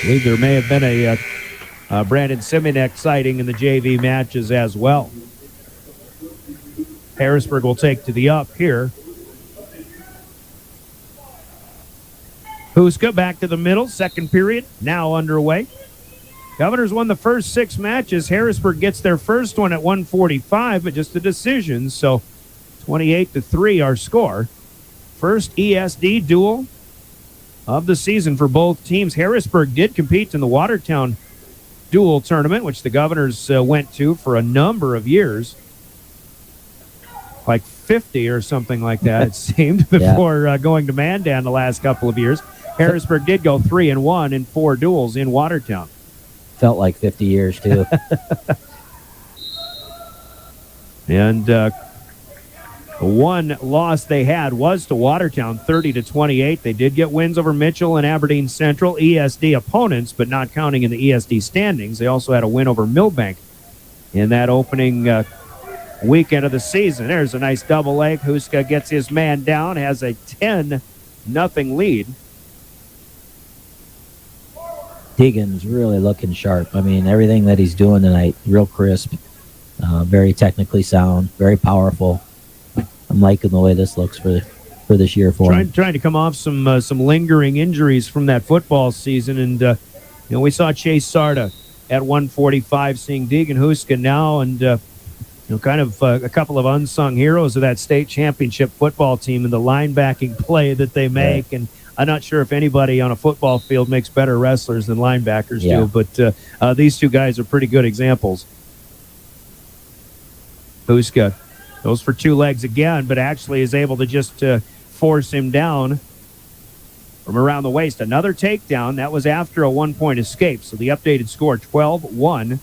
believe there may have been a Brandon Simonek sighting in the JV matches as well. Harrisburg will take to the up here. Huska back to the middle. Second period now underway. Governors won the first 6 matches. Harrisburg gets their first one at 145, but just a decision. So 28-3 our score. First ESD duel of the season for both teams. Harrisburg did compete in the Watertown dual tournament, which the Governors went to for a number of years. Like 50 or something like that, it seemed, before going to Mandan the last couple of years. Harrisburg did go 3-1 in 4 duels in Watertown. Felt like 50 years, too. And the one loss they had was to Watertown, 30-28. They did get wins over Mitchell and Aberdeen Central, ESD opponents, but not counting in the ESD standings. They also had a win over Millbank in that opening weekend of the season. There's a nice double leg. Huska gets his man down, has a 10-0 lead. Deegan's really looking sharp. I mean, everything that he's doing tonight, real crisp, very technically sound, very powerful. I'm liking the way this looks for this year for him. Trying to come off some lingering injuries from that football season, and we saw Chase Sarda at 145, seeing Deegan Huska now, and kind of a couple of unsung heroes of that state championship football team and the linebacking play that they make. Right. And I'm not sure if anybody on a football field makes better wrestlers than linebackers do, but these two guys are pretty good examples. Huska goes for 2 legs again, but actually is able to just force him down from around the waist. Another takedown. That was after a 1-point escape. So the updated score, 12-1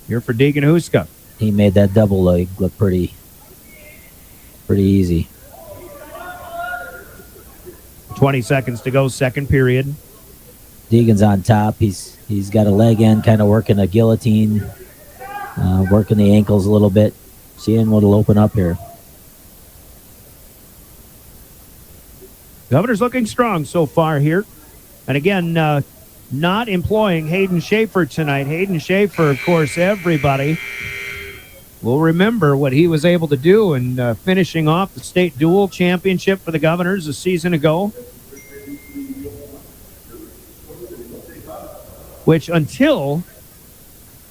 here for Deegan Huska. He made that double leg look pretty easy. 20 seconds to go, second period. Deegan's on top. He's got a leg in, kind of working a guillotine, working the ankles a little bit, seeing what'll open up here. Governors looking strong so far here. And again, not employing Hayden Schaefer tonight. Hayden Schaefer, of course, everybody will remember what he was able to do in finishing off the state dual championship for the Governors a season ago. Which, until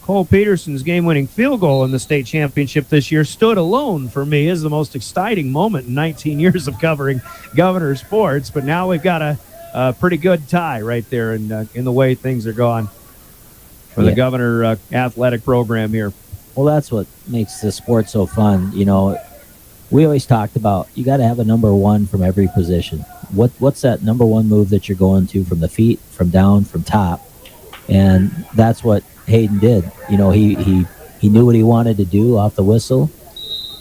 Cole Peterson's game-winning field goal in the state championship this year, stood alone for me as the most exciting moment in 19 years of covering Governor sports. But now we've got a pretty good tie right there in the way things are going for the Governor athletic program here. Well, that's what makes the sport so fun. We always talked about you got to have a number one from every position. What's that number one move that you're going to from the feet, from down, from top? And that's what Hayden did. He knew what he wanted to do off the whistle.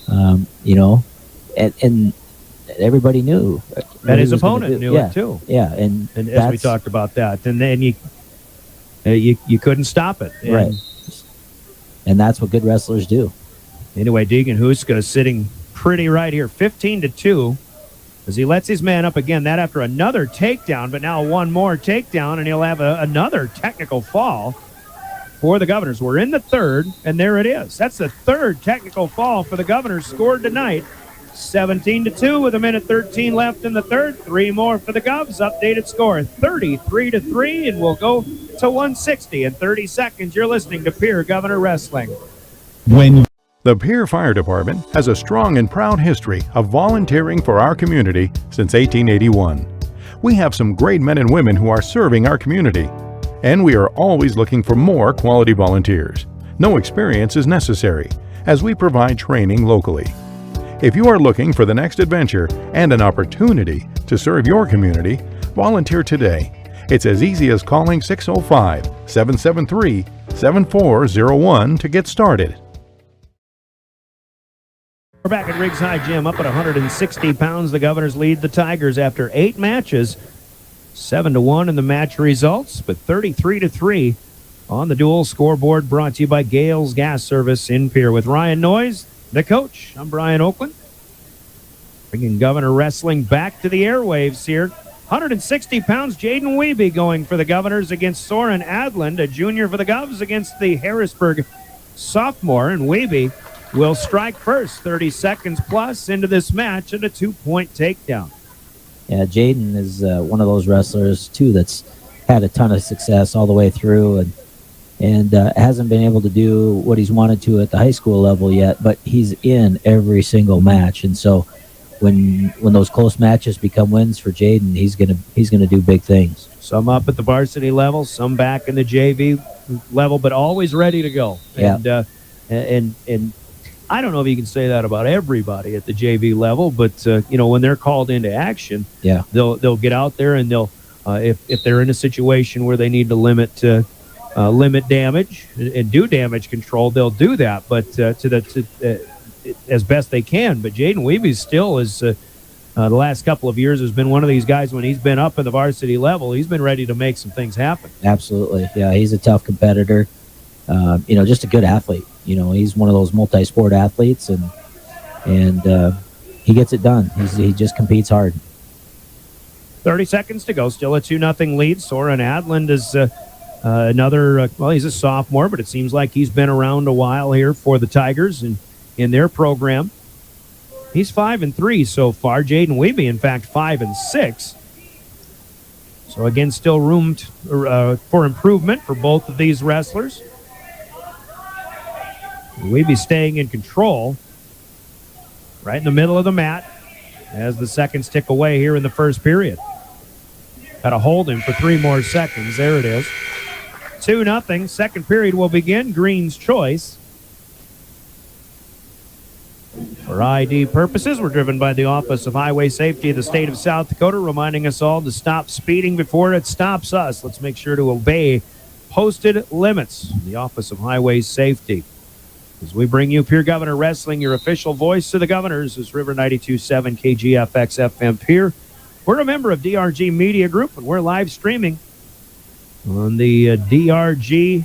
And everybody knew. And his opponent knew it too. Yeah, and as we talked about that, and then you couldn't stop it. Right. And that's what good wrestlers do. Anyway, Deegan Huska sitting pretty right here, 15-2, as he lets his man up again. That after another takedown, but now one more takedown, and he'll have another technical fall for the Governors. We're in the third, and there it is. That's the third technical fall for the Governors scored tonight. 17-2 with 1:13 left in the third. 3 more for the Govs. Updated score 33-3, and we'll go to 160 in 30 seconds. You're listening to Pierre Governor Wrestling. The Pierre Fire Department has a strong and proud history of volunteering for our community since 1881. We have some great men and women who are serving our community, and we are always looking for more quality volunteers. No experience is necessary, as we provide training locally. If you are looking for the next adventure and an opportunity to serve your community, volunteer today. It's as easy as calling 605-773-7401 to get started. We're back at Riggs High Gym, up at 160 pounds. The Governors lead the Tigers after 8 matches. 7-1 in the match results, but 33-3 on the dual scoreboard, brought to you by Gales Gas Service in Pierre. With Ryan Noyes, the coach, I'm Brian Oakland. Bringing Governor Wrestling back to the airwaves here 160 pounds, Jaden Wiebe going for the Governors against Soren Adland, a junior for the Govs against the Harrisburg sophomore. And Wiebe will strike first, 30 seconds plus into this match and a 2-point takedown. Yeah, Jaden is one of those wrestlers, too, that's had a ton of success all the way through and hasn't been able to do what he's wanted to at the high school level yet, but he's in every single match. And so when those close matches become wins for Jaden, he's gonna do big things. Some up at the varsity level, some back in the JV level, but always ready to go. Yeah. And I don't know if you can say that about everybody at the JV level, but when they're called into action, yeah, they'll get out there and they'll if they're in a situation where they need to limit damage and do damage control, they'll do that. But as best they can. But Jaden Wiebe still is the last couple of years has been one of these guys when he's been up in the varsity level, he's been ready to make some things happen. Absolutely, yeah, he's a tough competitor. Just a good athlete. He's one of those multi-sport athletes, and he gets it done. He just competes hard. 30 seconds to go. Still a 2-0 lead. Soren Adland is another. He's a sophomore, but it seems like he's been around a while here for the Tigers and in their program. He's 5-3 so far. Jaden Wiebe, in fact, 5-6. So again, still room for improvement for both of these wrestlers. Wiebe staying in control right in the middle of the mat as the seconds tick away here in the first period. Got to hold him for 3 more seconds. There it is. 2-0. Second period will begin. Green's choice. For ID purposes, we're driven by the Office of Highway Safety of the state of South Dakota, reminding us all to stop speeding before it stops us. Let's make sure to obey posted limits. The Office of Highway Safety. As we bring you Pierre Governor Wrestling, your official voice to the Governors is River 92.7 KGFX FM Pierre. We're a member of DRG Media Group, and we're live streaming on the DRGnews.com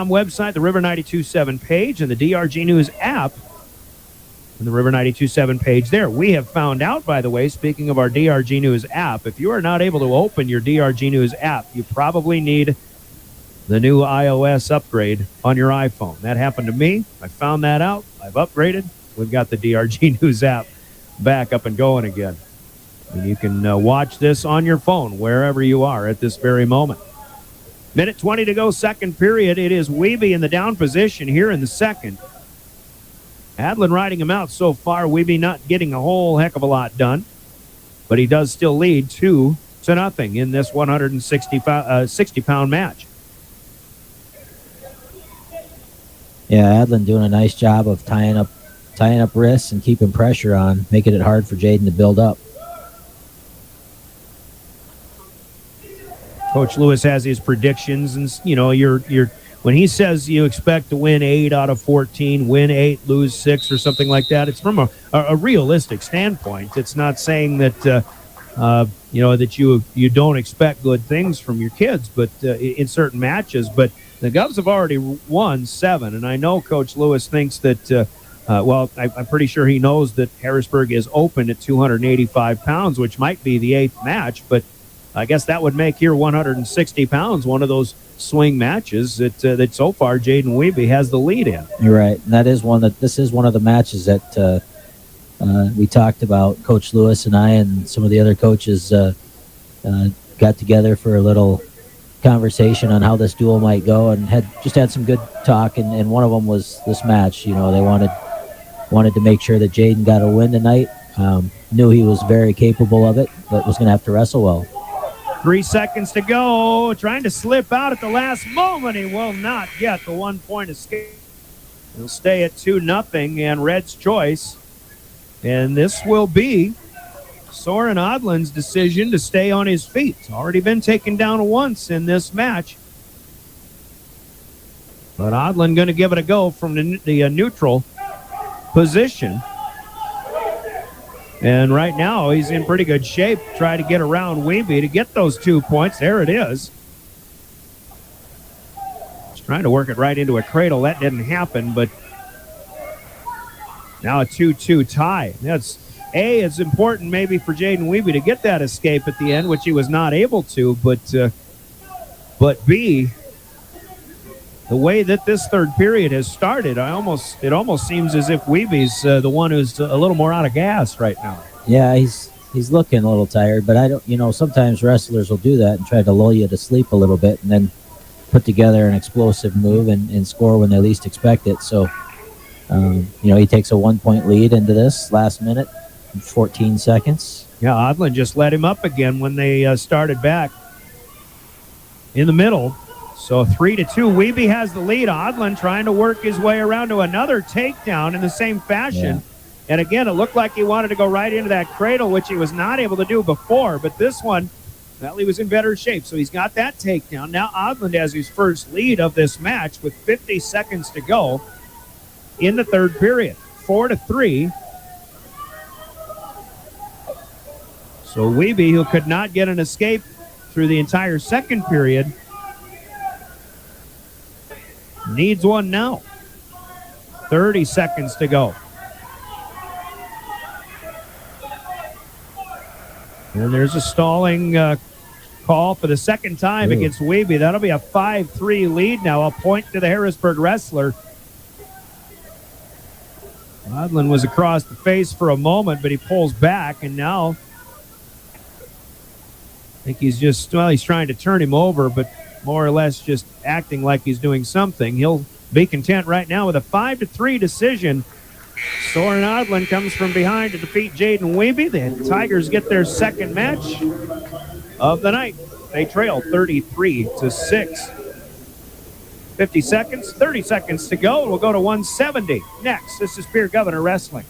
website, the River 92.7 page, and the DRG News app, and the River 92.7 page there. We have found out, by the way, speaking of our DRG News app, if you are not able to open your DRG News app, you probably need the new iOS upgrade on your iPhone. That happened to me. I found that out. I've upgraded. We've got the DRG News app back up and going again. And you can watch this on your phone wherever you are at this very moment. Minute 20 to go, second period. It is Wiebe in the down position here in the second. Adland riding him out so far. Wiebe not getting a whole heck of a lot done, but he does still lead 2-0 in this 60-pound match. Yeah, Adland doing a nice job of tying up wrists and keeping pressure on, making it hard for Jaden to build up. Coach Lewis has his predictions, and you're when he says you expect to win 8 out of 14, win 8, lose 6, or something like that, it's from a realistic standpoint. It's not saying that that you don't expect good things from your kids, but in certain matches. But the Govs have already won 7, and I know Coach Lewis thinks that. I'm pretty sure he knows that Harrisburg is open at 285 pounds, which might be the 8th match, but I guess that would make here 160 pounds one of those swing matches that so far Jaden Wiebe has the lead in. You're right. And this is one of the matches that we talked about. Coach Lewis and I and some of the other coaches got together for a little conversation on how this duel might go, and had some good talk, and one of them was this match. They wanted to make sure that Jaden got a win tonight. Knew he was very capable of it, but was going to have to wrestle well. 3 seconds to go. Trying to slip out at the last moment. He will not get the 1-point escape. He'll stay at 2-0 and Red's choice. And this will be Soren Adland's decision to stay on his feet. It's already been taken down once in this match. But Adland going to give it a go from the neutral position. And right now, he's in pretty good shape. Try to get around Wiebe to get those 2 points. There it is. He's trying to work it right into a cradle. That didn't happen, but now a 2-2 tie. A, it's important maybe for Jaden Weeby to get that escape at the end, which he was not able to, but B, the way that this third period has started, it almost seems as if Weeby's the one who's a little more out of gas right now. Yeah, he's looking a little tired, but I don't. Sometimes wrestlers will do that and try to lull you to sleep a little bit, and then put together an explosive move and score when they least expect it. So, he takes a 1-point lead into this last minute, 14 seconds. Yeah, Odlin just let him up again when they started back in the middle. So 3-2, Weeby has the lead. Odlin trying to work his way around to another takedown in the same fashion. Yeah. And again, it looked like he wanted to go right into that cradle, which he was not able to do before. But this one, well, he was in better shape. So he's got that takedown. Now Odlin has his first lead of this match with 50 seconds to go in the third period. 4-3. So Weeby, who could not get an escape through the entire second period, needs one now. 30 seconds to go. And there's a stalling call for the second time against Weeby. That'll be a 5-3 lead now, a point to the Harrisburg wrestler. Odlin was across the face for a moment, but he pulls back, and now I think he's trying to turn him over, but more or less just acting like he's doing something. He'll be content right now with a 5-3 decision. Soren Odlin comes from behind to defeat Jaden Weeby. The Tigers get their second match of the night. They trail 33-6. 30 seconds to go. We'll go to 170. Next, this is Pierre Governor Wrestling.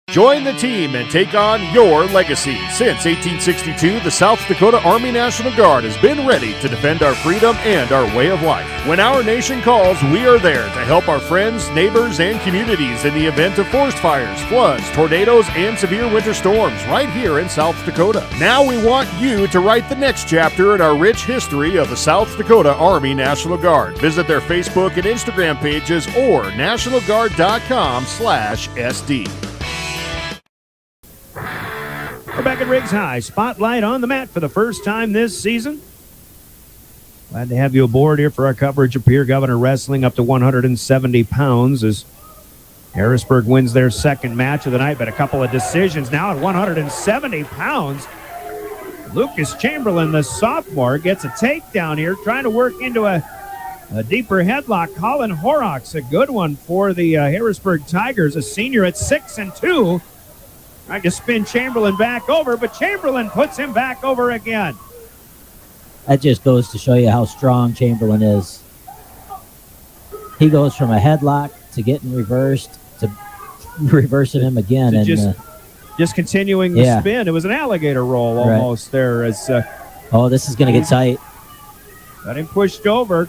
Join the team and take on your legacy. Since 1862, the South Dakota Army National Guard has been ready to defend our freedom and our way of life. When our nation calls, we are there to help our friends, neighbors, and communities in the event of forest fires, floods, tornadoes, and severe winter storms right here in South Dakota. Now we want you to write the next chapter in our rich history of the South Dakota Army National Guard. Visit their Facebook and Instagram pages or nationalguard.com/SD. We're back at Riggs High. Spotlight on the mat for the first time this season. Glad to have you aboard here for our coverage of Pierre Governor Wrestling up to 170 pounds as Harrisburg wins their second match of the night, but a couple of decisions now at 170 pounds. Lucas Chamberlain, the sophomore, gets a takedown here, trying to work into a deeper headlock. Colin Horrocks, a good one for the Harrisburg Tigers, a senior at 6-2. Trying to spin Chamberlain back over, but Chamberlain puts him back over again. That just goes to show you how strong Chamberlain is. He goes from a headlock to getting reversed to reversing him again. And just continuing the spin. It was an alligator roll almost there. As this is going to get tight. Got him pushed over.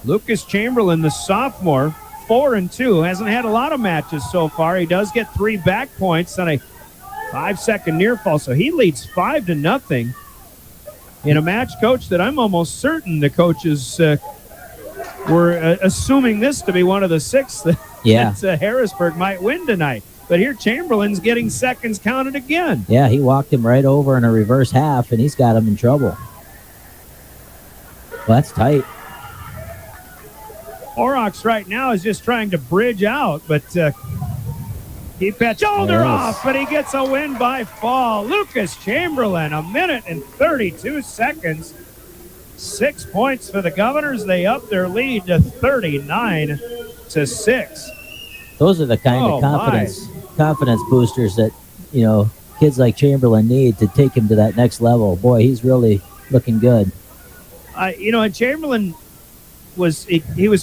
Lucas Chamberlain, the sophomore, 4-2, hasn't had a lot of matches so far. He does get 3 back points on a 5-second near fall, so he leads 5-0 in a match, Coach, that I'm almost certain the coaches were assuming this to be one of the 6 that Harrisburg might win tonight. But here Chamberlain's getting seconds counted again. Yeah, he walked him right over in a reverse half, and he's got him in trouble. Well, that's tight. Horrocks right now is just trying to bridge out, but keep that shoulder off, but he gets a win by fall. Lucas Chamberlain, 1 minute and 32 seconds. 6 points for the Governors. They up their lead to 39-6. Those are the kind of confidence boosters that, kids like Chamberlain need to take him to that next level. Boy, he's really looking good. And Chamberlain was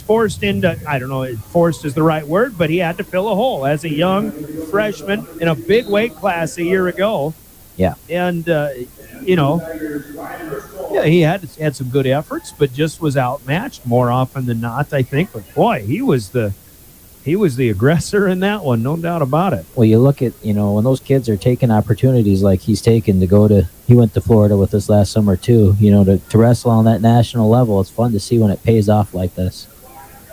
forced into, I don't know if forced is the right word, but he had to fill a hole as a young freshman in a big weight class a year ago. Yeah. And, he had some good efforts, but just was outmatched more often than not, I think. But, boy, he was the aggressor in that one, no doubt about it. Well, you look at, when those kids are taking opportunities like he's taken he went to Florida with us last summer too, to wrestle on that national level. It's fun to see when it pays off like this.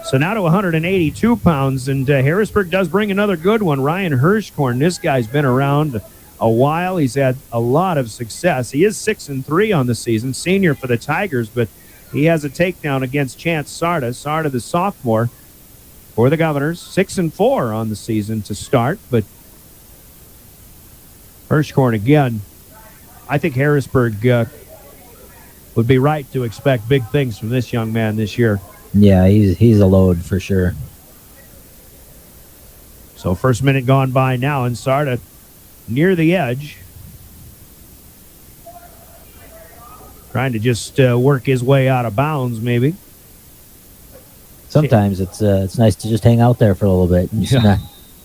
So now to 182 pounds, and Harrisburg does bring another good one. Ryan Hirschkorn, this guy's been around a while. He's had a lot of success. He is 6-3 on the season, senior for the Tigers, but he has a takedown against Chance Sarda. Sarda, the sophomore for the Governors, 6-4 on the season to start, but Hirschkorn again. I think Harrisburg would be right to expect big things from this young man this year. Yeah, he's a load for sure. So first minute gone by now, and Sarda near the edge, trying to just work his way out of bounds, maybe. Sometimes it's nice to just hang out there for a little bit and just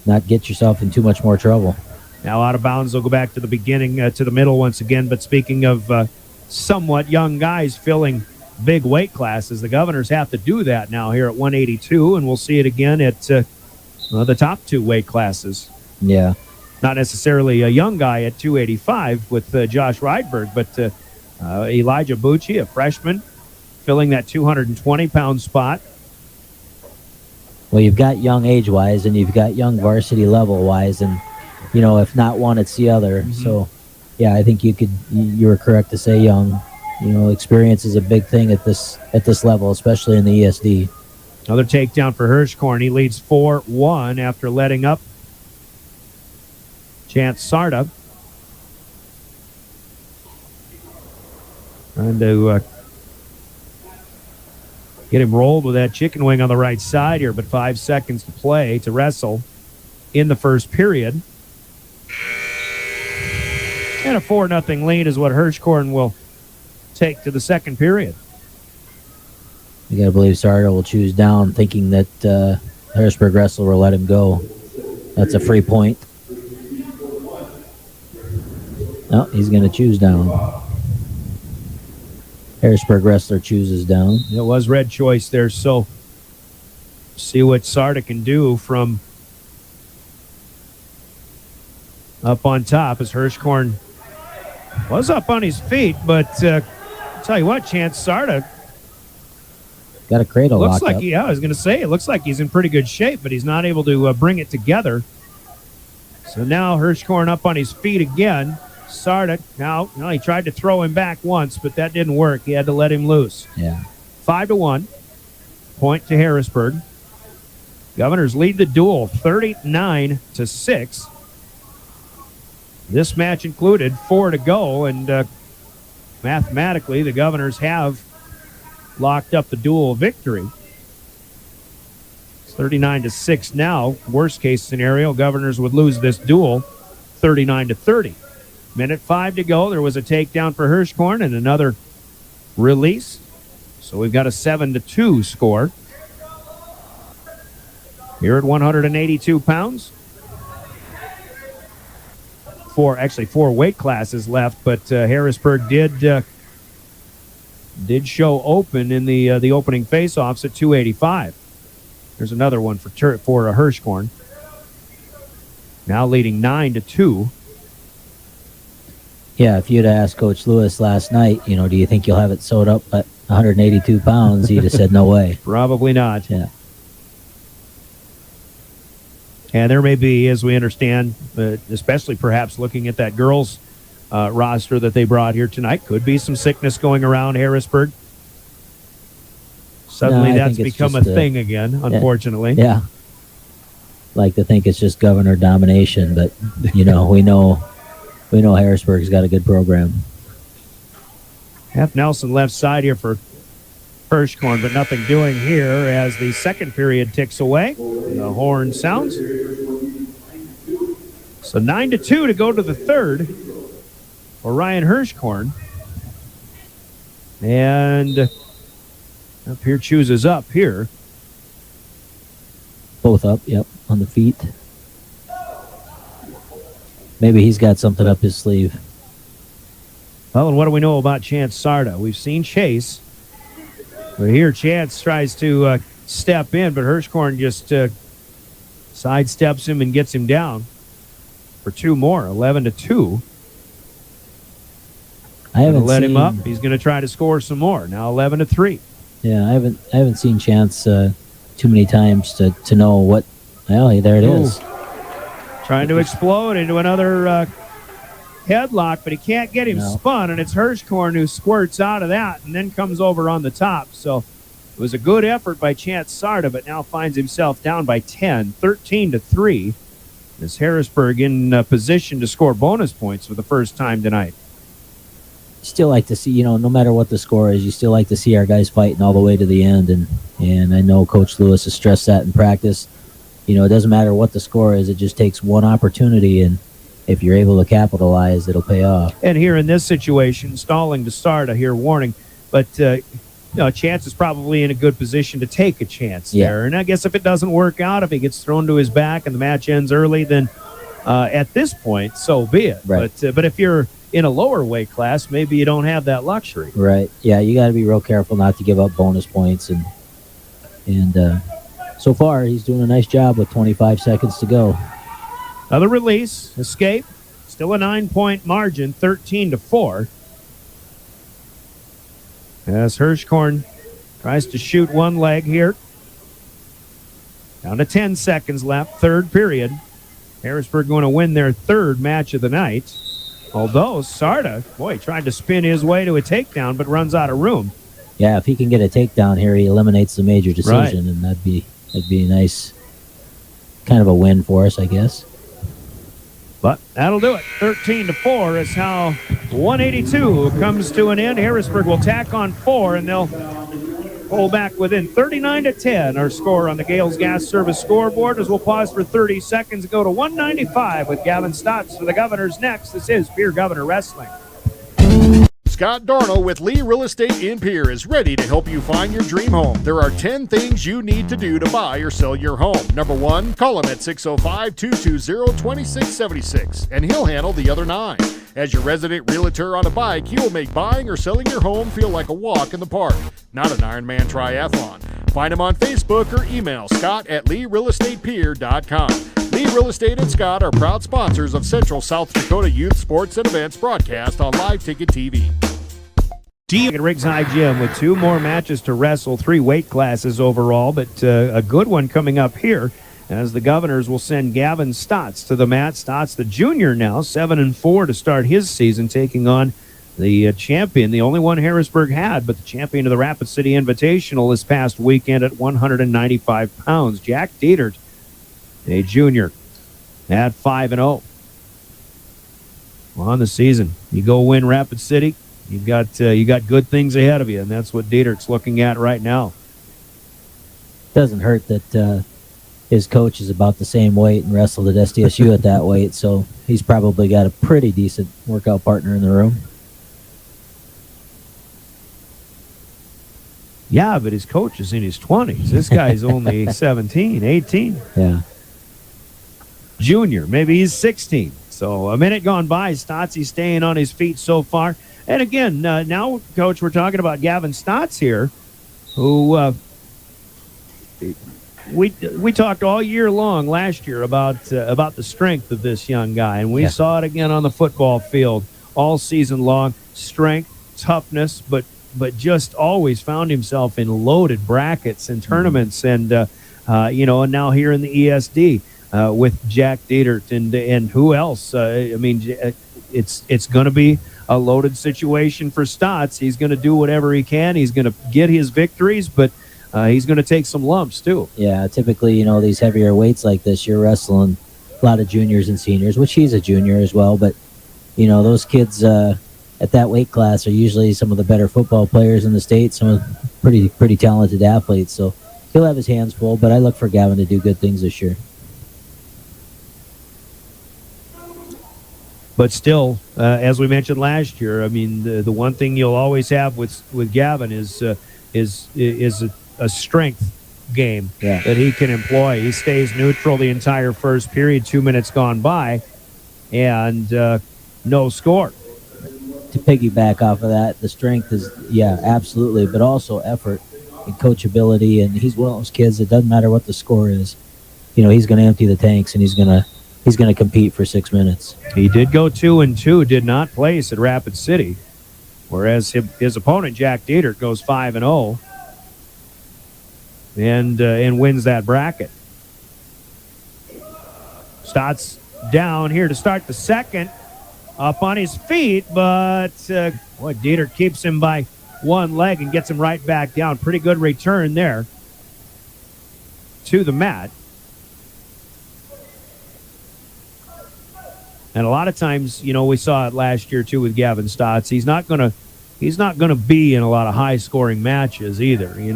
not get yourself in too much more trouble. Now out of bounds, they'll go back to the beginning, to the middle once again. But speaking of somewhat young guys filling big weight classes, the Governors have to do that now here at 182, and we'll see it again at the top two weight classes. Yeah. Not necessarily a young guy at 285 with Josh Rydberg, but Elijah Bucci, a freshman, filling that 220-pound spot. Well, you've got young age-wise, and you've got young varsity level-wise, and, you know, if not one, it's the other. Mm-hmm. So, yeah, I think you were correct to say young. You know, experience is a big thing at this level, especially in the ESD. Another takedown for Hirschkorn. He leads 4-1 after letting up Chance Sarda. Trying to get him rolled with that chicken wing on the right side here, but 5 seconds to play to wrestle in the first period. And a 4-0 lead is what Hirschkorn will take to the second period. You got to believe Sarda will choose down, thinking that Harrisburg wrestler will let him go. That's a free point. No, he's going to choose down. Harrisburg wrestler chooses down. It was red choice there, so see what Sarda can do from up on top, as Hirschkorn was up on his feet, but I'll tell you what, Chance Sarda got a cradle looks locked like up. Yeah, I was going to say, it looks like he's in pretty good shape, but he's not able to bring it together. So now Hirschkorn up on his feet again. Sarda, now he tried to throw him back once, but that didn't work. He had to let him loose. Yeah. 5-1. Point to Harrisburg. Governors lead the duel 39-6. This match included 4 to go, and mathematically the Governors have locked up the duel victory. It's 39-6 now. Worst case scenario, Governors would lose this duel 39-30. Minute 5 to go. There was a takedown for Hirschkorn and another release. So we've got a 7-2 score. Here at 182 pounds. Four weight classes left, but Harrisburg did show open in the opening face-offs at 285. There's another one for Hirschkorn. Now leading 9-2. Yeah, if you'd asked Coach Lewis last night, do you think you'll have it sewed up at 182 pounds, he'd have said no way. Probably not. Yeah. And there may be, as we understand, especially perhaps looking at that girls' roster that they brought here tonight, could be some sickness going around Harrisburg. Suddenly that's become a thing again, unfortunately. Yeah. Like to think it's just Governor domination, but, we know Harrisburg's got a good program. Half Nelson left side here for Hirschkorn, but nothing doing here as the second period ticks away. The horn sounds. So 9-2 to go to the third for Ryan Hirschkorn. And up here chooses up here. Both up, yep, on the feet. Maybe he's got something up his sleeve. Well, and what do we know about Chance Sarda? We've seen Chase. But here Chance tries to step in, but Hirschkorn just sidesteps him and gets him down for 2 more, 11-2. I haven't let seen him up. He's going to try to score some more. Now 11-3. Yeah, I haven't seen Chance too many times to know what. Well, there it is. Trying to explode into another headlock, but he can't get him spun, and it's Hirschkorn who squirts out of that and then comes over on the top. So it was a good effort by Chance Sarda, but now finds himself down by 10, 13-3. As Harrisburg in position to score bonus points for the first time tonight. Still like to see, no matter what the score is, you still like to see our guys fighting all the way to the end. And I know Coach Lewis has stressed that in practice. It doesn't matter what the score is. It just takes one opportunity, and if you're able to capitalize, it'll pay off. And here in this situation, stalling to start, I hear warning, but Chance is probably in a good position to take a chance there. And I guess if it doesn't work out, if he gets thrown to his back and the match ends early, then at this point, so be it. Right. But if you're in a lower weight class, maybe you don't have that luxury. Right. Yeah, you got to be real careful not to give up bonus points. And so far, he's doing a nice job with 25 seconds to go. Another release, escape, still a 9-point margin, 13-4. As Hirschkorn tries to shoot one leg here. Down to 10 seconds left, third period. Harrisburg going to win their third match of the night. Although Sarda, tried to spin his way to a takedown, but runs out of room. Yeah, if he can get a takedown here, he eliminates the major decision, and that'd be a nice kind of a win for us, I guess. But that'll do it. 13-4 is how 182 comes to an end. Harrisburg will tack on 4, and they'll pull back within 39-10. Our score on the Gales Gas Service scoreboard as we'll pause for 30 seconds and go to 195 with Gavin Stotts for the Governors next. This is Pierre Governor Wrestling. Scott Darno with Lee Real Estate in Pierre is ready to help you find your dream home. There are 10 things you need to do to buy or sell your home. Number 1, call him at 605-220-2676, and he'll handle the other 9. As your resident realtor on a bike, he will make buying or selling your home feel like a walk in the park, not an Ironman triathlon. Find him on Facebook or email scott@LeeRealEstatePierre.com. Lee Real Estate and Scott are proud sponsors of Central South Dakota Youth Sports and Events broadcast on Live Ticket TV. At Riggs High Gym with 2 more matches to wrestle, 3 weight classes overall, but a good one coming up here as the Governors will send Gavin Stotts to the mat. Stotts, the junior now, 7-4 to start his season, taking on the champion, the only one Harrisburg had, but the champion of the Rapid City Invitational this past weekend at 195 pounds. Jack Dietert, a junior, at 5-0 on the season. You go win Rapid City, you got good things ahead of you, and that's what Dietert's looking at right now. Doesn't hurt that his coach is about the same weight and wrestled at SDSU at that weight, so he's probably got a pretty decent workout partner in the room. Yeah, but his coach is in his 20s. This guy's only 17, 18. Yeah. Junior, maybe he's 16. So a minute gone by, Stotts staying on his feet so far. And again, now, Coach, we're talking about Gavin Stotts here, who we talked all year long last year about the strength of this young guy, and we saw it again on the football field all season long. Strength, toughness, but just always found himself in loaded brackets and tournaments, and and now here in the ESD with Jack Dietert and who else? It's going to be a loaded situation for Stotts. He's going to do whatever he can. He's going to get his victories, but he's going to take some lumps too. Yeah, typically, these heavier weights like this, you're wrestling a lot of juniors and seniors, which he's a junior as well. But, those kids at that weight class are usually some of the better football players in the state, some of the pretty talented athletes. So he'll have his hands full, but I look for Gavin to do good things this year. But still, as we mentioned last year, the one thing you'll always have with Gavin is a strength game that he can employ. He stays neutral the entire first period, 2 minutes gone by, and no score. To piggyback off of that, the strength is, absolutely, but also effort and coachability, and he's one of those kids that doesn't matter what the score is. He's going to empty the tanks, and he's going to compete for 6 minutes. He did go 2-2, did not place at Rapid City, whereas his opponent, Jack Dietert, goes 5-0. and wins that bracket. Stotts down here to start the second, up on his feet, but Dieter keeps him by one leg and gets him right back down. Pretty good return there to the mat. And a lot of times, we saw it last year too with Gavin Stotts. He's not gonna be in a lot of high scoring matches either. He's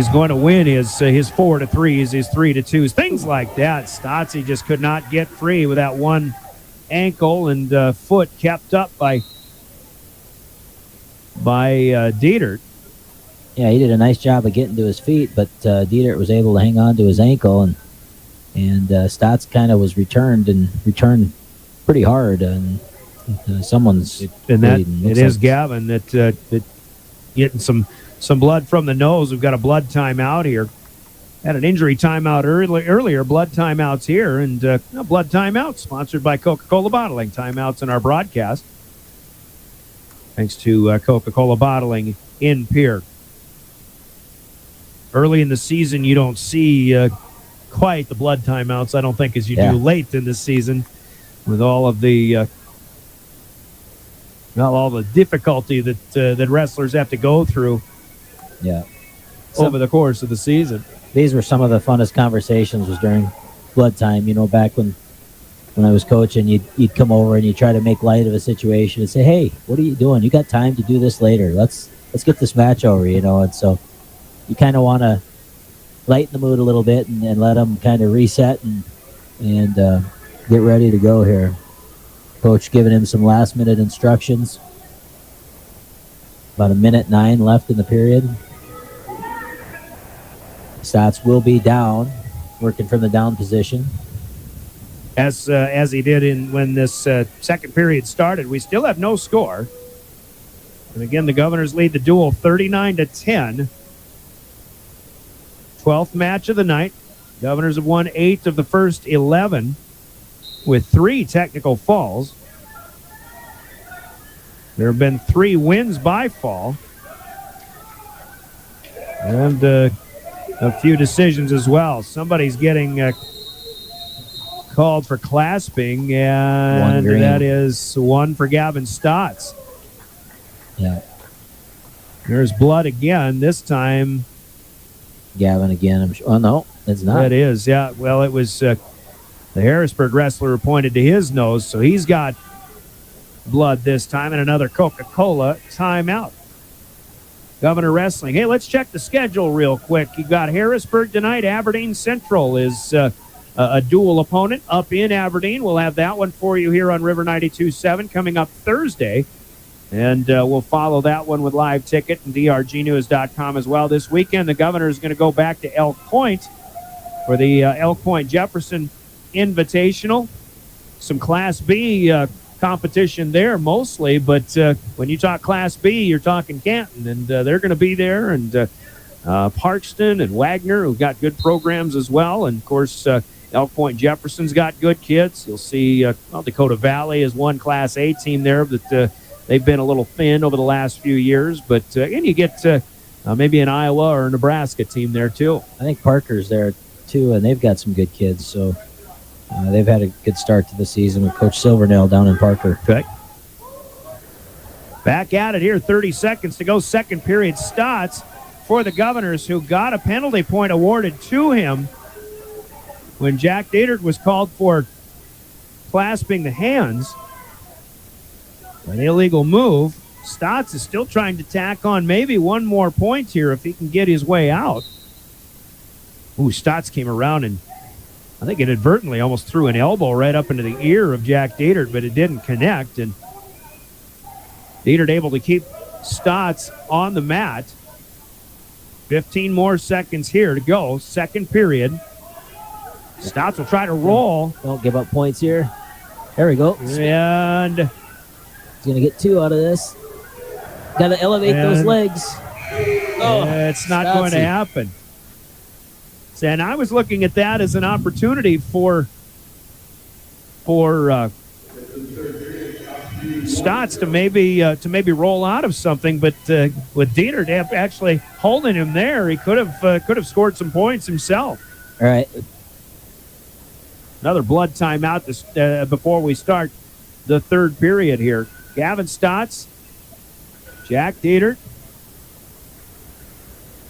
going to win his 4-3s, his 3-2s, things like that. Stotts, he just could not get free with that one ankle and foot kept up by Dieter. Yeah, he did a nice job of getting to his feet, but Dieter was able to hang on to his ankle, and Stotts kind of was returned pretty hard, and someone's bleeding. It is Gavin that getting some blood from the nose. We've got a blood timeout here. Had an injury timeout earlier. Blood timeouts here, and blood timeout sponsored by Coca-Cola Bottling. Timeouts in our broadcast. Thanks to Coca-Cola Bottling in Pierre. Early in the season, you don't see quite the blood timeouts, I don't think, as you do late in the season, with all of the difficulty that wrestlers have to go through. Yeah. Over the course of the season. These were some of the funnest conversations was during blood time. Back when I was coaching, you'd come over and you try to make light of a situation and say, "Hey, what are you doing? You got time to do this later. Let's get this match over," And so you kind of want to lighten the mood a little bit and let them kind of reset and get ready to go here. Coach giving him some last-minute instructions. About 1:09 left in the period. Stotts will be down, working from the down position. As he did when this second period started. We still have no score. And again, the Governors lead the duel 39-10. 12th match of the night. Governors have won 8 of the first 11 with 3 technical falls. There have been 3 wins by fall. And a few decisions as well. Somebody's getting called for clasping, and that is one for Gavin Stotts. Yeah. There's blood again. This time, Gavin again. I'm sure. Oh no, it's not. That is, yeah. Well, it was the Harrisburg wrestler who pointed to his nose, so he's got blood this time, and another Coca-Cola timeout. Governor Wrestling. Hey, let's check the schedule real quick. You got Harrisburg tonight. Aberdeen Central is a dual opponent up in Aberdeen. We'll have that one for you here on River 92.7 coming up Thursday. And we'll follow that one with live ticket and drgnews.com as well. This weekend, the Governor is going to go back to Elk Point for the Elk Point Jefferson Invitational. Some Class B competition there mostly, but when you talk Class B, you're talking Canton, and they're going to be there, and Parkston and Wagner, who've got good programs as well, and of course Elk Point Jefferson's got good kids. You'll see Dakota Valley is one Class A team there, but they've been a little thin over the last few years, but and you get maybe an Iowa or a Nebraska team there too. I think Parker's there too, and they've got some good kids, so they've had a good start to the season with Coach Silvernail down in Parker. Okay. Back at it here, 30 seconds to go. Second period. Stotts for the Governors, who got a penalty point awarded to him when Jack Dieter was called for clasping the hands. An illegal move. Stotts is still trying to tack on maybe one more point here if he can get his way out. Ooh, Stotts came around and I think inadvertently almost threw an elbow right up into the ear of Jack Dieter, but it didn't connect. And Dieter able to keep Stotts on the mat. 15 more seconds here to go. Second period. Stotts will try to roll. Don't give up points here. There we go. And he's going to get 2 out of this. Got to elevate those legs. Oh, it's not going to happen. And I was looking at that as an opportunity for Stotts to maybe roll out of something, but with Dietert actually holding him there, he could have scored some points himself. All right. Another blood timeout before we start the third period here. Gavin Stotts, Jack Dietert.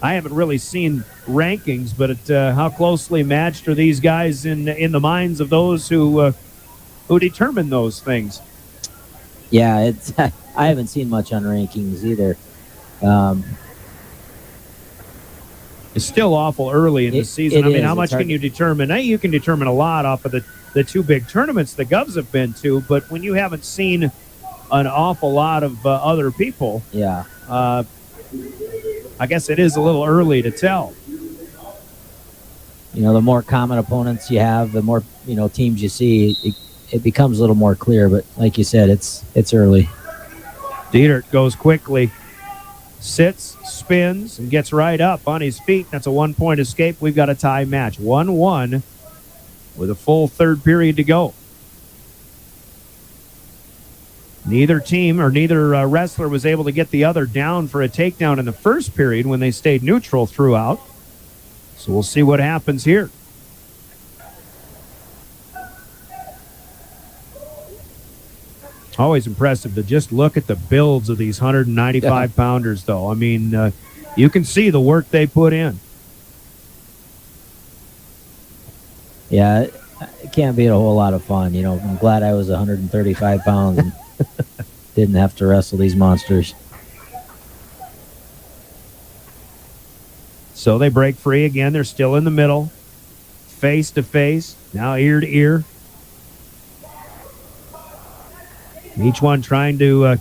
I haven't really seen rankings, but how closely matched are these guys in the minds of those who determine those things? Yeah, I haven't seen much on rankings either. It's still awful early in the season. I mean, how much can you determine? You can determine a lot off of the two big tournaments the Govs have been to, but when you haven't seen an awful lot of other people, yeah, I guess it is a little early to tell. You know, the more common opponents you have, the more teams you see, it becomes a little more clear. But like you said, it's early. Dietert goes quickly, sits, spins, and gets right up on his feet. That's a 1-point escape. We've got a tie match, 1-1, with a full third period to go. Neither team or neither wrestler was able to get the other down for a takedown in the first period when they stayed neutral throughout. So we'll see what happens here. Always impressive to just look at the builds of these 195-pounders, though. I mean, you can see the work they put in. Yeah, it can't be a whole lot of fun. You know, I'm glad I was 135 pounds and didn't have to wrestle these monsters. So they break free again. They're still in the middle. Face to face. Now ear to ear. Each one trying to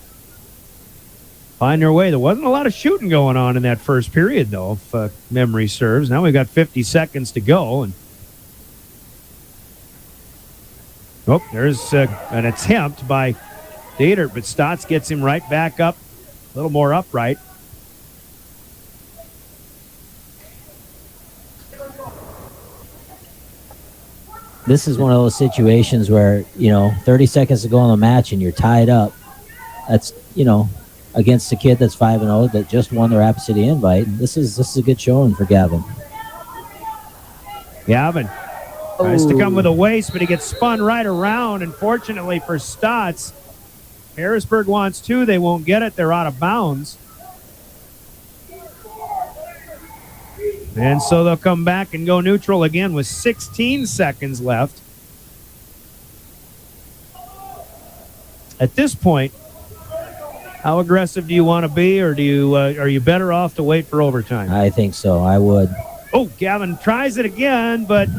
find their way. There wasn't a lot of shooting going on in that first period, though, if memory serves. Now we've got 50 seconds to go. And there's an attempt by Dietert, but Stotts gets him right back up, a little more upright. This is one of those situations where, 30 seconds to go in the match and you're tied up. That's, against a kid that's 5-0 that just won the Rapid City invite. This is a good showing for Gavin. Gavin tries to come with a waist, but he gets spun right around. And fortunately for Stotts, Harrisburg wants two. They won't get it. They're out of bounds. And so they'll come back and go neutral again with 16 seconds left. At this point, how aggressive do you want to be, or are you better off to wait for overtime? I think so. I would. Oh, Gavin tries it again, but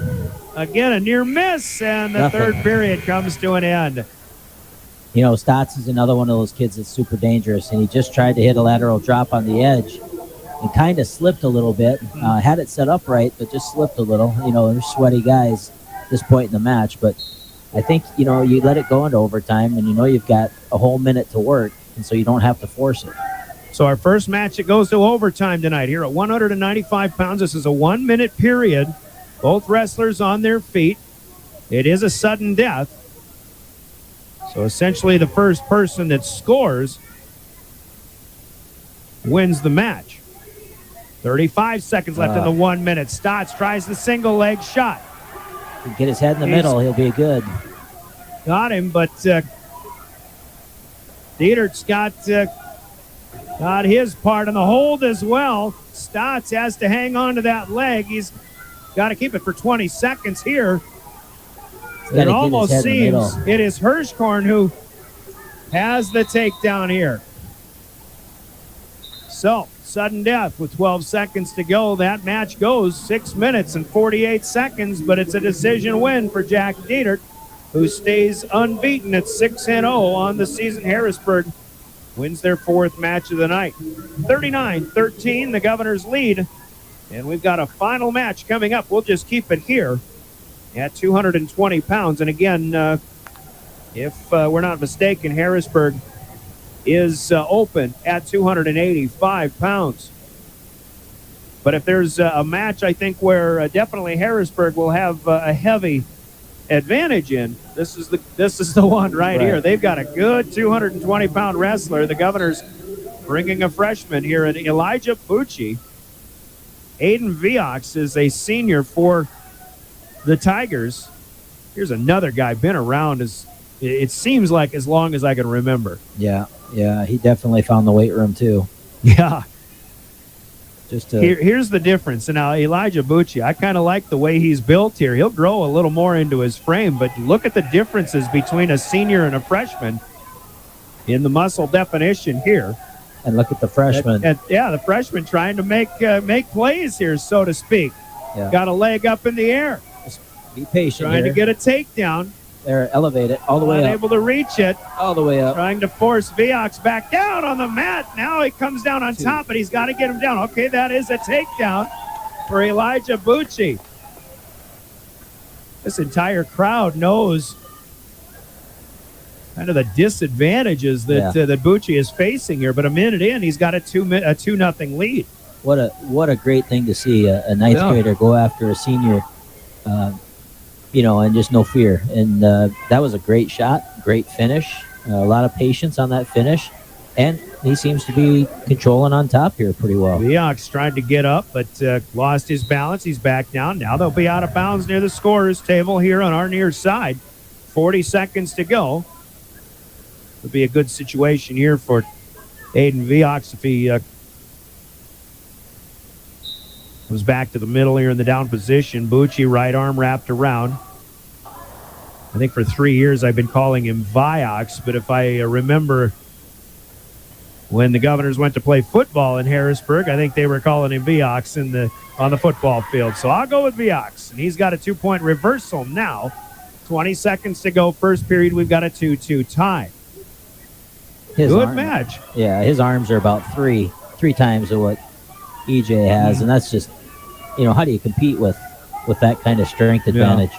again a near miss, and the third period comes to an end. Stotts is another one of those kids that's super dangerous, and he just tried to hit a lateral drop on the edge and kind of slipped a little bit. Had it set up right, but just slipped a little. They're sweaty guys at this point in the match, but I think, you let it go into overtime, and you've got a whole minute to work, and so you don't have to force it. So our first match, it goes to overtime tonight here at 195 pounds. This is a 1-minute period. Both wrestlers on their feet. It is a sudden death. So essentially the first person that scores wins the match. 35 seconds left in the 1 minute. Stotts tries the single leg shot. Get his head in the middle, he'll be good. Got him, but Dietert's got his part on the hold as well. Stotts has to hang on to that leg. He's got to keep it for 20 seconds here. It almost seems it is Hirschkorn who has the takedown here. So, sudden death with 12 seconds to go. That match goes 6 minutes and 48 seconds, but it's a decision win for Jack Dietert, who stays unbeaten at 6-0 on the season. Harrisburg wins their fourth match of the night. 39-13, the Governors lead, and we've got a final match coming up. We'll just keep it here at 220 pounds. And again, if we're not mistaken, Harrisburg is open at 285 pounds. But if there's a match, I think, where definitely Harrisburg will have a heavy advantage in. This is the one right here. They've got a good 220-pound wrestler. The Governors bringing a freshman here in Elijah Bucci. Aiden Viox is a senior for the Tigers. Here's another guy, been around it seems like as long as I can remember. Yeah, he definitely found the weight room too. Yeah. Just here's the difference. And now Elijah Bucci, I kind of like the way he's built here. He'll grow a little more into his frame, but look at the differences between a senior and a freshman in the muscle definition here. And look at the freshman. The freshman trying to make plays here, so to speak. Yeah. Got a leg up in the air. Just be patient. Trying to get a takedown. There, elevate it all the way up. Unable to reach it. All the way up. Trying to force Viox back down on the mat. Now he comes down on top, but he's got to get him down. Okay, that is a takedown for Elijah Bucci. This entire crowd knows kind of the disadvantages that Bucci is facing here. But a minute in, he's got a 2-0 lead. What a great thing to see a ninth grader go after a senior. And just no fear. And that was a great shot, great finish, a lot of patience on that finish. And he seems to be controlling on top here pretty well. Viox tried to get up, but lost his balance. He's back down. Now they'll be out of bounds near the scorer's table here on our near side. 40 seconds to go. It'll be a good situation here for Aiden Viox if he comes back to the middle here in the down position. Bucci, right arm wrapped around. I think for 3 years I've been calling him Viox, but if I remember when the Governors went to play football in Harrisburg, I think they were calling him Viox on the football field. So I'll go with Viox, and he's got a 2-point reversal now. 20 seconds to go. First period, we've got a 2-2 tie. Good match. Yeah, his arms are about three times of what EJ has, and that's just, how do you compete with that kind of strength advantage?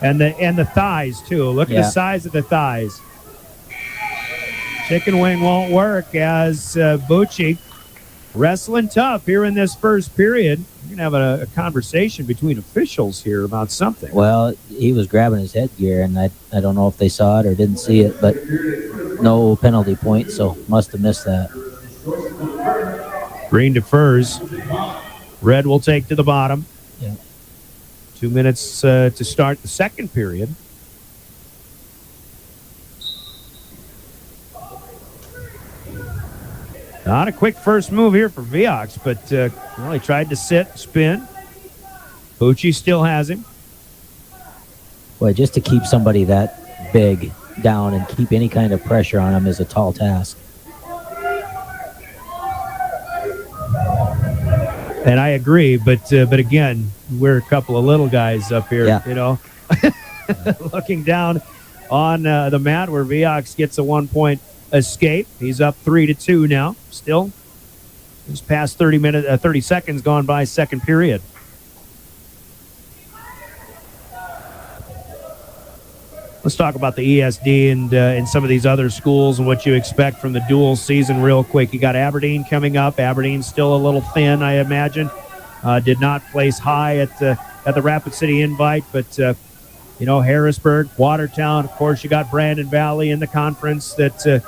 And the thighs too. Look at the size of the thighs. Chicken wing won't work as Bucci wrestling tough here in this first period. We're gonna have a conversation between officials here about something. Well, he was grabbing his headgear, and I don't know if they saw it or didn't see it, but no penalty point, so must have missed that. Green defers. Red will take to the bottom. Yeah. 2 minutes to start the second period. Not a quick first move here for Viox, but he tried to sit, spin. Bucci still has him. Boy, just to keep somebody that big down and keep any kind of pressure on him is a tall task. And I agree, but again, we're a couple of little guys up here, looking down on the mat where Viox gets a 1-point escape. He's up 3-2 now. Still, just past 30 seconds gone by second period. Let's talk about the ESD and some of these other schools and what you expect from the dual season real quick. You got Aberdeen coming up. Aberdeen's still a little thin, I imagine. Did not place high at the Rapid City invite, but Harrisburg, Watertown. Of course, you got Brandon Valley in the conference that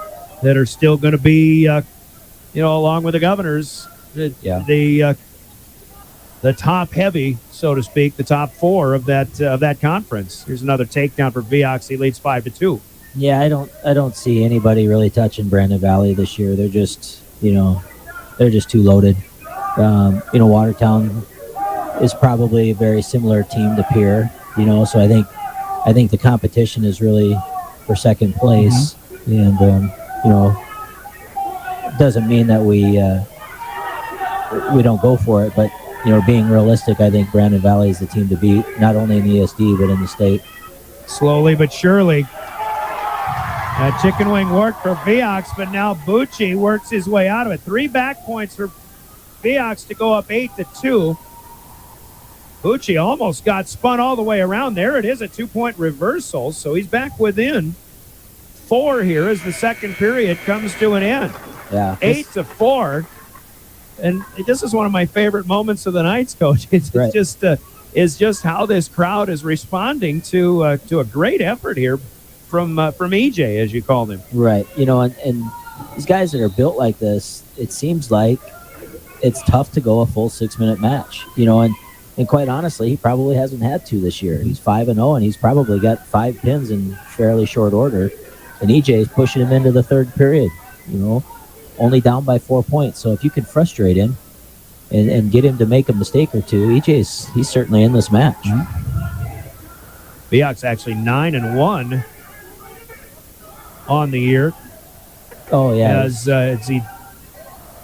are still going to be, along with the Governors, the top heavy, so to speak, the top four of that conference. Here's another takedown for Viox. He leads 5-2. Yeah, I don't see anybody really touching Brandon Valley this year. They're just, they're just too loaded. Watertown is probably a very similar team to Pierre. So I think the competition is really for second place, and it doesn't mean that we don't go for it, but being realistic, I think Brandon Valley is the team to beat, not only in the ESD, but in the state. Slowly but surely. That chicken wing worked for Viox, but now Bucci works his way out of it. 3 back points for Viox to go up 8-2. Bucci almost got spun all the way around. There it is, a 2-point reversal, so he's back within 4 here as the second period comes to an end. Yeah. 8-4. And this is one of my favorite moments of the nights, Coach. It's just is just how this crowd is responding to a great effort here from EJ, as you called him. Right. And these guys that are built like this, it seems like it's tough to go a full 6-minute match. And quite honestly, he probably hasn't had to this year. He's 5-0, and he's probably got 5 pins in fairly short order. And EJ is pushing him into the third period, only down by 4 points. So if you can frustrate him and get him to make a mistake or two, he's certainly in this match. Vioc's actually 9-1 on the year. Oh, yeah. As he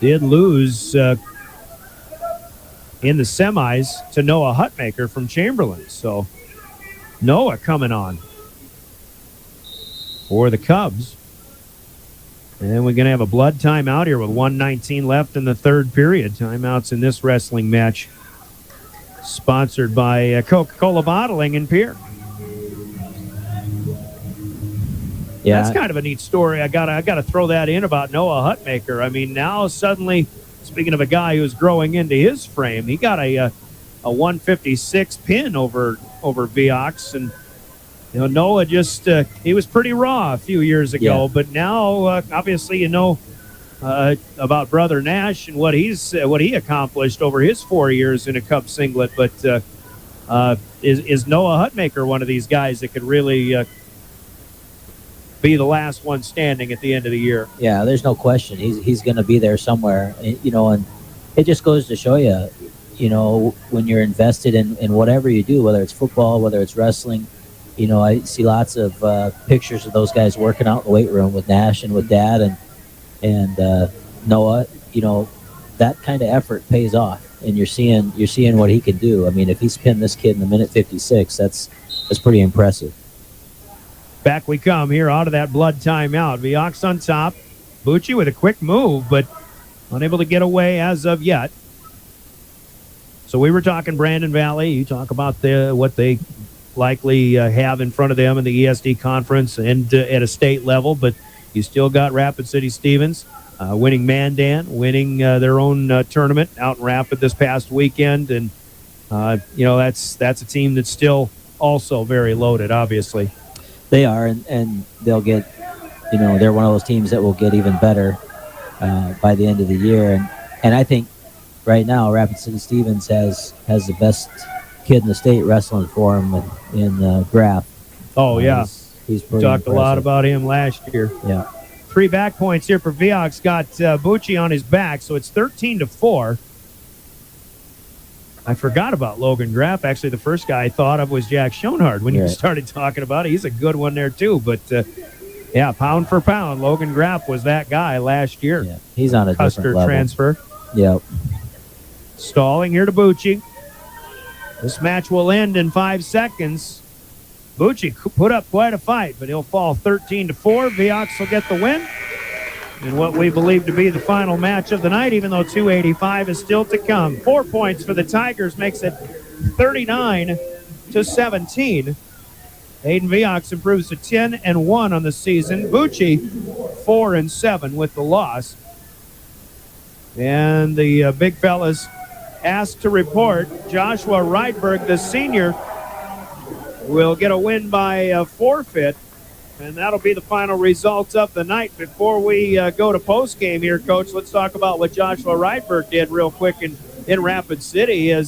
did lose in the semis to Noah Hutmaker from Chamberlain. So Noah coming on for the Cubs. And then we're going to have a blood timeout here with 1:19 left in the third period. Timeouts in this wrestling match sponsored by Coca-Cola Bottling in Pierre. Yeah, that's kind of a neat story. I gotta throw that in about Noah Hutmaker. I mean, now suddenly, speaking of a guy who's growing into his frame, he got a 156 pin over Viox, and Noah just he was pretty raw a few years ago, but now obviously about Brother Nash and what he accomplished over his 4 years in a Cup singlet. But is Noah Hutmaker one of these guys that could really be the last one standing at the end of the year? Yeah, there's no question. He's going to be there somewhere, and it just goes to show you, when you're invested in whatever you do, whether it's football, whether it's wrestling. I see lots of pictures of those guys working out in the weight room with Nash and with Dad and Noah. That kind of effort pays off, and you're seeing what he can do. I mean, if he's pinned this kid in the minute 56, that's pretty impressive. Back we come here out of that blood timeout. Viox on top. Bucci with a quick move, but unable to get away as of yet. So we were talking Brandon Valley. You talk about what they likely have in front of them in the ESD conference and at a state level, but you still got Rapid City Stevens winning Mandan, winning their own tournament out in Rapid this past weekend, and that's a team that's still also very loaded, obviously. They are, and they'll get, they're one of those teams that will get even better by the end of the year. And I think right now Rapid City Stevens has the best kid in the state wrestling for him in Graff. Oh, yeah. He's pretty talked impressive. A lot about him last year. Yeah. 3 back points here for Viox. Got Bucci on his back, so it's 13-4. I forgot about Logan Graff. Actually, the first guy I thought of was Jack Schoenhardt when you started talking about it. He's a good one there, too. But, pound for pound, Logan Graff was that guy last year. Yeah, he's on a different level. Transfer. Yep. Stalling here to Bucci. This match will end in 5 seconds. Bucci put up quite a fight, but he'll fall 13-4. Viox will get the win in what we believe to be the final match of the night, even though 285 is still to come. 4 points for the Tigers makes it 39-17. Hayden Viox improves to 10-1 on the season. Bucci 4-7 with the loss. And the big fellas asked to report. Joshua Rydberg, the senior, will get a win by forfeit. And that'll be the final result of the night. Before we go to postgame here, Coach, let's talk about what Joshua Rydberg did real quick in Rapid City. I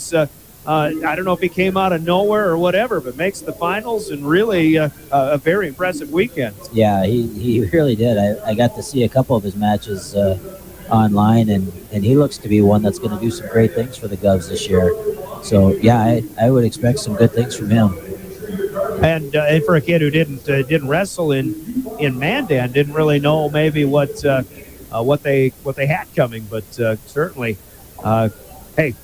don't know if he came out of nowhere or whatever, but makes the finals and really a very impressive weekend. Yeah, he really did. I got to see a couple of his matches online, and he looks to be one that's going to do some great things for the Govs this year. So, yeah, I would expect some good things from him. And for a kid who didn't wrestle in Mandan, didn't really know maybe what they had coming, but certainly,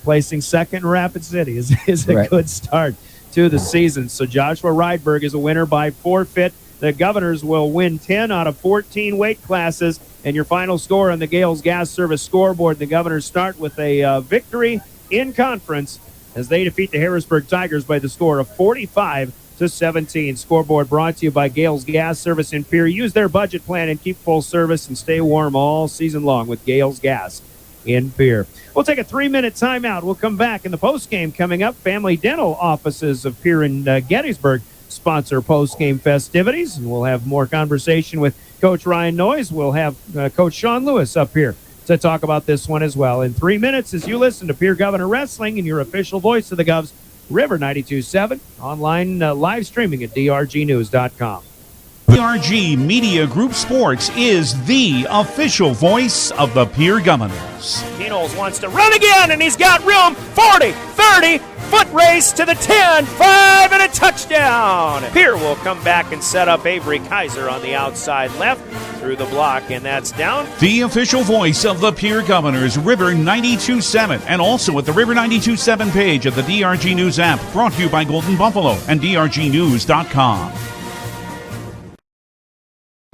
placing second in Rapid City is a good start to the season. So Joshua Rydberg is a winner by forfeit. The Governors will win 10 out of 14 weight classes. And your final score on the Gales Gas Service scoreboard: the Governors start with a victory in conference as they defeat the Harrisburg Tigers by the score of 45-17. Scoreboard brought to you by Gales Gas Service in Pierre. Use their budget plan and keep full service and stay warm all season long with Gales Gas. in Pierre. We'll take a 3-minute timeout. We'll come back in the postgame coming up. Family Dental offices of Pierre and Gettysburg sponsor postgame festivities, and we'll have more conversation with Coach Ryan Noyes. We'll have Coach Sean Lewis up here to talk about this one as well. In 3 minutes, as you listen to Pierre Governor Wrestling and your official voice of the Govs, River 92.7, online live streaming at drgnews.com. DRG Media Group Sports is the official voice of the Pierre Governors. Knowles wants to run again, and he's got room. 40, 30, foot race to the 10, 5, and a touchdown. Pierre will come back and set up Avery Kaiser on the outside left through the block, and that's down. The official voice of the Pierre Governors, River 92.7, and also at the River 92.7 page of the DRG News app, brought to you by Golden Buffalo and drgnews.com.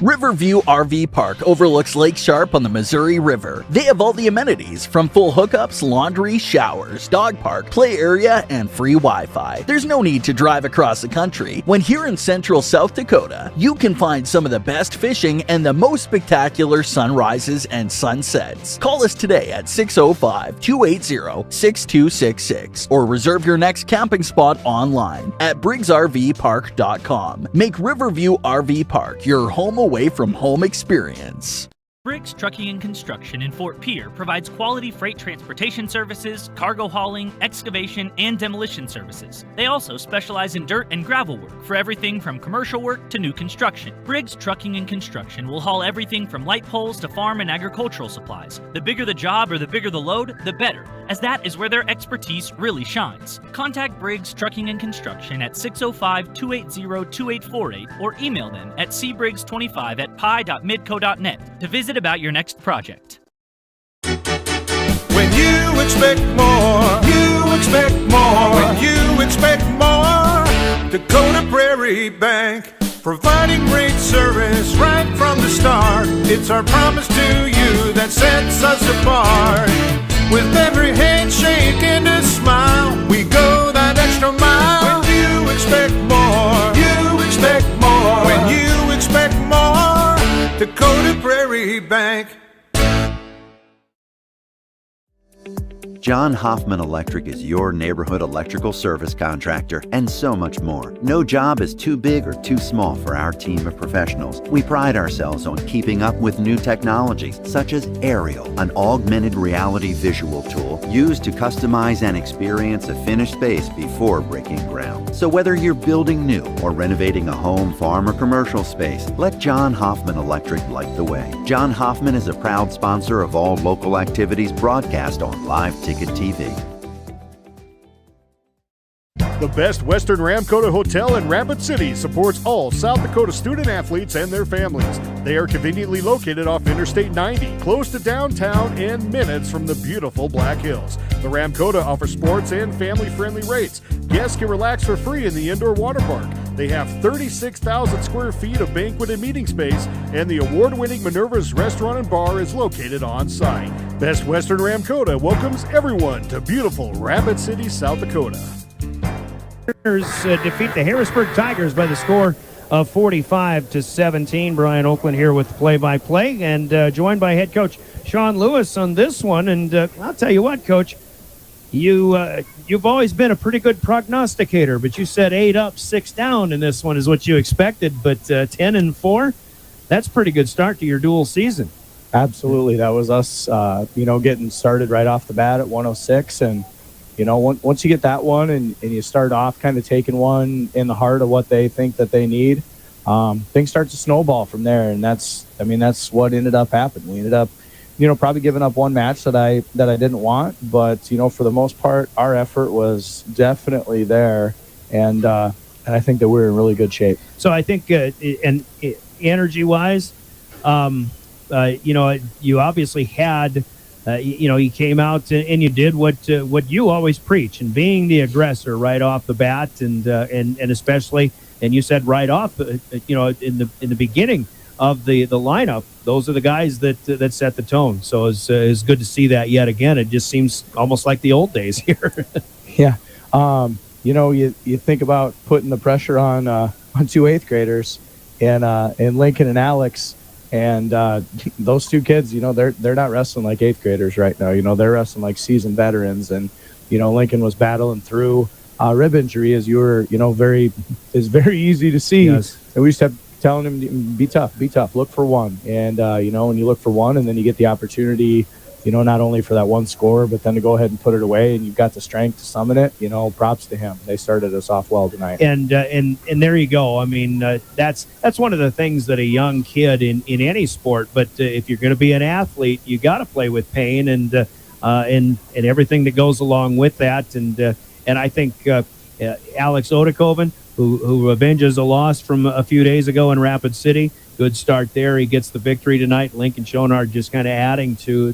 Riverview RV Park overlooks Lake Sharp on the Missouri River. They have all the amenities, from full hookups, laundry, showers, dog park, play area, and free Wi-Fi. There's no need to drive across the country. When here in central South Dakota, you can find some of the best fishing and the most spectacular sunrises and sunsets. Call us today at 605-280-6266 or reserve your next camping spot online at briggsrvpark.com. Make Riverview RV Park your home away from home experience. Briggs Trucking and Construction in Fort Pierre provides quality freight transportation services, cargo hauling, excavation, and demolition services. They also specialize in dirt and gravel work for everything from commercial work to new construction. Briggs Trucking and Construction will haul everything from light poles to farm and agricultural supplies. The bigger the job or the bigger the load, the better, as that is where their expertise really shines. Contact Briggs Trucking and Construction at 605-280-2848 or email them at cbriggs25@pi.midco.net to visit about your next project. When you expect more, you expect more. When you expect more, Dakota Prairie Bank, providing great service right from the start. It's our promise to you that sets us apart. With every handshake and a smile, we go that extra mile. When you expect more, you expect more. When you expect more, Dakota Prairie Bank. John Hoffman Electric is your neighborhood electrical service contractor, and so much more. No job is too big or too small for our team of professionals. We pride ourselves on keeping up with new technologies, such as Aerial, an augmented reality visual tool used to customize and experience a finished space before breaking ground. So whether you're building new or renovating a home, farm, or commercial space, let John Hoffman Electric light the way. John Hoffman is a proud sponsor of all local activities broadcast on Live Ticket TV. The Best Western Ramkota Hotel in Rapid City supports all South Dakota student athletes and their families. They are conveniently located off Interstate 90, close to downtown and minutes from the beautiful Black Hills. The Ramkota offers sports and family-friendly rates. Guests can relax for free in the indoor water park. They have 36,000 square feet of banquet and meeting space, and the award-winning Minerva's Restaurant and Bar is located on site. Best Western Ramkota welcomes everyone to beautiful Rapid City, South Dakota. Defeat the Harrisburg Tigers by the score of 45-17. Brian Oakland here with play-by-play, and joined by head coach Sean Lewis on this one. And I'll tell you what, Coach, you've always been a pretty good prognosticator, but you said 8 up, 6 down in this one is what you expected. But 10-4, that's a pretty good start to your dual season. Absolutely, that was us. Getting started right off the bat at 106, and once you get that one and you start off kind of taking one in the heart of what they think that they need, things start to snowball from there. And that's what ended up happening. We ended up, probably giving up one match that I didn't want, but, for the most part, our effort was definitely there. And I think that we're in really good shape. So I think, and energy-wise, you obviously had, you came out and you did what you always preach, and being the aggressor right off the bat, and especially, and you said right off, in the beginning of the lineup, those are the guys that set the tone. So it's good to see that yet again. It just seems almost like the old days here. Yeah, you think about putting the pressure on 2 8th graders, and Lincoln and Alex. And those two kids, they're not wrestling like 8th graders right now. They're wrestling like seasoned veterans. And, Lincoln was battling through rib injury, as you were, is very easy to see. Yes. And we just kept telling him, be tough, look for one. And, when you look for one and then you get the opportunity, not only for that one score, but then to go ahead and put it away, and you've got the strength to summon it, props to him. They started us off well tonight. And there you go. I mean, that's one of the things that a young kid in any sport, but if you're going to be an athlete, you got to play with pain and everything that goes along with that. And I think Alex Odekoven, who avenges a loss from a few days ago in Rapid City, good start there. He gets the victory tonight. Lincoln Schonard just kind of adding to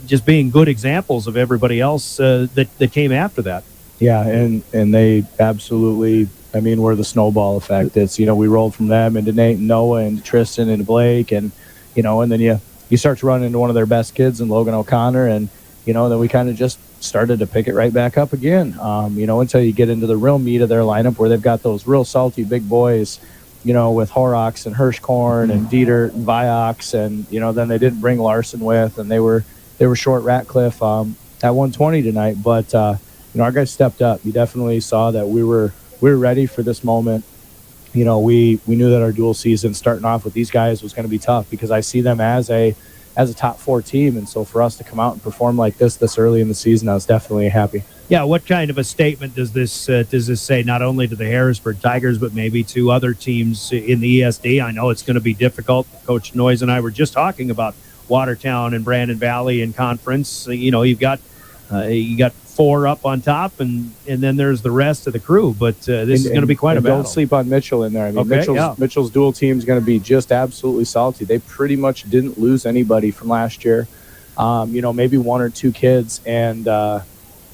just being good examples of everybody else that came after that. Yeah, and they absolutely, we're the snowball effect. It's, we rolled from them into Nate and Noah and Tristan and Blake, and, and then you start to run into one of their best kids in Logan O'Connor, and, then we kind of just started to pick it right back up again, until you get into the real meat of their lineup where they've got those real salty big boys, with Horrocks and Hirschkorn and Dieter and Viox, and, then they didn't bring Larson with, and they were short Ratcliffe at 120 tonight. But, our guys stepped up. You definitely saw that we were ready for this moment. We knew that our dual season starting off with these guys was going to be tough, because I see them as a top 4 team. And so for us to come out and perform like this early in the season, I was definitely happy. Yeah, what kind of a statement does this say, not only to the Harrisburg Tigers, but maybe to other teams in the ESD? I know it's going to be difficult. Coach Noyes and I were just talking about Watertown and Brandon Valley in conference. You got 4 up on top, and then there's the rest of the crew. But this is going to be quite a battle. Don't sleep on Mitchell in there. Okay, Mitchell's dual team is going to be just absolutely salty. They pretty much didn't lose anybody from last year. Maybe 1 or 2 kids, and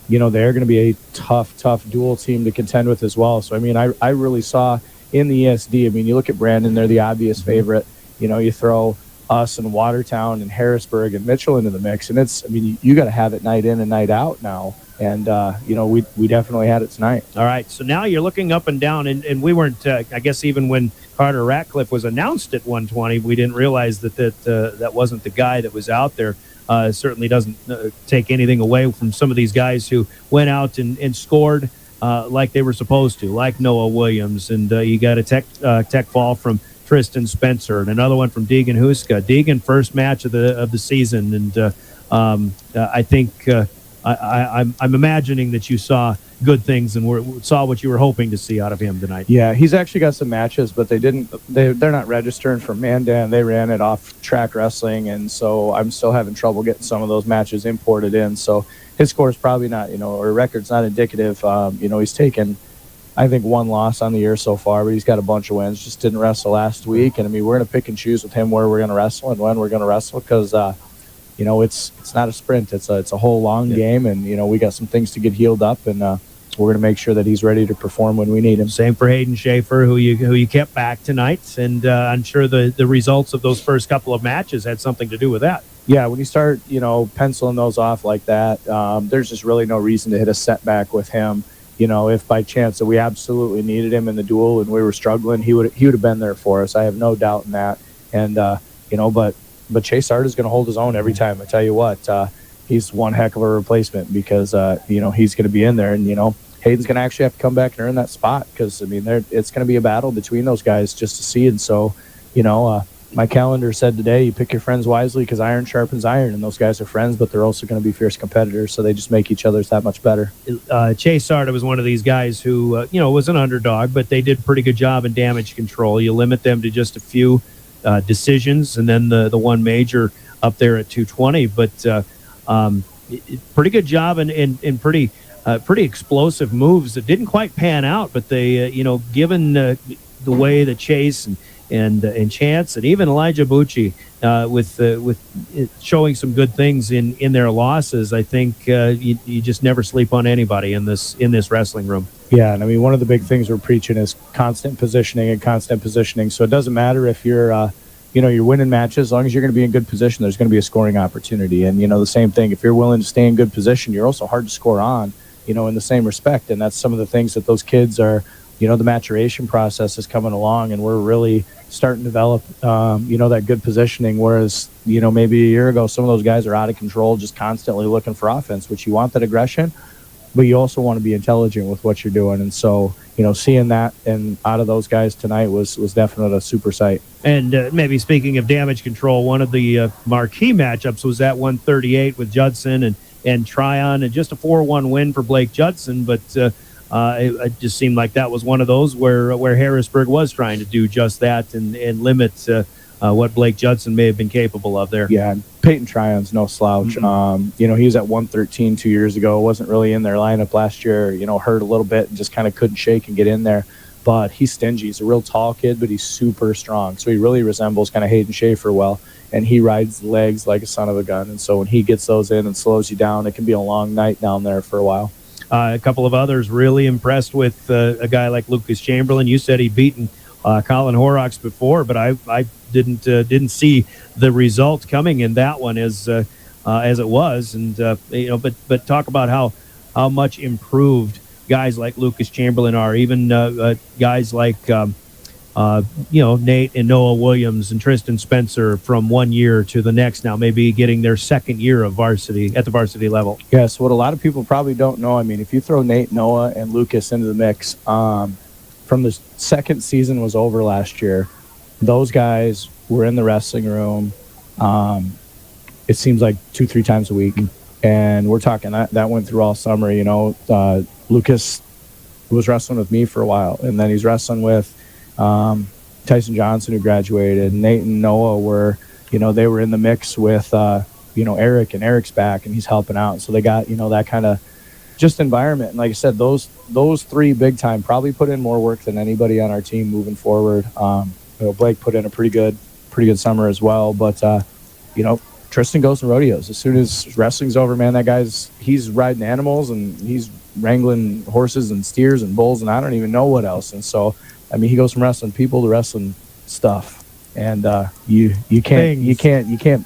they're going to be a tough dual team to contend with as well. So, I really saw in the ESD, you look at Brandon, they're the obvious favorite. You throw us and Watertown and Harrisburg and Mitchell into the mix, and it's, you got to have it night in and night out now. And, we definitely had it tonight. All right, so now you're looking up and down, and we weren't, I guess even when Carter Ratcliffe was announced at 120, we didn't realize that wasn't the guy that was out there. Certainly doesn't take anything away from some of these guys who went out and scored like they were supposed to, like Noah Williams. And you got a tech fall from Tristan Spencer and another one from Deegan Huska. Deegan, first match of the season. And I think I'm imagining that you saw good things and saw what you were hoping to see out of him tonight. Yeah, he's actually got some matches, but they're not registering for Mandan. They ran it off track wrestling, and so I'm still having trouble getting some of those matches imported in. So his score is probably not, or record's not indicative. He's taken, I think, 1 loss on the year so far, but he's got a bunch of wins. Just didn't wrestle last week, and we're going to pick and choose with him where we're going to wrestle and when we're going to wrestle, because it's not a sprint. It's a whole long game, and we got some things to get healed up, and we're going to make sure that he's ready to perform when we need him. Same for Hayden Schaefer, who you kept back tonight, and I'm sure the results of those first couple of matches had something to do with that. Yeah, when you start penciling those off like that, there's just really no reason to hit a setback with him. If by chance that we absolutely needed him in the duel and we were struggling, he would have been there for us. I have no doubt in that. And but Chase Art is going to hold his own every time. I tell you what, he's one heck of a replacement, because he's going to be in there, and Hayden's going to actually have to come back and earn that spot, because it's going to be a battle between those guys just to see. And so my calendar said today, you pick your friends wisely, because iron sharpens iron, and those guys are friends, but they're also going to be fierce competitors, so they just make each other's that much better. Chase Sarda was one of these guys who was an underdog, but they did a pretty good job in damage control. You limit them to just a few decisions, and then the one major up there at 220, but pretty good job and pretty explosive moves that didn't quite pan out, but they given the way that Chase and Chance and even Elijah Bucci with showing some good things in their losses, I think you just never sleep on anybody in this wrestling room. Yeah, and one of the big things we're preaching is constant positioning. So it doesn't matter if you're you're winning matches. As long as you're going to be in good position, there's going to be a scoring opportunity. And the same thing, if you're willing to stay in good position, you're also hard to score on, in the same respect. And that's some of the things that those kids are the maturation process is coming along, and we're really starting to develop, that good positioning. Whereas, maybe a year ago, some of those guys are out of control, just constantly looking for offense, which you want that aggression, but you also want to be intelligent with what you're doing. And so, seeing that and out of those guys tonight was definitely a super sight. And maybe speaking of damage control, one of the marquee matchups was that 138 with Judson and Tryon, and just a 4-1 win for Blake Judson, but it just seemed like that was one of those where Harrisburg was trying to do just that and limit what Blake Judson may have been capable of there. Yeah, and Peyton Tryon's no slouch. Mm-hmm. He was at 113 2 years ago, wasn't really in their lineup last year, hurt a little bit and just kind of couldn't shake and get in there. But he's stingy. He's a real tall kid, but he's super strong. So he really resembles kind of Hayden Schaefer well, and he rides the legs like a son of a gun. And so when he gets those in and slows you down, it can be a long night down there for a while. A couple of others really impressed with a guy like Lucas Chamberlain. You said he'd beaten Colin Horrocks before, but I didn't see the result coming in that one as it was. And but talk about how much improved guys like Lucas Chamberlain are, even guys like Nate and Noah Williams and Tristan Spencer from one year to the next now, maybe getting their second year of varsity at the varsity level. Yes, what a lot of people probably don't know, if you throw Nate, Noah, and Lucas into the mix, from the second season was over last year, those guys were in the wrestling room, it seems like 2-3 times a week. And we're talking that went through all summer. Lucas was wrestling with me for a while, and then he's wrestling with Tyson Johnson, who graduated. Nate and Noah were, they were in the mix with, Eric, and Eric's back, and he's helping out. So they got, that kind of just environment. And like I said, those three big time probably put in more work than anybody on our team moving forward. Blake put in a pretty good summer as well. But, Tristan goes to rodeos. As soon as wrestling's over, man, he's riding animals and he's wrangling horses and steers and bulls and I don't even know what else. And so, he goes from wrestling people to wrestling stuff. And you can't.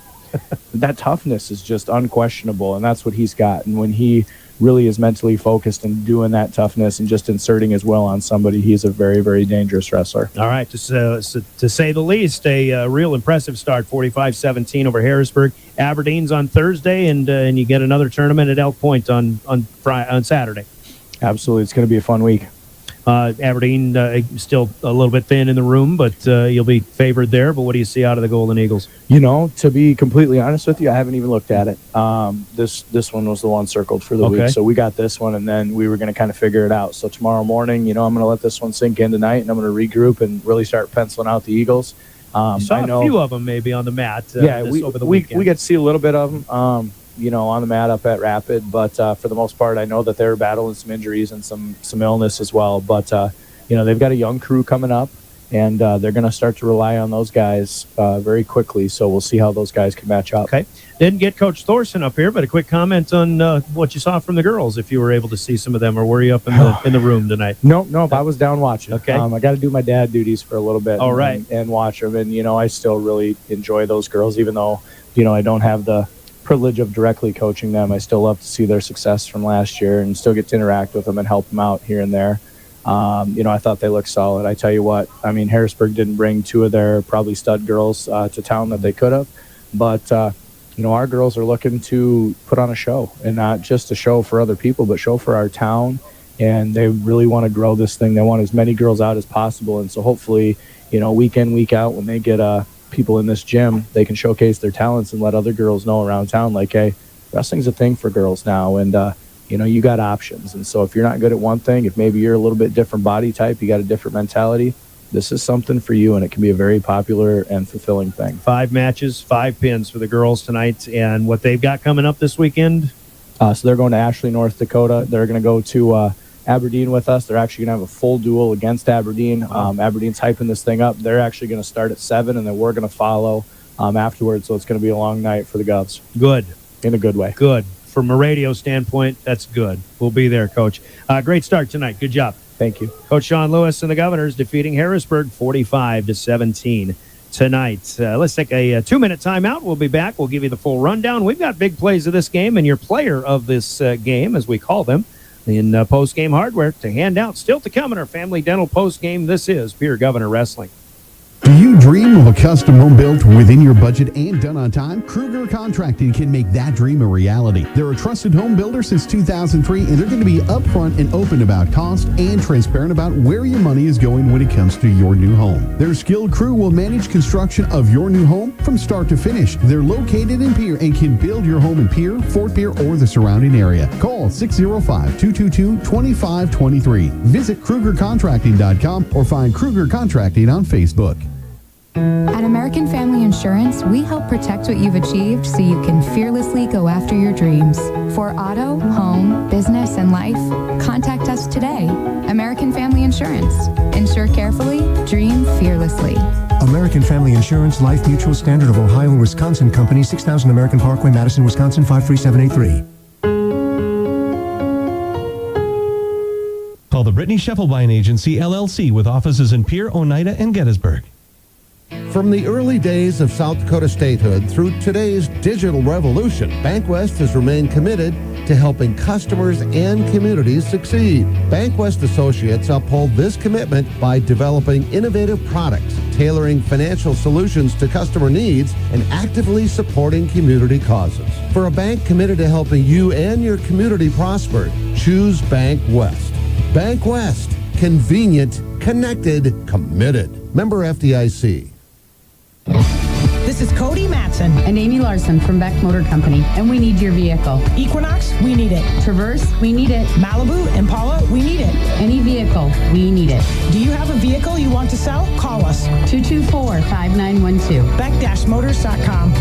That toughness is just unquestionable, and that's what he's got. And when he really is mentally focused and doing that toughness and just inserting his will on somebody, he's a very, very dangerous wrestler. All right, to say the least, a real impressive start, 45-17 over Harrisburg. Aberdeen's on Thursday, and you get another tournament at Elk Point on Saturday. Absolutely, it's going to be a fun week. Aberdeen still a little bit thin in the room, but you'll be favored there. But what do you see out of the Golden Eagles? To be completely honest with you, I haven't even looked at it. This one was the one circled for the week, so we got this one, and then we were going to kind of figure it out. So tomorrow morning, I'm going to let this one sink in tonight, and I'm going to regroup and really start penciling out the Eagles. I know a few of them maybe on the mat. Over the weekend. We get to see a little bit of them. on the mat up at Rapid, but for the most part, I know that they're battling some injuries and some illness as well. But they've got a young crew coming up, and they're going to start to rely on those guys very quickly. So we'll see how those guys can match up. Okay, didn't get Coach Thorson up here, but a quick comment on what you saw from the girls, if you were able to see some of them, or were you up in the room tonight? No, I was down watching. Okay, I got to do my dad duties for a little bit. All right, and watch them, and I still really enjoy those girls, even though I don't have the privilege of directly coaching them. I still love to see their success from last year and still get to interact with them and help them out here and there. I thought they looked solid. I tell you what, Harrisburg didn't bring two of their probably stud girls to town that they could have, but our girls are looking to put on a show, and not just a show for other people, but show for our town. And they really want to grow this thing. They want as many girls out as possible. And so hopefully, week in, week out, when they get people in this gym, they can showcase their talents and let other girls know around town, like, hey, wrestling's a thing for girls now, and you got options. And so if you're not good at one thing, if maybe you're a little bit different body type, you got a different mentality, this is something for you, and it can be a very popular and fulfilling thing. 5 matches, 5 pins for the girls tonight, and what they've got coming up this weekend? So they're going to Ashley, North Dakota. They're going to go to Aberdeen with us. They're actually going to have a full duel against Aberdeen. Aberdeen's hyping this thing up. They're actually going to start at 7, and then we're going to follow afterwards. So it's going to be a long night for the Govs. Good. In a good way. Good. From a radio standpoint, that's good. We'll be there, Coach. Great start tonight. Good job. Thank you. Coach Sean Lewis and the Governors defeating Harrisburg 45-17 tonight. Let's take a 2-minute timeout. We'll be back. We'll give you the full rundown. We've got big plays of this game, and your player of this game, as we call them, in post-game hardware to hand out. Still to come in our Family Dental post-game. This is Pierre Governor Wrestling. Do you dream of a custom home built within your budget and done on time? Kruger Contracting can make that dream a reality. They're a trusted home builder since 2003, and they're going to be upfront and open about cost and transparent about where your money is going when it comes to your new home. Their skilled crew will manage construction of your new home from start to finish. They're located in Pierre and can build your home in Pierre, Fort Pierre, or the surrounding area. Call 605-222-2523. Visit KrugerContracting.com or find Kruger Contracting on Facebook. At American Family Insurance, we help protect what you've achieved so you can fearlessly go after your dreams. For auto, home, business, and life, contact us today. American Family Insurance. Insure carefully, dream fearlessly. American Family Insurance Life Mutual Standard of Ohio and Wisconsin Company, 6000 American Parkway, Madison, Wisconsin, 53783. Call the Brittany Scheffelbein Agency, LLC, with offices in Pierre, Oneida, and Gettysburg. From the early days of South Dakota statehood through today's digital revolution, BankWest has remained committed to helping customers and communities succeed. BankWest Associates uphold this commitment by developing innovative products, tailoring financial solutions to customer needs, and actively supporting community causes. For a bank committed to helping you and your community prosper, choose BankWest. BankWest. Convenient, connected, committed. Member FDIC. This is Cody Matson and Amy Larson from Beck Motor Company, and we need your vehicle. Equinox, we need it. Traverse, we need it. Malibu, Impala, we need it. Any vehicle, we need it. Do you have a vehicle you want to sell? Call us. 224-5912. Beck-motors.com.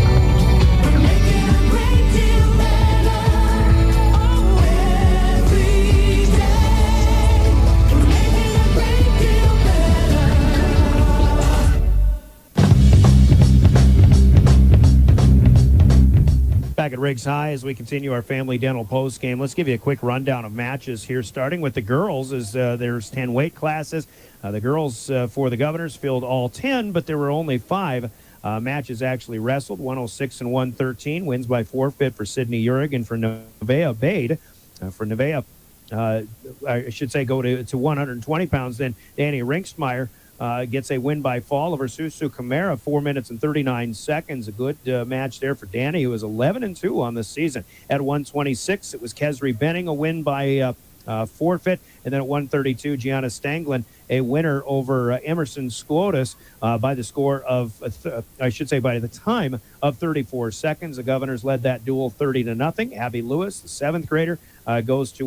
Back at Riggs High as we continue our Family Dental post game. Let's give you a quick rundown of matches here, starting with the girls. As there's 10 weight classes. The girls for the Governors filled all 10, but there were only 5 matches actually wrestled. 106 and 113 wins by forfeit for Sydney Urig and for Nevaeh Bade. For Nevaeh, I should say go to 120 pounds. Then Danny Ringstmeyer gets a win by fall over Susu Camara, 4 minutes and 39 seconds. A good match there for Danny, who was 11-2 on the season. At 126, it was Kesri Benning, a win by forfeit. And then at 132, Gianna Stanglin, a winner over Emerson Squotus by the score of, by the time of 34 seconds. The Governors led that duel 30-0. Abby Lewis, the 7th grader, goes to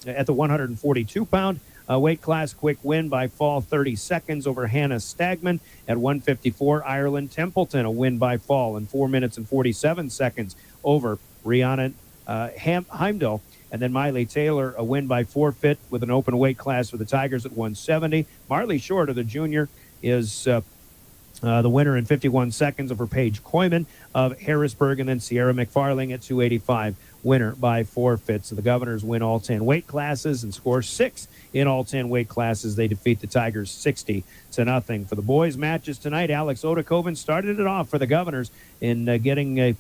at the 142-pound weight class, quick win by fall 30 seconds over Hannah Stagman. At 154, Ireland Templeton, a win by fall in 4 minutes and 47 seconds over Rihanna Heimdall. And then Miley Taylor, a win by forfeit with an open weight class for the Tigers at 170. Marley Shorter, the junior, is the winner in 51 seconds over Paige Koyman of Harrisburg. And then Sierra McFarling at 285, winner by forfeit. So the Governors win all 10 weight classes and score 6 in all 10 weight classes. They defeat the Tigers 60-0. For the boys' matches tonight, Alex Odakoven started it off for the Governors in avenging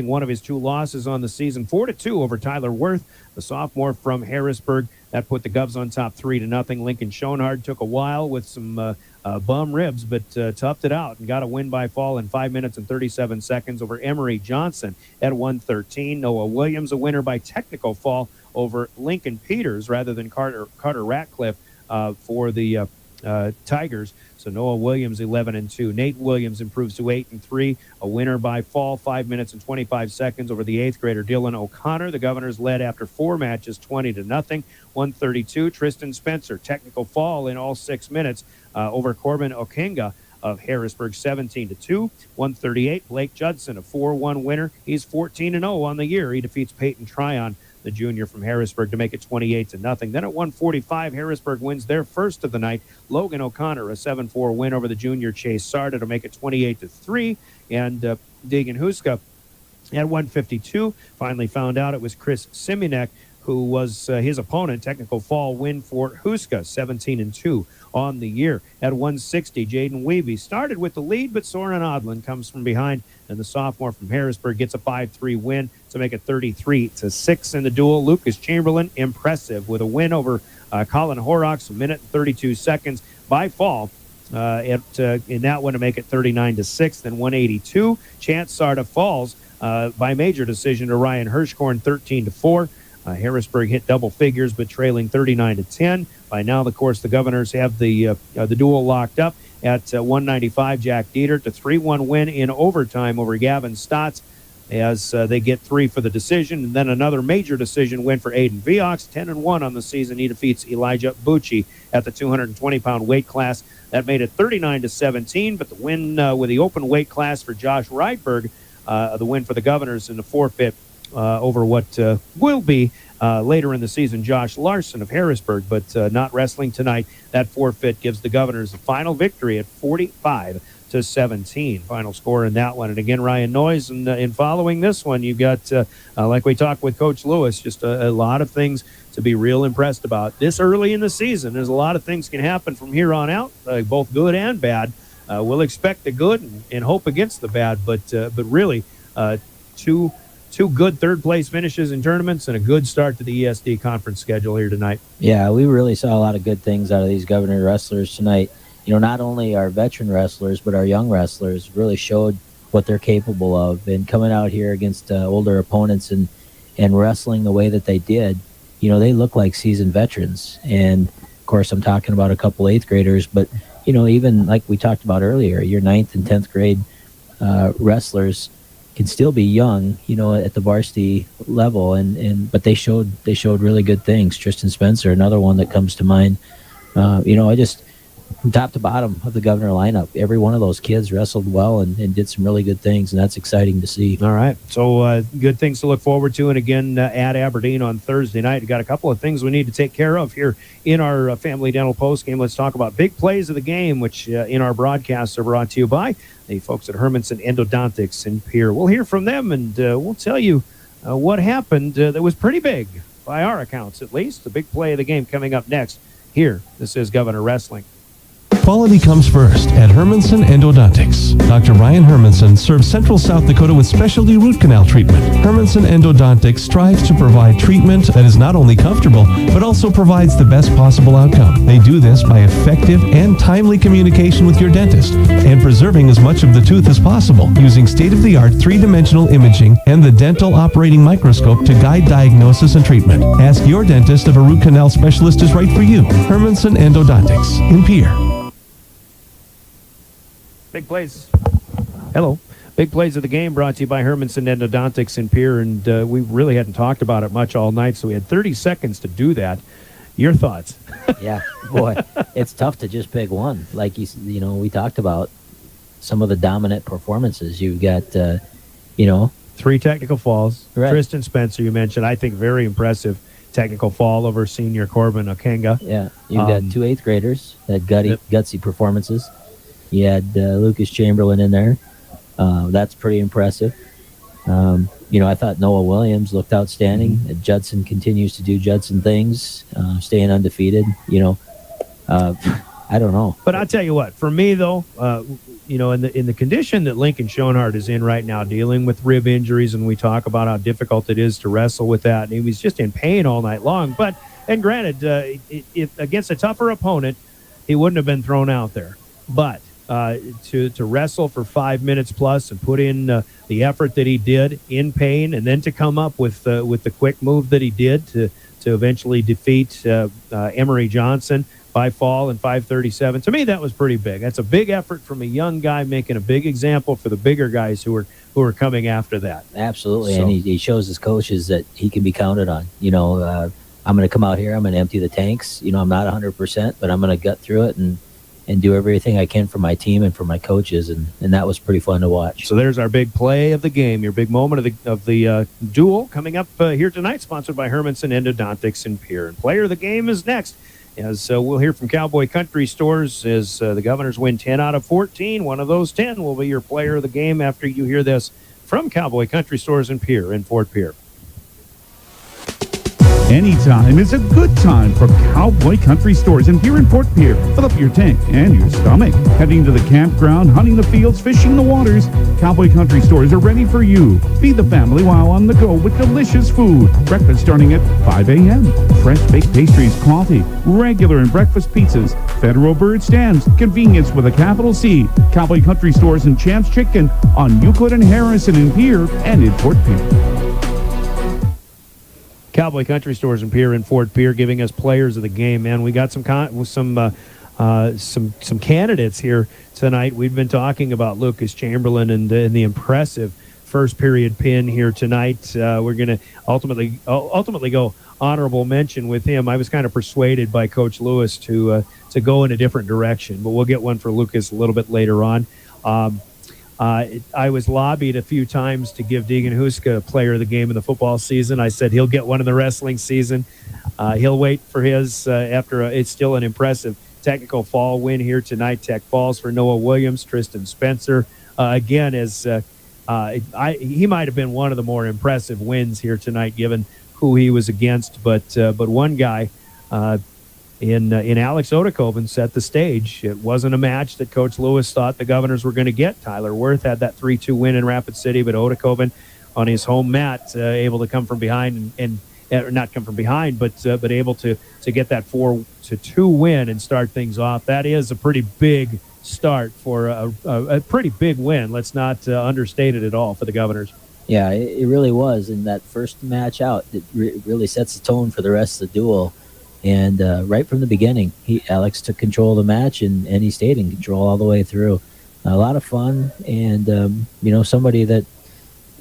one of his 2 losses on the season, 4-2 over Tyler Worth, the sophomore from Harrisburg. That put the Govs on top 3-0. Lincoln Schoenhard took a while with some bum ribs, but toughed it out and got a win by fall in 5 minutes and 37 seconds over Emery Johnson at 113. Noah Williams, a winner by technical fall over Lincoln Peters rather than Carter Ratcliffe for the Tigers. So Noah Williams 11-2. Nate Williams improves to 8-3, a winner by fall, 5 minutes and 25 seconds over the 8th grader Dylan O'Connor. The Governors led after 4 matches 20-0. 132, Tristan Spencer, technical fall in all 6 minutes over Corbin Okenga of Harrisburg, 17-2. 138, Blake Judson, a 4-1 winner. He's 14-0 on the year. He defeats Peyton Tryon, the junior from Harrisburg, to make it 28-0. Then at 145, Harrisburg wins their first of the night. Logan O'Connor, a 7-4 win over the junior Chase Sarda to make it 28-3. And Deegan Huska at 152 finally found out it was Chris Siminek who was his opponent. Technical fall win for Huska, 17-2 on the year. At 160, Jaden Weeby started with the lead, but Soren Odland comes from behind, and the sophomore from Harrisburg gets a 5-3 win to make it 33-6 in the duel. Lucas Chamberlain, impressive with a win over Colin Horrocks, 1 minute and 32 seconds by fall. In that one to make it 39-6, then 182. Chance Sarda falls by major decision to Ryan Hirschkorn, 13-4. Harrisburg hit double figures, but trailing 39-10. By now, of course, the Governors have the duel locked up at 195. Jack Dieter to 3-1 win in overtime over Gavin Stotts as they get 3 for the decision, and then another major decision win for Aiden Viox, 10-1 on the season. He defeats Elijah Bucci at the 220-pound weight class. That made it 39-17, but the win with the open weight class for Josh Rydberg, the win for the Governors in the forfeit over what will be later in the season Josh Larson of Harrisburg, but not wrestling tonight. That forfeit gives the Governors the final victory at 45-17. Final score in that one. And again, Ryan Noyes, in following this one, you've got, like we talked with Coach Lewis, just a lot of things to be real impressed about. This early in the season, there's a lot of things can happen from here on out, both good and bad. We'll expect the good and hope against the bad, but really two good third-place finishes in tournaments and a good start to the ESD conference schedule here tonight. Yeah, we really saw a lot of good things out of these Governor wrestlers tonight. You know, not only our veteran wrestlers, but our young wrestlers really showed what they're capable of. And coming out here against older opponents and wrestling the way that they did, you know, they look like seasoned veterans. And, of course, I'm talking about a couple 8th graders, but, you know, even like we talked about earlier, your 9th and 10th grade wrestlers can still be young, you know, at the varsity level, but they showed really good things. Tristan Spencer, another one that comes to mind. You know, from top to bottom of the Governor lineup, every one of those kids wrestled well and did some really good things, and that's exciting to see. All right, so good things to look forward to. And again, at Aberdeen on Thursday night, we've got a couple of things we need to take care of here in our Family Dental post game. Let's talk about big plays of the game, which in our broadcasts are brought to you by the folks at Hermanson Endodontics in Pierre. We'll hear from them, and we'll tell you what happened that was pretty big, by our accounts at least. The big play of the game coming up next here. This is Governor Wrestling. Quality comes first at Hermanson Endodontics. Dr. Ryan Hermanson serves Central South Dakota with specialty root canal treatment. Hermanson Endodontics strives to provide treatment that is not only comfortable, but also provides the best possible outcome. They do this by effective and timely communication with your dentist and preserving as much of the tooth as possible using state-of-the-art 3-dimensional imaging and the dental operating microscope to guide diagnosis and treatment. Ask your dentist if a root canal specialist is right for you. Hermanson Endodontics in Pierre. Big plays. Hello. Big plays of the game brought to you by Hermanson Endodontics in Pierre, and we really hadn't talked about it much all night, so we had 30 seconds to do that. Your thoughts? Yeah, boy, it's tough to just pick one. Like you know, we talked about some of the dominant performances. You've got, 3 technical falls. Right. Tristan Spencer, you mentioned, I think very impressive technical fall over senior Corbin Okenga. Yeah, you've got 2 8th graders that gutsy performances. You had Lucas Chamberlain in there. That's pretty impressive. I thought Noah Williams looked outstanding. Judson continues to do Judson things, staying undefeated. I don't know. But I'll tell you what, for me, though, in the condition that Lincoln Schoenhardt is in right now, dealing with rib injuries, and we talk about how difficult it is to wrestle with that, and he was just in pain all night long. And granted, if against a tougher opponent, he wouldn't have been thrown out there. But to wrestle for 5 minutes plus and put in the effort that he did in pain, and then to come up with the quick move that he did to eventually defeat Emery Johnson by fall in 5:37. To me, that was pretty big. That's a big effort from a young guy, making a big example for the bigger guys who are coming after that. Absolutely, and he shows his coaches that he can be counted on. I'm going to come out here, I'm going to empty the tanks. I'm not 100%, but I'm going to gut through it and do everything I can for my team and for my coaches, and that was pretty fun to watch. So there's our big play of the game, your big moment of the duel coming up here tonight, sponsored by Hermanson Endodontics in Pierre. And player of the game is next, as we'll hear from Cowboy Country Stores as the Governors win 10 out of 14. One of those 10 will be your player of the game after you hear this from Cowboy Country Stores in Pierre, in Fort Pierre. Anytime is a good time for Cowboy Country Stores in Pierre and Fort Pierre. Fill up your tank and your stomach. Heading to the campground, hunting the fields, fishing the waters, Cowboy Country Stores are ready for you. Feed the family while on the go with delicious food. Breakfast starting at 5 a.m. Fresh baked pastries, coffee, regular and breakfast pizzas, Federal Bird stands, convenience with a capital C. Cowboy Country Stores and Champs Chicken on Euclid and Harrison in Pierre and in Fort Pierre. Cowboy Country Stores in Pierre and Fort Pierre giving us players of the game, man. We got some candidates here tonight. We've been talking about Lucas Chamberlain and the impressive first period pin here tonight. We're going to ultimately go honorable mention with him. I was kind of persuaded by Coach Lewis to go in a different direction, but we'll get one for Lucas a little bit later on. I was lobbied a few times to give Deegan Huska player of the game in the football season. I said he'll get one in the wrestling season. He'll wait for his after it's still an impressive technical fall win here tonight. Tech Falls for Noah Williams, Tristan Spencer. Again, he might have been one of the more impressive wins here tonight given who he was against. But one guy in Alex Odekoven set the stage. It wasn't a match that Coach Lewis thought the Governors were going to get. Tyler Worth had that 3-2 win in Rapid City, but Odekoven on his home mat able to come from behind and not come from behind, but able to get that 4-2 win and start things off. That is a pretty big start for a pretty big win. Let's not understate it at all for the Governors. Yeah, it really was. And that first match out, it really sets the tone for the rest of the duel. And right from the beginning, Alex took control of the match, and he stayed in control all the way through. A lot of fun, and somebody that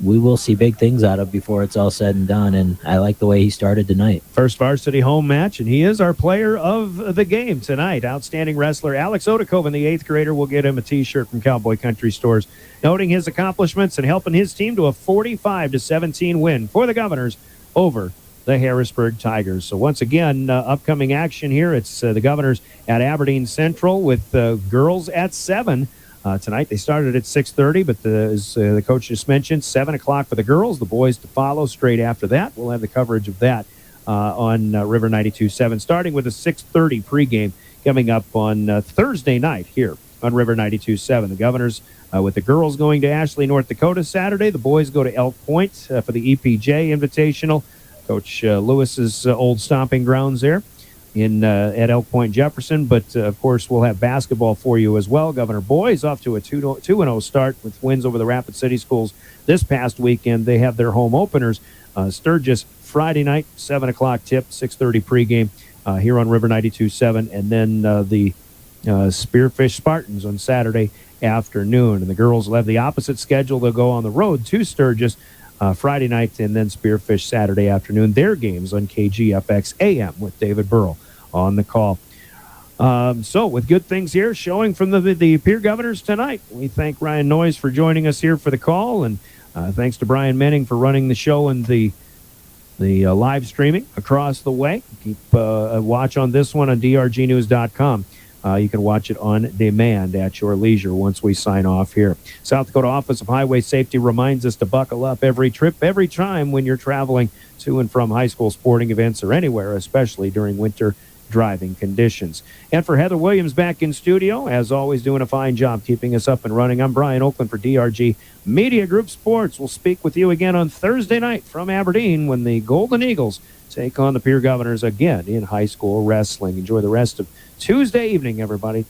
we will see big things out of before it's all said and done. And I like the way he started tonight. First varsity home match, and he is our player of the game tonight. Outstanding wrestler Alex Odekoven, the 8th grader. We'll get him a T-shirt from Cowboy Country Stores, noting his accomplishments and helping his team to a 45-17 win for the Governors over the Harrisburg Tigers. So once again, upcoming action here. It's the Governors at Aberdeen Central with girls at 7. Tonight they started at 6:30, but as the coach just mentioned, 7 o'clock for the girls, the boys to follow straight after that. We'll have the coverage of that on River 92.7, starting with a 6:30 pregame coming up on Thursday night here on River 92.7. The Governors with the girls going to Ashley, North Dakota Saturday. The boys go to Elk Point for the EPJ Invitational. Coach Lewis's old stomping grounds there at Elk Point, Jefferson. But, of course, we'll have basketball for you as well. Governor boys off to a 2-0 start with wins over the Rapid City schools this past weekend. They have their home openers. Sturgis Friday night, 7 o'clock tip, 6:30 pregame here on River 92.7. And then the Spearfish Spartans on Saturday afternoon. And the girls will have the opposite schedule. They'll go on the road to Sturgis Friday night, and then Spearfish Saturday afternoon. Their games on KGFX AM with David Burrell on the call. So with good things here showing from the Pierre Governors tonight, we thank Ryan Noyes for joining us here for the call, and thanks to Brian Menning for running the show and the live streaming across the way. Keep a watch on this one on drgnews.com. You can watch it on demand at your leisure once we sign off here. South Dakota Office of Highway Safety reminds us to buckle up every trip, every time when you're traveling to and from high school sporting events or anywhere, especially during winter driving conditions. And for Heather Williams back in studio, as always, doing a fine job keeping us up and running. I'm Brian Oakland for DRG Media Group Sports. We'll speak with you again on Thursday night from Aberdeen when the Golden Eagles take on the Pierre Governors again in high school wrestling. Enjoy the rest of Tuesday evening, everybody.